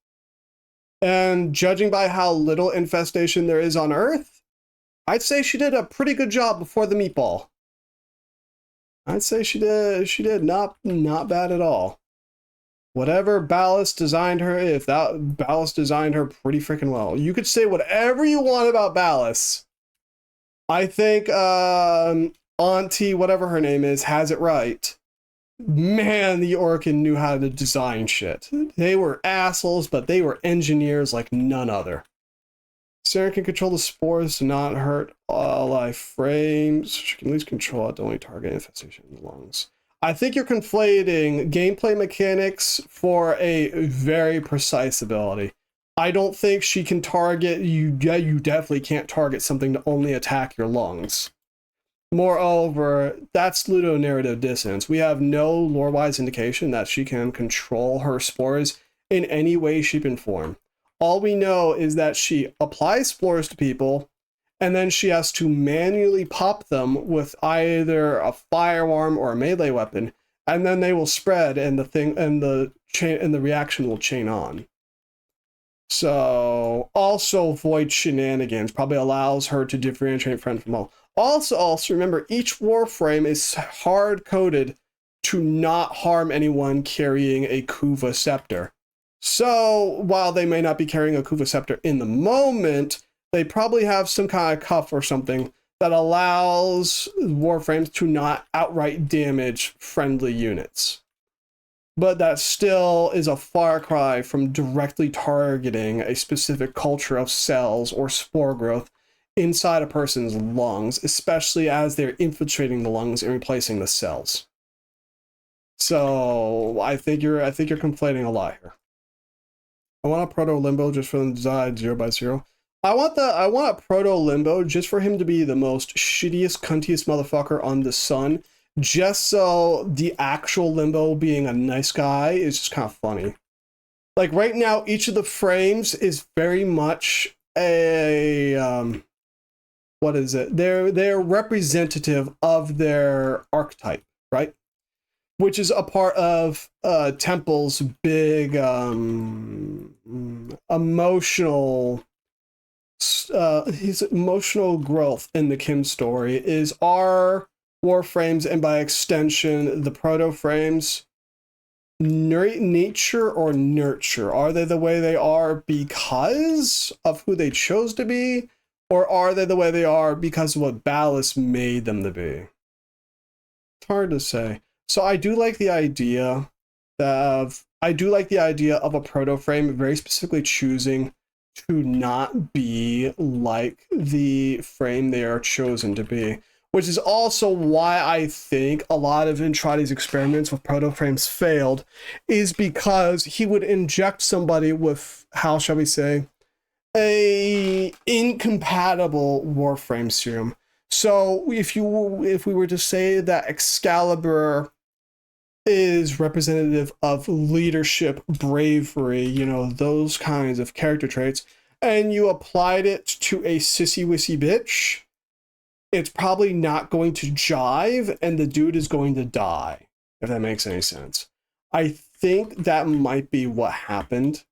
And judging by how little infestation there is on Earth, I'd say she did a pretty good job before the meatball. I'd say she did not bad at all. Whatever Ballast designed her, if that Ballast designed her pretty freaking well. You could say whatever you want about Ballast. I think Auntie, whatever her name is, has it right. Man, the Orkin knew how to design shit. They were assholes, but they were engineers like none other. Sarah can control the spores to not hurt all life frames. She can at least control it to only target infestation in the lungs. I think you're conflating gameplay mechanics for a very precise ability. I don't think she can target you. Yeah, you definitely can't target something to only attack your lungs. Moreover, that's ludonarrative dissonance. We have no lore-wise indication that she can control her spores in any way, shape, and form. All we know is that she applies spores to people, and then she has to manually pop them with either a firearm or a melee weapon, and then they will spread, and the reaction will chain on. So, also Void Shenanigans probably allows her to differentiate friend from all. Also remember, each Warframe is hard-coded to not harm anyone carrying a Kuva Scepter. So, while they may not be carrying a Kuva Scepter in the moment, they probably have some kind of cuff or something that allows Warframes to not outright damage friendly units. But that still is a far cry from directly targeting a specific culture of cells or spore growth inside a person's lungs, especially as they're infiltrating the lungs and replacing the cells. So I think you're conflating a lot here. I want a proto limbo just for them to die 0x0. I want a proto limbo just for him to be the most shittiest, cuntiest motherfucker on the sun. Just so the actual limbo being a nice guy is just kind of funny. Like right now, each of the frames is very much a what is it? They're representative of their archetype, right? Which is a part of Temple's big emotional his emotional growth in the Kim story is our Warframes, and by extension, the proto-frames, nature or nurture? Are they the way they are because of who they chose to be? Or are they the way they are because of what Ballast made them to be? It's hard to say. So I do like the idea of a proto-frame very specifically choosing to not be like the frame they are chosen to be. Which is also why I think a lot of Intrati's experiments with proto-frames failed, is because he would inject somebody with, how shall we say, a incompatible Warframe serum. So if we were to say that Excalibur is representative of leadership, bravery, you know, those kinds of character traits, and you applied it to a sissy-wissy bitch, it's probably not going to jive, and the dude is going to die, if that makes any sense. I think that might be what happened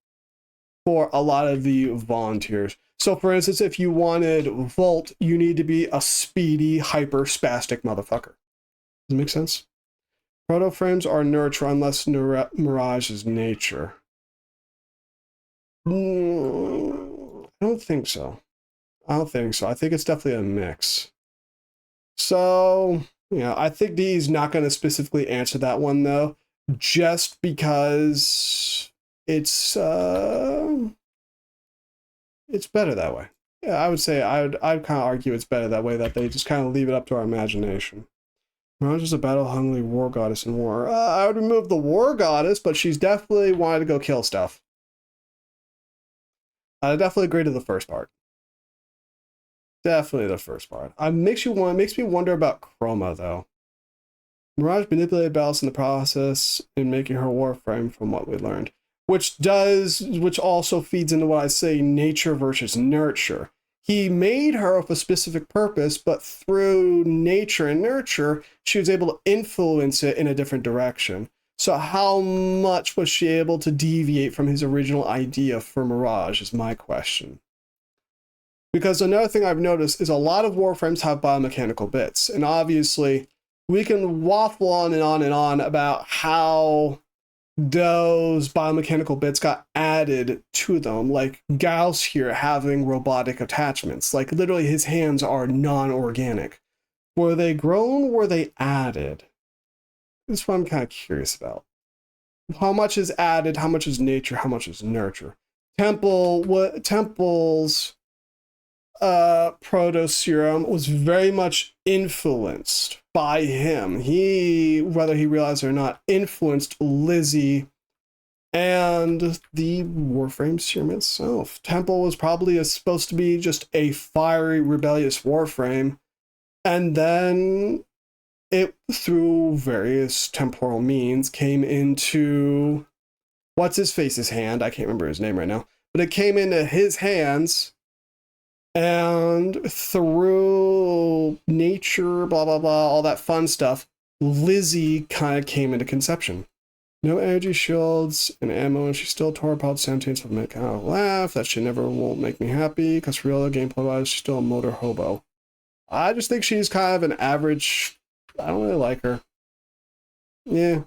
for a lot of the volunteers. So, for instance, if you wanted Volt, you need to be a speedy, hyper-spastic motherfucker. Does that make sense? Proto-frames are nurture unless Mirage is nature. I don't think so. I think it's definitely a mix. So, yeah, I think D's not going to specifically answer that one, though, just because it's better that way. Yeah, I would say I'd kind of argue it's better that way, that they just kind of leave it up to our imagination. Mirage is a battle-hungry war goddess in war. I would remove the war goddess, but she's definitely wanted to go kill stuff. I definitely agree to the first part. Definitely the first part. Makes me wonder about Chroma, though. Mirage manipulated Ballast in the process in making her Warframe, from what we learned. Which also feeds into what I say, nature versus nurture. He made her with a specific purpose, but through nature and nurture, she was able to influence it in a different direction. So how much was she able to deviate from his original idea for Mirage is my question. Because another thing I've noticed is a lot of Warframes have biomechanical bits. And obviously, we can waffle on and on and on about how those biomechanical bits got added to them, like Gauss here having robotic attachments. Like literally his hands are non-organic. Were they grown? Were they added? That's what I'm kind of curious about. How much is added? How much is nature? How much is nurture? Temple's proto serum was very much influenced by him. He, whether he realized it or not, influenced Lizzie and the Warframe serum itself. Temple was probably supposed to be just a fiery, rebellious Warframe, and then it, through various temporal means, came into what's his face's hand. I can't remember his name right now, but it came into his hands, and through nature, blah blah blah, all that fun stuff, Lizzie kind of came into conception. No energy shields and ammo, and she still tore apart sentience with a kind of laugh. That shit never won't make me happy, because for real, gameplay wise, she's still a motor hobo. I just think she's kind of an average. I don't really like her. Yeah.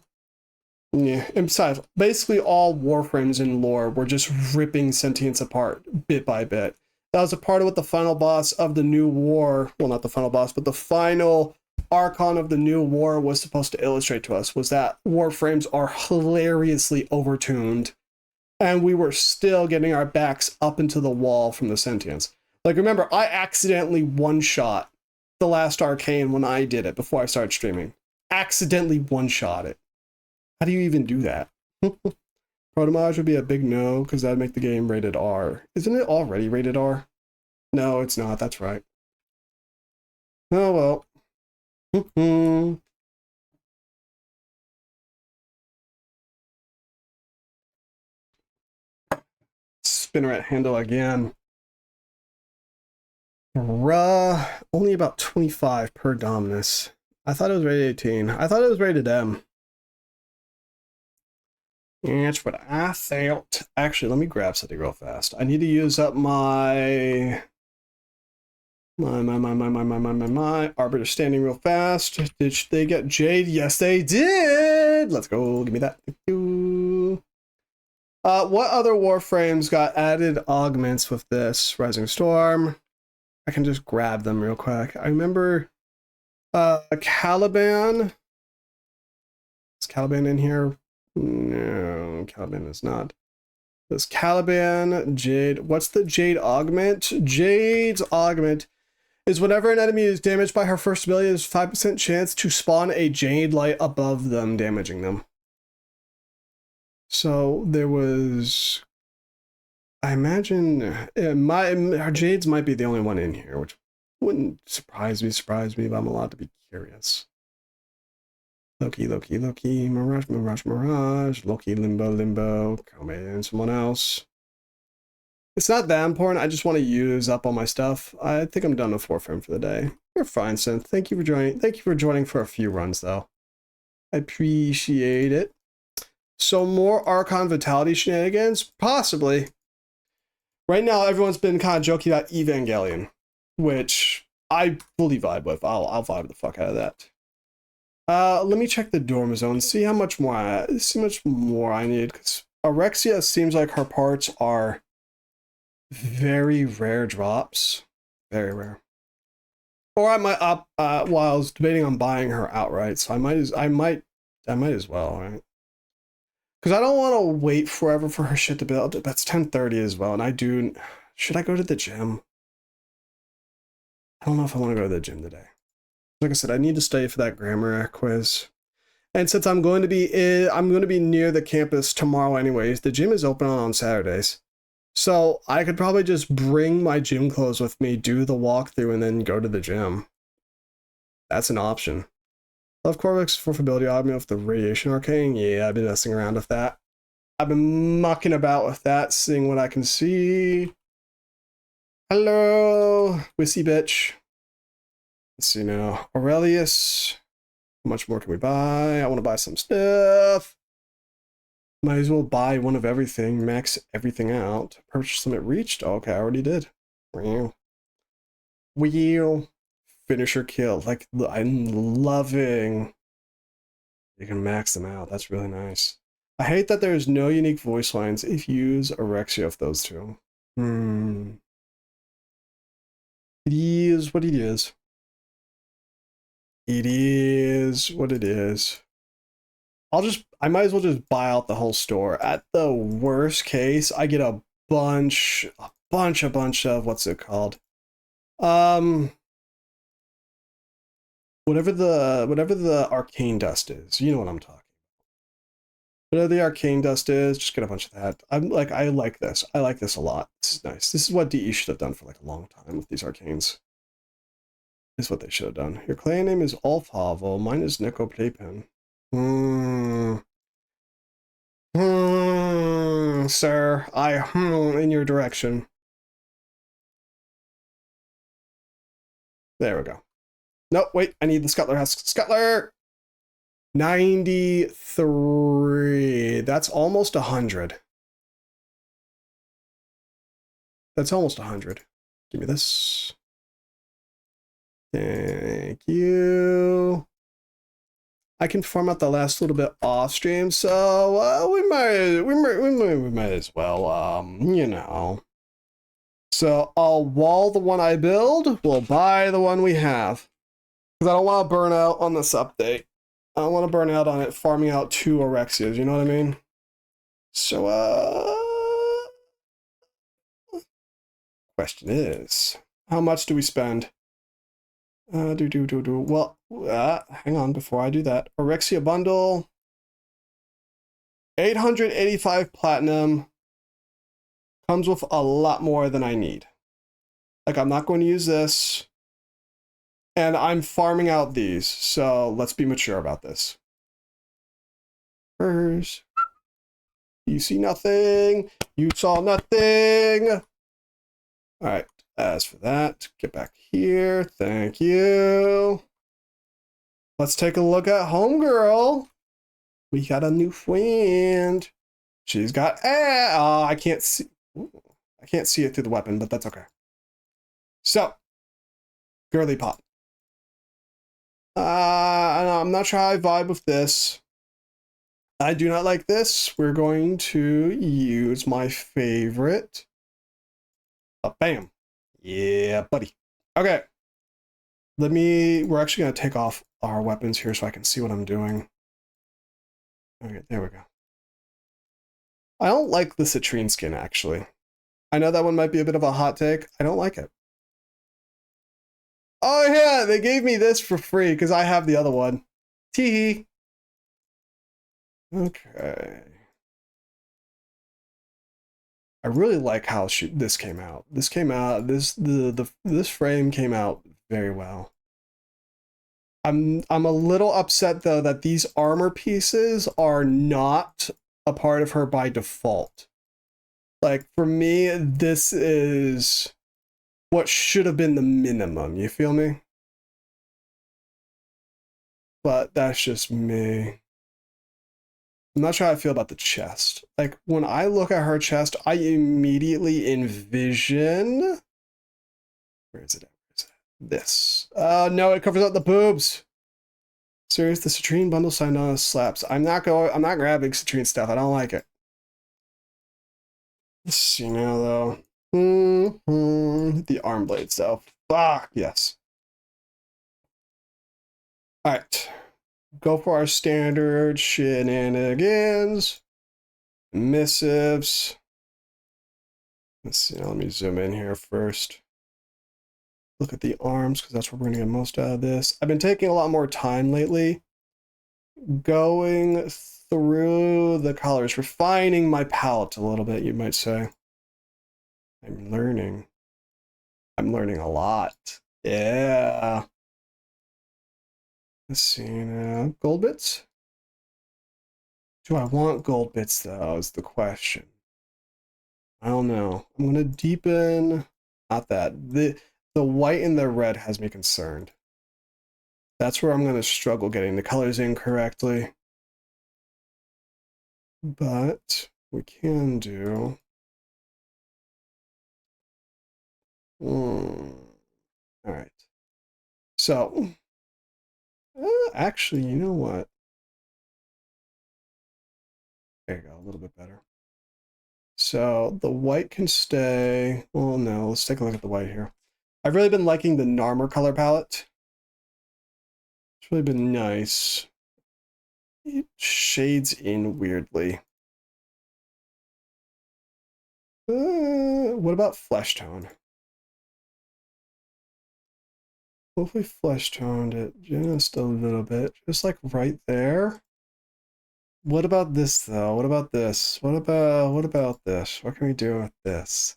Yeah. And besides, basically all Warframes in lore were just ripping sentience apart bit by bit. That was a part of what the final boss of the new war, well, not the final boss, but the final Archon of the new war was supposed to illustrate to us, was that Warframes are hilariously overtuned, and we were still getting our backs up into the wall from the sentience. Like, remember, I accidentally one-shot the last Arcane when I did it before I started streaming. Accidentally one-shot it. How do you even do that? Protomage would be a big no, because that'd make the game rated R. Isn't it already rated R? No, it's not. That's right. Oh, well. Spinneret handle again. Only about 25 per Dominus. I thought it was rated 18. I thought it was rated M. That's what I thought. Actually, let me grab something real fast. I need to use up my Arbiter standing real fast. Did they get Jade? Yes, they did. Let's go. Give me that. Thank you. What other Warframes got added augments with this? Rising Storm. I can just grab them real quick. I remember Caliban. Is Caliban in here? No, Caliban is not. This Caliban, Jade. What's the Jade augment? Jade's augment is whenever an enemy is damaged by her first ability, there's 5% chance to spawn a Jade light above them, damaging them. So there was, I imagine, our Jades might be the only one in here, which wouldn't surprise me, but I'm allowed to be curious. Loki, Mirage, Loki, Limbo, come in, someone else. It's not that important, I just want to use up all my stuff. I think I'm done with Warframe for the day. You're fine, Synth. Thank you for joining. Thank you for joining for a few runs, though. I appreciate it. So more Archon Vitality shenanigans? Possibly. Right now, everyone's been kind of joking about Evangelion, which I fully vibe with. I'll vibe the fuck out of that. Let me check the Dorm Zone, see how much more I need, because Aurexia seems like her parts are very rare drops. Very rare. Or I might well, I was debating on buying her outright, so I might as well, right? Because I don't want to wait forever for her shit to build. That's 10:30 as well, and should I go to the gym? I don't know if I want to go to the gym today. Like I said, I need to study for that grammar quiz. And since I'm going to be near the campus tomorrow anyways, the gym is open on Saturdays. So I could probably just bring my gym clothes with me, do the walkthrough, and then go to the gym. That's an option. Love Corvix for ability augment with the Radiation Arcane. Yeah, I've been messing around with that. I've been mucking about with that, seeing what I can see. Hello, Wissy bitch. Let's see now. Aurelius. How much more can we buy? I want to buy some stuff. Might as well buy one of everything, max everything out. Purchase limit reached. Okay, I already did. Wheel. Finisher kill. Like, I'm loving. You can max them out. That's really nice. I hate that there's no unique voice lines if you use Orexia of those two. It is what it is. It is what it is. I might as well just buy out the whole store. At the worst case, I get a bunch of, what's it called? Whatever the arcane dust is. You know what I'm talking. Whatever the arcane dust is, just get a bunch of that. I like this. I like this a lot. This is nice. This is what DE should have done for like a long time with these arcanes. This is what they should have done. Your clan name is Alfavo. Mine is Neko Playpen. Sir, in your direction. There we go. No, wait, I need the Scuttler Husk. Scuttler! 93. That's almost 100. That's almost 100. Give me this. Thank you. I can farm out the last little bit off stream, so we might as well, you know. So I'll wall the one I build. We'll buy the one we have, because I don't want to burn out on this update. I don't want to burn out on it farming out 2 Orexias. You know what I mean? So question is, how much do we spend? Well, hang on before I do that. Orexia bundle, 885 platinum, comes with a lot more than I need. Like, I'm not going to use this, and I'm farming out these, so let's be mature about this. First, you see nothing, you saw nothing. All right. As for that, get back here. Thank you. Let's take a look at Homegirl. We got a new friend. She's got I can't see. Ooh, I can't see it through the weapon, but that's okay. So, girly pop. I'm not sure how I vibe with this. I do not like this. We're going to use my favorite. Bam. Yeah, buddy. Okay. We're actually going to take off our weapons here so I can see what I'm doing. Okay, there we go. I don't like the citrine skin, actually. I know that one might be a bit of a hot take. I don't like it. Oh yeah, they gave me this for free because I have the other one. Teehee. Okay. I really like how this came out. This frame came out very well. I'm a little upset though that these armor pieces are not a part of her by default. Like, for me, this is what should have been the minimum, you feel me? But that's just me. I'm not sure how I feel about the chest. Like, when I look at her chest, I immediately envision... Where is it? This. No, it covers up the boobs. Serious, the citrine bundle signed on slaps. I'm not grabbing citrine stuff. I don't like it. Let's see now, though. The arm blade stuff. Fuck, yes. Alright. Go for our standard shenanigans. Missives. Let's see, let me zoom in here first. Look at the arms, because that's where we're going to get most out of this. I've been taking a lot more time lately going through the colors, refining my palette a little bit, you might say. I'm learning a lot. Yeah. Let's see now. Gold bits? Do I want gold bits, though, is the question. I don't know. I'm going to deepen. Not that. The white and the red has me concerned. That's where I'm going to struggle getting the colors in correctly. But we can do... All right. So, actually, you know what? There you go, a little bit better. So the white can stay. Well, no, let's take a look at the white here. I've really been liking the Narmer color palette. It's really been nice. It shades in weirdly. What about flesh tone? Hopefully flesh toned it just a little bit, just like right there. What about this though? What about this? What about this? What can we do with this?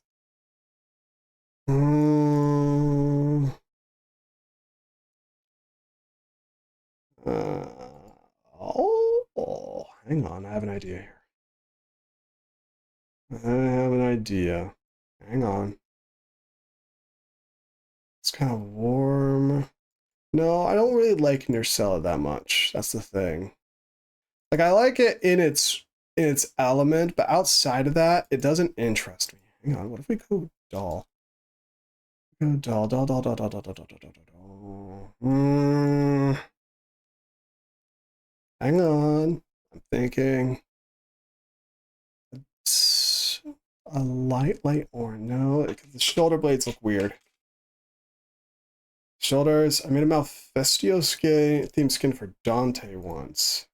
Oh, hang on, I have an idea here. I have an idea. Hang on. It's kind of warm. No, I don't really like Nursella that much. That's the thing. Like I like it in its element, but outside of that, it doesn't interest me. Hang on, what if we go doll? Go doll. Hang on, I'm thinking. It's a light orange. No, the shoulder blades look weird. Shoulders. I made a Mephisto theme skin for Dante once.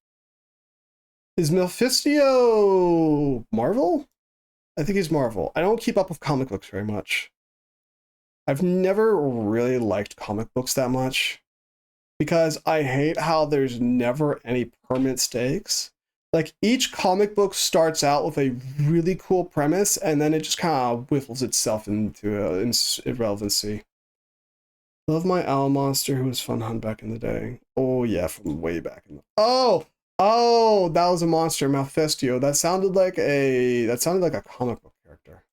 Is Mephisto Marvel? I think he's Marvel. I don't keep up with comic books very much. I've never really liked comic books that much because I hate how there's never any permanent stakes. Like each comic book starts out with a really cool premise and then it just kind of whiffles itself into irrelevancy. Love my owl monster who was Fun Hunt back in the day. Oh yeah, from way back in the... Oh, that was a monster, Mephisto. That sounded like a comic book character.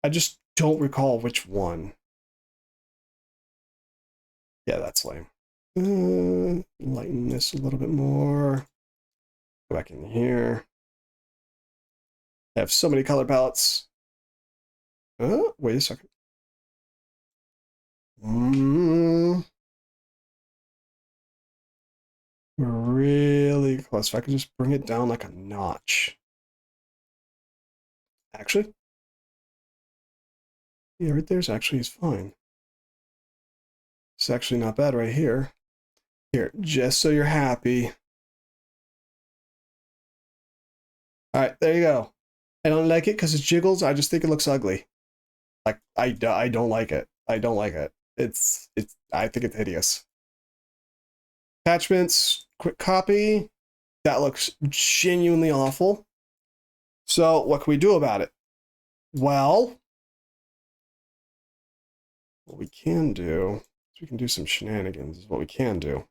I just don't recall which one. Yeah, that's lame. Lighten this a little bit more. Go back in here. I have so many color palettes. Wait a second. We're really close. If I could just bring it down like a notch. Actually, yeah, right there's actually is fine. It's actually not bad right here. Here, just so you're happy. All right, there you go. I don't like it because it jiggles. I just think it looks ugly. Like I don't like it. I don't like it. I think it's hideous. Attachments, quick copy. That looks genuinely awful. So what can we do about it? Well, what we can do is we can do some shenanigans is what we can do.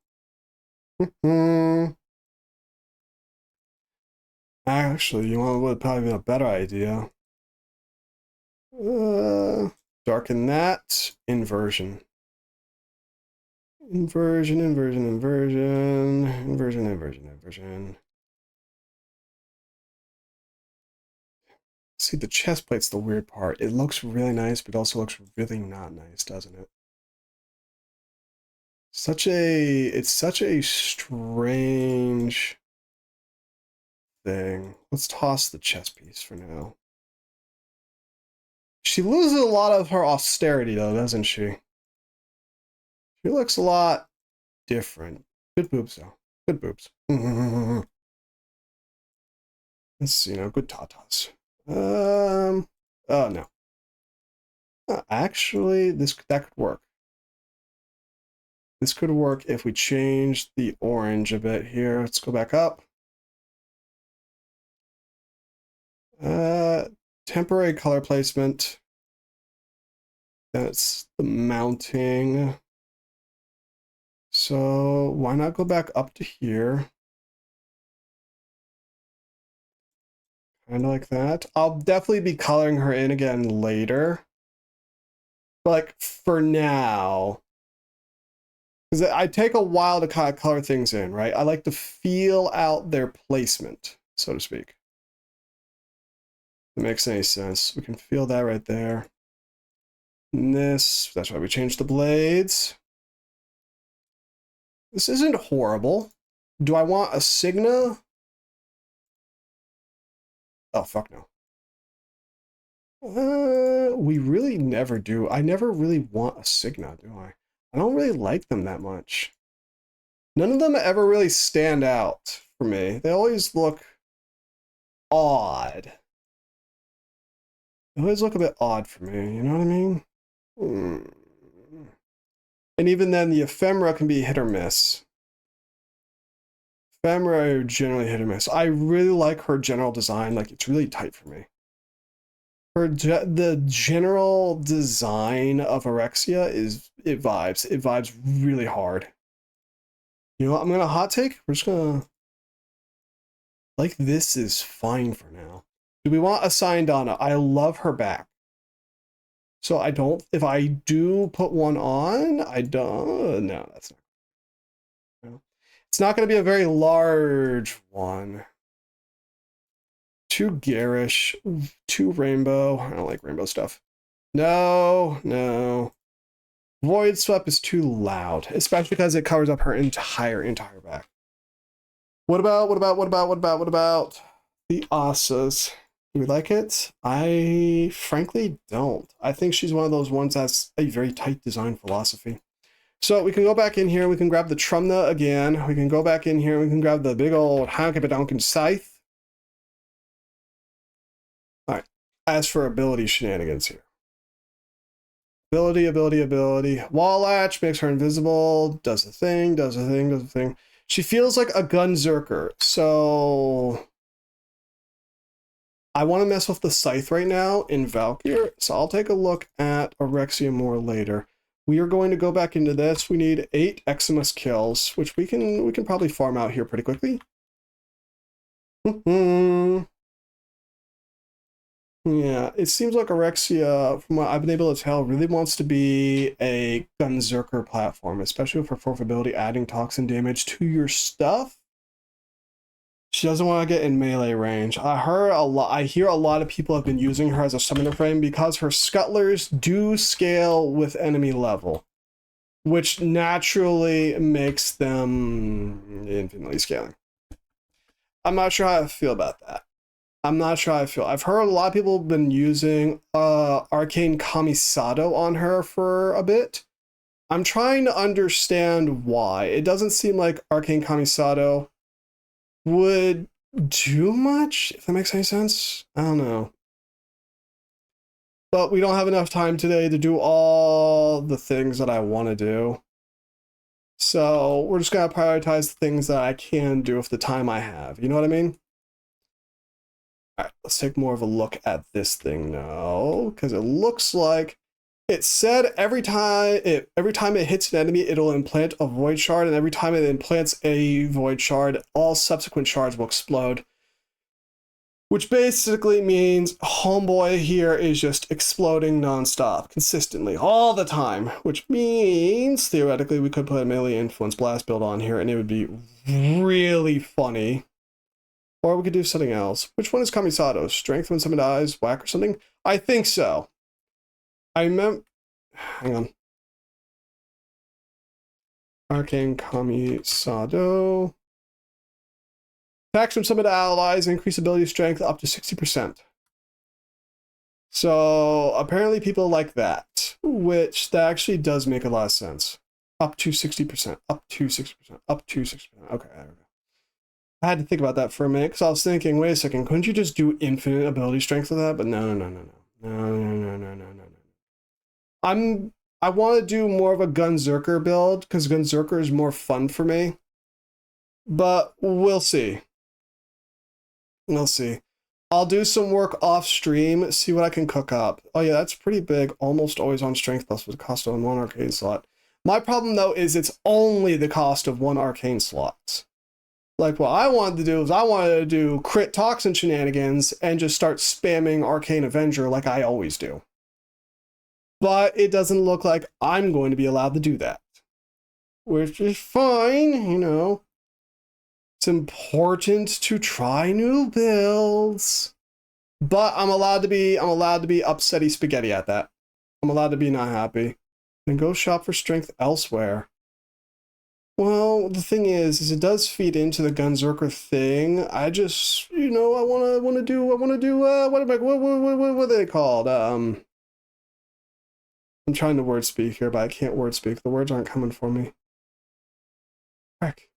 Actually, you know what would probably be a better idea? Darken that. Inversion. Inversion. See, the chest plate's the weird part. It looks really nice, but also looks really not nice, doesn't it? It's such a strange thing. Let's toss the chest piece for now. She loses a lot of her austerity, though, doesn't she? She looks a lot different. Good boobs, though. Good boobs. Let's see, good tatas. Oh no. Actually, that could work. This could work if we change the orange a bit here. Let's go back up. Temporary color placement. That's the mounting. So why not go back up to here? Kind of like that. I'll definitely be coloring her in again later. But like for now, because I take a while to kind of color things in, right? I like to feel out their placement, so to speak. If it makes any sense. We can feel that right there. And that's why we changed the blades. This isn't horrible. Do I want a Signa? Oh, fuck no. We really never do. I never really want a Cigna, do I? I don't really like them that much. None of them ever really stand out for me. They always look odd. They always look a bit odd for me, you know what I mean? And even then, the ephemera can be hit or miss. Ephemera are generally hit or miss. I really like her general design. Like, it's really tight for me. The general design of Orexia it vibes. It vibes really hard. You know what? I'm gonna hot take. We're just gonna like this is fine for now. Do we want a Donna? I love her back. So I don't. If I do put one on, I don't. No, that's not. No. It's not gonna be a very large one. Too garish, too rainbow. I don't like rainbow stuff. No. Void Swept is too loud, especially because it covers up her entire back. What about the Asas? Do we like it? I frankly don't. I think she's one of those ones that's a very tight design philosophy. So we can go back in here. We can grab the Trumna again. We can go back in here. We can grab the big old Hankabadonkin Scythe. All right. As for ability shenanigans here. Ability. Wall Latch makes her invisible. Does the thing. She feels like a Gunzerker. So I want to mess with the Scythe right now in Valkyr. So I'll take a look at Orexia more later. We are going to go back into this. We need 8 Eximus kills, which we can probably farm out here pretty quickly. Yeah, it seems like Orexia, from what I've been able to tell, really wants to be a Gunzerker platform, especially for fourth ability adding toxin damage to your stuff. She doesn't want to get in melee range. I hear a lot of people have been using her as a summoner frame because her scuttlers do scale with enemy level, which naturally makes them infinitely scaling. I'm not sure how I feel about that. I've heard a lot of people have been using Arcane Kamisado on her for a bit. I'm trying to understand why. It doesn't seem like Arcane Kamisado would do much, if that makes any sense. I don't know. But we don't have enough time today to do all the things that I want to do. So we're just going to prioritize the things that I can do with the time I have. You know what I mean? All right, let's take more of a look at this thing now, because it looks like it said every time it hits an enemy, it'll implant a void shard, and every time it implants a void shard, all subsequent shards will explode. Which basically means homeboy here is just exploding nonstop, consistently, all the time. Which means, theoretically, we could put a melee influence blast build on here, and it would be really funny. Or we could do something else. Which one is Kamisado? Strength when someone dies, whack or something? I think so. I remember. Hang on. Arcane Kamisado. Attacks from summoned allies increase ability strength up to 60%. So apparently people like that, which that actually does make a lot of sense. Up to 60%. Up to 60%. Up to 60%. Okay, there we go. I had to think about that for a minute because I was thinking, wait a second, couldn't you just do infinite ability strength with that? But no. I want to do more of a Gunzerker build because Gunzerker is more fun for me. But we'll see. We'll see. I'll do some work off stream, see what I can cook up. Oh yeah, that's pretty big. Almost always on strength plus with the cost of 1 arcane slot. My problem though is it's only the cost of 1 arcane slot. Like what I wanted to do is I wanted to do crit toxin shenanigans and just start spamming Arcane Avenger like I always do. But it doesn't look like I'm going to be allowed to do that. Which is fine, you know. It's important to try new builds. But I'm allowed to be upsetty spaghetti at that. I'm allowed to be not happy. And go shop for strength elsewhere. Well, the thing is it does feed into the Gunzerker thing. I just, you know, I wanna do, what am I, what are they called? I'm trying to word speak here, but I can't word speak. The words aren't coming for me. Heck.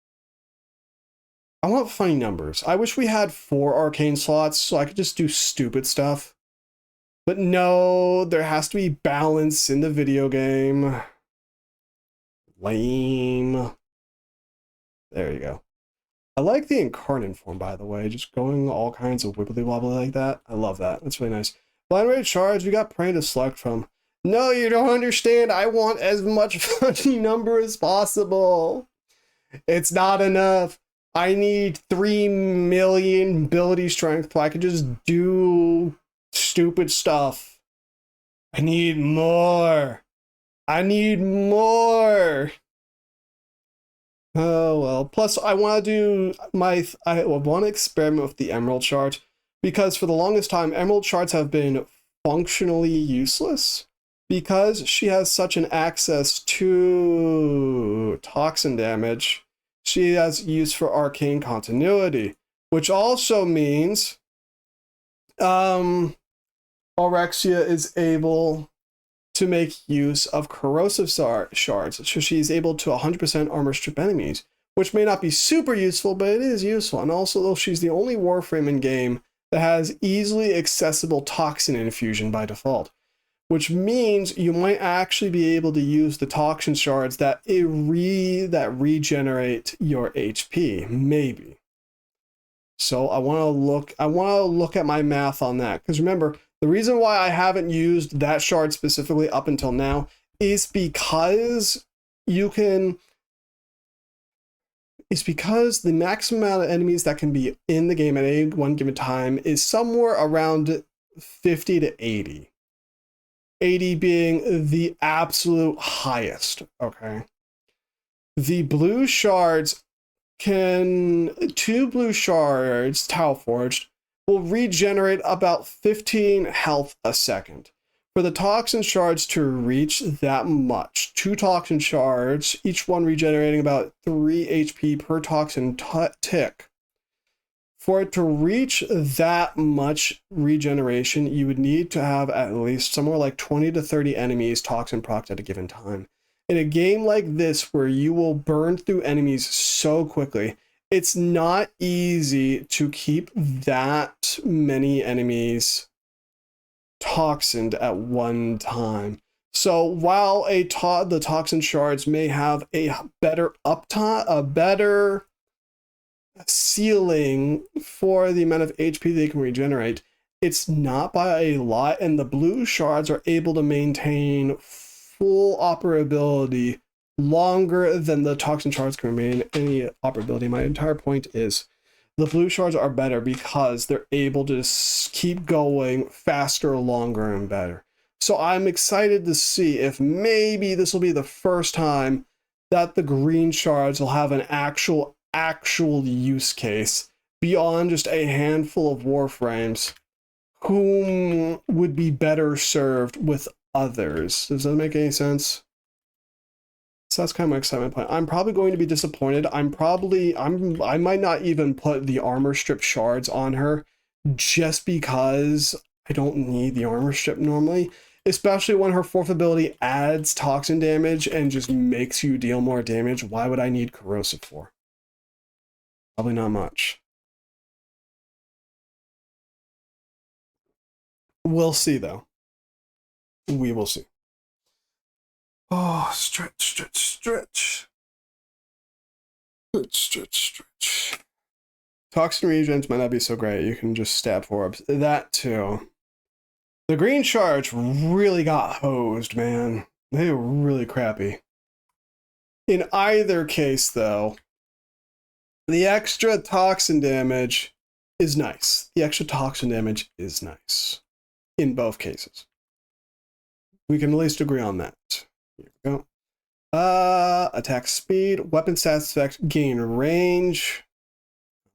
I want funny numbers. I wish we had 4 arcane slots so I could just do stupid stuff. But no, there has to be balance in the video game. Lame. There you go. I like the incarnate form, by the way. Just going all kinds of wibbly wobbly like that. I love that. That's really nice. Blind rate charge, we got prey to select from. No, you don't understand. I want as much funny number as possible. It's not enough. I need 3 million ability strength so I could just do stupid stuff. I need more. I need more. Oh well. Plus, I want to do I want to experiment with the emerald chart because for the longest time, emerald charts have been functionally useless because she has such an access to toxin damage. She has use for arcane continuity, which also means Alexia is able to make use of corrosive shards, so she's able to 100% armor strip enemies, which may not be super useful, but it is useful. And also, she's the only Warframe in game that has easily accessible toxin infusion by default, which means you might actually be able to use the toxin shards that regenerate your HP, maybe. So I want to look at my math on that, because remember, the reason why I haven't used that shard specifically up until now is because the maximum amount of enemies that can be in the game at any one given time is somewhere around 50 to 80. 80 being the absolute highest, okay? The blue shards 2 blue shards, Tau Forged, will regenerate about 15 health a second. For the toxin shards to reach that much, 2 toxin shards, each one regenerating about 3 HP per toxin tick. For it to reach that much regeneration, you would need to have at least somewhere like 20 to 30 enemies toxin procced at a given time. In a game like this, where you will burn through enemies so quickly, it's not easy to keep that many enemies toxined at one time. So while the toxin shards may have a better ceiling for the amount of HP they can regenerate, it's not by a lot, and the blue shards are able to maintain full operability longer than the toxin shards can remain any operability. My entire point is the blue shards are better because they're able to keep going faster, longer, and better. So I'm excited to see if maybe this will be the first time that the green shards will have an actual use case beyond just a handful of Warframes whom would be better served with others. Does that make any sense? So that's kind of my excitement point. I'm probably going to be disappointed. I might not even put the armor strip shards on her just because I don't need the armor strip normally, especially when her 4th ability adds toxin damage and just makes you deal more damage. Why would I need corrosive for? Probably not much. We'll see though. We will see. Oh, stretch. Toxin regens might not be so great. You can just stab orbs. That too. The green shards really got hosed, man. They were really crappy. In either case, though, the extra toxin damage is nice. In both cases. We can at least agree on that. Here we go. Attack speed, weapon stats effect, gain range.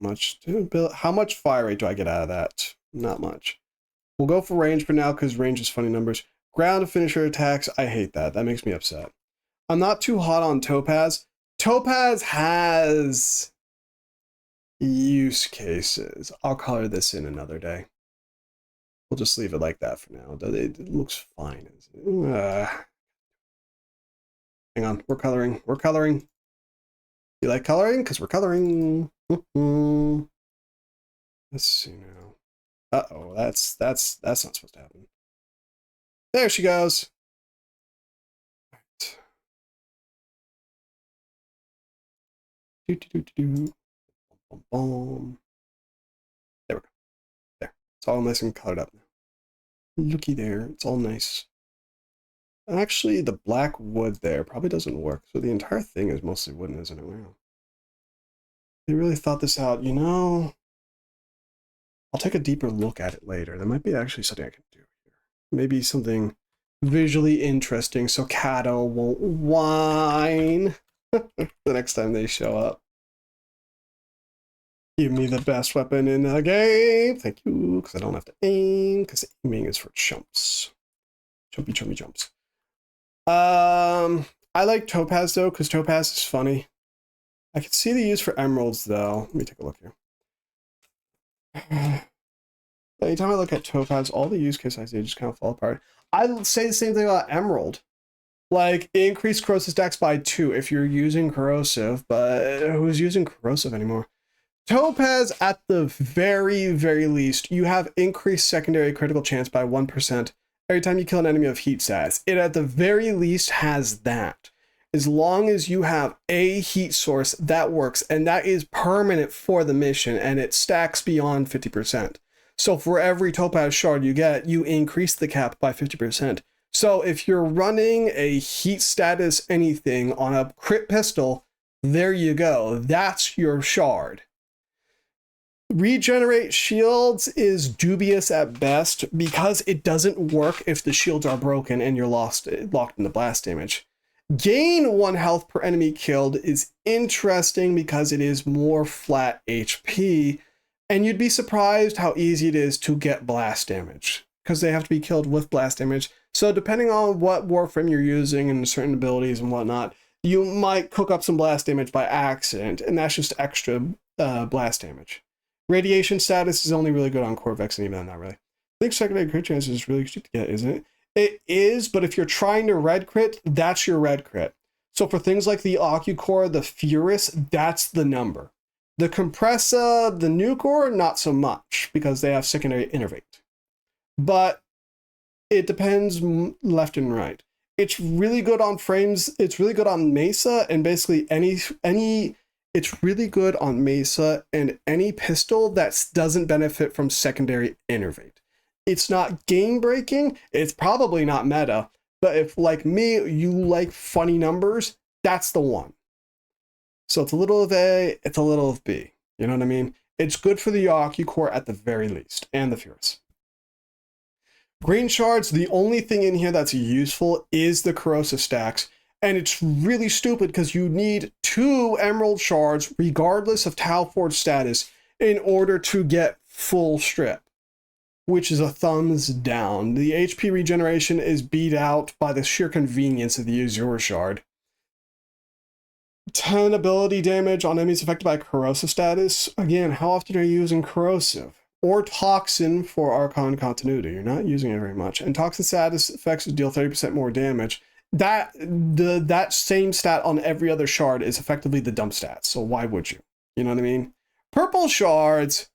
How much fire rate do I get out of that? Not much. We'll go for range for now because range is funny numbers. Ground finisher attacks, I hate that. That makes me upset. I'm not too hot on Topaz. Topaz has use cases. I'll color this in another day. We'll just leave it like that for now. It looks fine. Hang on, we're coloring. We're coloring. You like coloring? Because we're coloring. Let's see now. Uh-oh, that's not supposed to happen. There she goes. Right. Boom. There we go. There. It's all nice and colored up now. Looky there. It's all nice. Actually, the black wood there probably doesn't work. So the entire thing is mostly wooden, isn't it? Wow. They really thought this out. You know, I'll take a deeper look at it later. There might be actually something I can do here. Maybe something visually interesting so Kato won't whine the next time they show up. Give me the best weapon in the game. Thank you, because I don't have to aim, because aiming is for chumps. Chumpy jumps. I like Topaz, though, because Topaz is funny. I can see the use for emeralds, though. Let me take a look here. Anytime I look at Topaz, all the use cases I see just kind of fall apart. I say the same thing about Emerald. Like, increase corrosive stacks by 2 if you're using corrosive, but who's using corrosive anymore? Topaz, at the very, very least, you have increased secondary critical chance by 1% every time you kill an enemy of heat status. It at the very least has that. As long as you have a heat source, that works, and that is permanent for the mission, and it stacks beyond 50%. So for every Topaz shard you get, you increase the cap by 50%. So if you're running a heat status anything on a crit pistol, there you go. That's your shard. Regenerate shields is dubious at best because it doesn't work if the shields are broken and you're locked in the blast damage. Gain 1 health per enemy killed is interesting because it is more flat HP, and you'd be surprised how easy it is to get blast damage because they have to be killed with blast damage. So depending on what warframe you're using and certain abilities and whatnot, you might cook up some blast damage by accident, and that's just extra blast damage. Radiation status is only really good on Corvex, and even not really. I think secondary crit chance is really cheap to get, isn't it? It is, but if you're trying to red crit, that's your red crit. So for things like the Ocucore, the Furus, that's the number. The Compressa, the Nucor, not so much, because they have secondary innervate. But it depends left and right. It's really good on frames. It's really good on Mesa, and basically it's really good on Mesa and any pistol that doesn't benefit from secondary innervate. It's not game breaking. It's probably not meta, but if like me, you like funny numbers, that's the one. So it's a little of A, it's a little of B. You know what I mean? It's good for the Ocucore at the very least, and the Furus. Green shards, the only thing in here that's useful is the corrosive stacks. And it's really stupid because you need 2 emerald shards, regardless of Tau Forge status, in order to get full strip, which is a thumbs down. The HP regeneration is beat out by the sheer convenience of the Azure shard. 10 ability damage on enemies affected by corrosive status. Again, how often are you using corrosive? Or toxin for Archon continuity. You're not using it very much. And toxin status effects deal 30% more damage. That same stat on every other shard is effectively the dump stats. So why would you? You know what I mean? Purple shards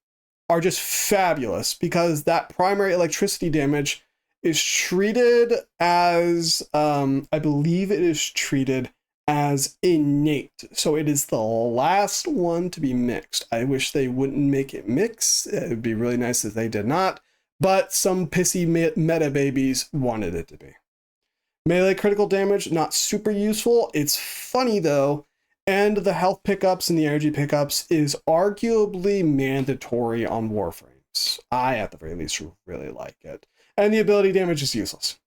are just fabulous because that primary electricity damage is treated as, I believe it is treated as innate. So it is the last one to be mixed. I wish they wouldn't make it mix. It would be really nice if they did not, but some pissy meta babies wanted it to be. Melee critical damage, not super useful. It's funny though, and the health pickups and the energy pickups is arguably mandatory on Warframes. I, at the very least, really like it. And the ability damage is useless.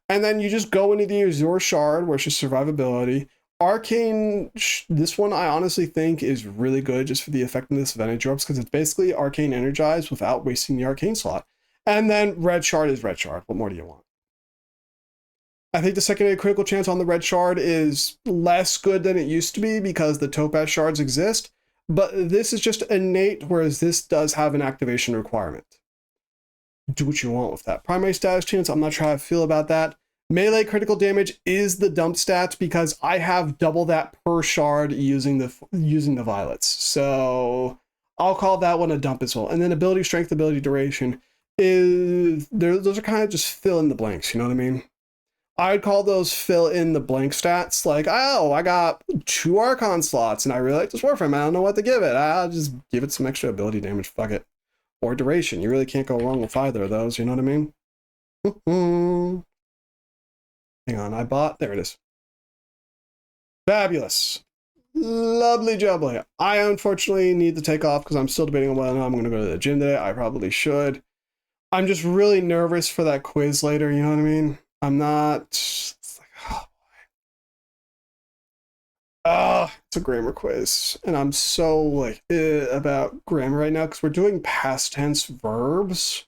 And then you just go into the Azure Shard, which is survivability. Arcane, this one I honestly think is really good just for the effectiveness of energy orbs, because it's basically Arcane Energized without wasting the Arcane slot. And then Red Shard is Red Shard. What more do you want? I think the secondary critical chance on the red shard is less good than it used to be because the topaz shards exist, but this is just innate, whereas this does have an activation requirement. Do what you want with that. Primary status chance, I'm not sure how I feel about that. Melee critical damage is the dump stat because I have double that per shard using the violets. So I'll call that one a dump as well. And then ability strength, ability duration is those are kind of just fill in the blanks, you know what I mean? I'd call those fill in the blank stats, like, oh, I got 2 Archon slots and I really like this Warframe. I don't know what to give it. I'll just give it some extra ability damage. Fuck it. Or duration. You really can't go wrong with either of those, you know what I mean? Hang on, there it is. Fabulous. Lovely jubbly. I unfortunately need to take off because I'm still debating on whether or not I'm going to go to the gym today. I probably should. I'm just really nervous for that quiz later, you know what I mean? I'm not... It's like, oh boy. It's a grammar quiz. And I'm so like about grammar right now because we're doing past tense verbs,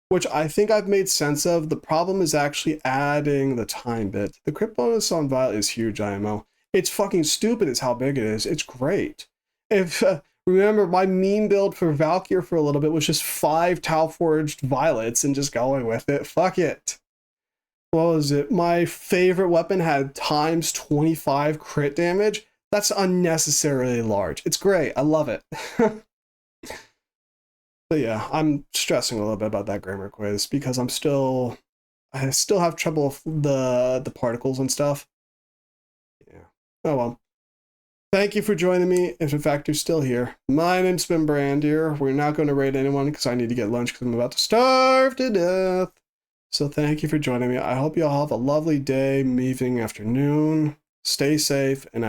which I think I've made sense of. The problem is actually adding the time bit. The crit bonus on Violet is huge, IMO. It's fucking stupid is how big it is. It's great. If remember, my meme build for Valkyr for a little bit was just 5 Tau Forged Violets and just going with it. Fuck it. What was it? My favorite weapon had times 25 crit damage. That's unnecessarily large. It's great. I love it. But yeah, I'm stressing a little bit about that grammar quiz because I still have trouble with the particles and stuff. Yeah. Oh well. Thank you for joining me, if in fact you're still here. My name's been Brandier. We're not going to raid anyone because I need to get lunch because I'm about to starve to death. So thank you for joining me. I hope you all have a lovely day, evening, afternoon. Stay safe, and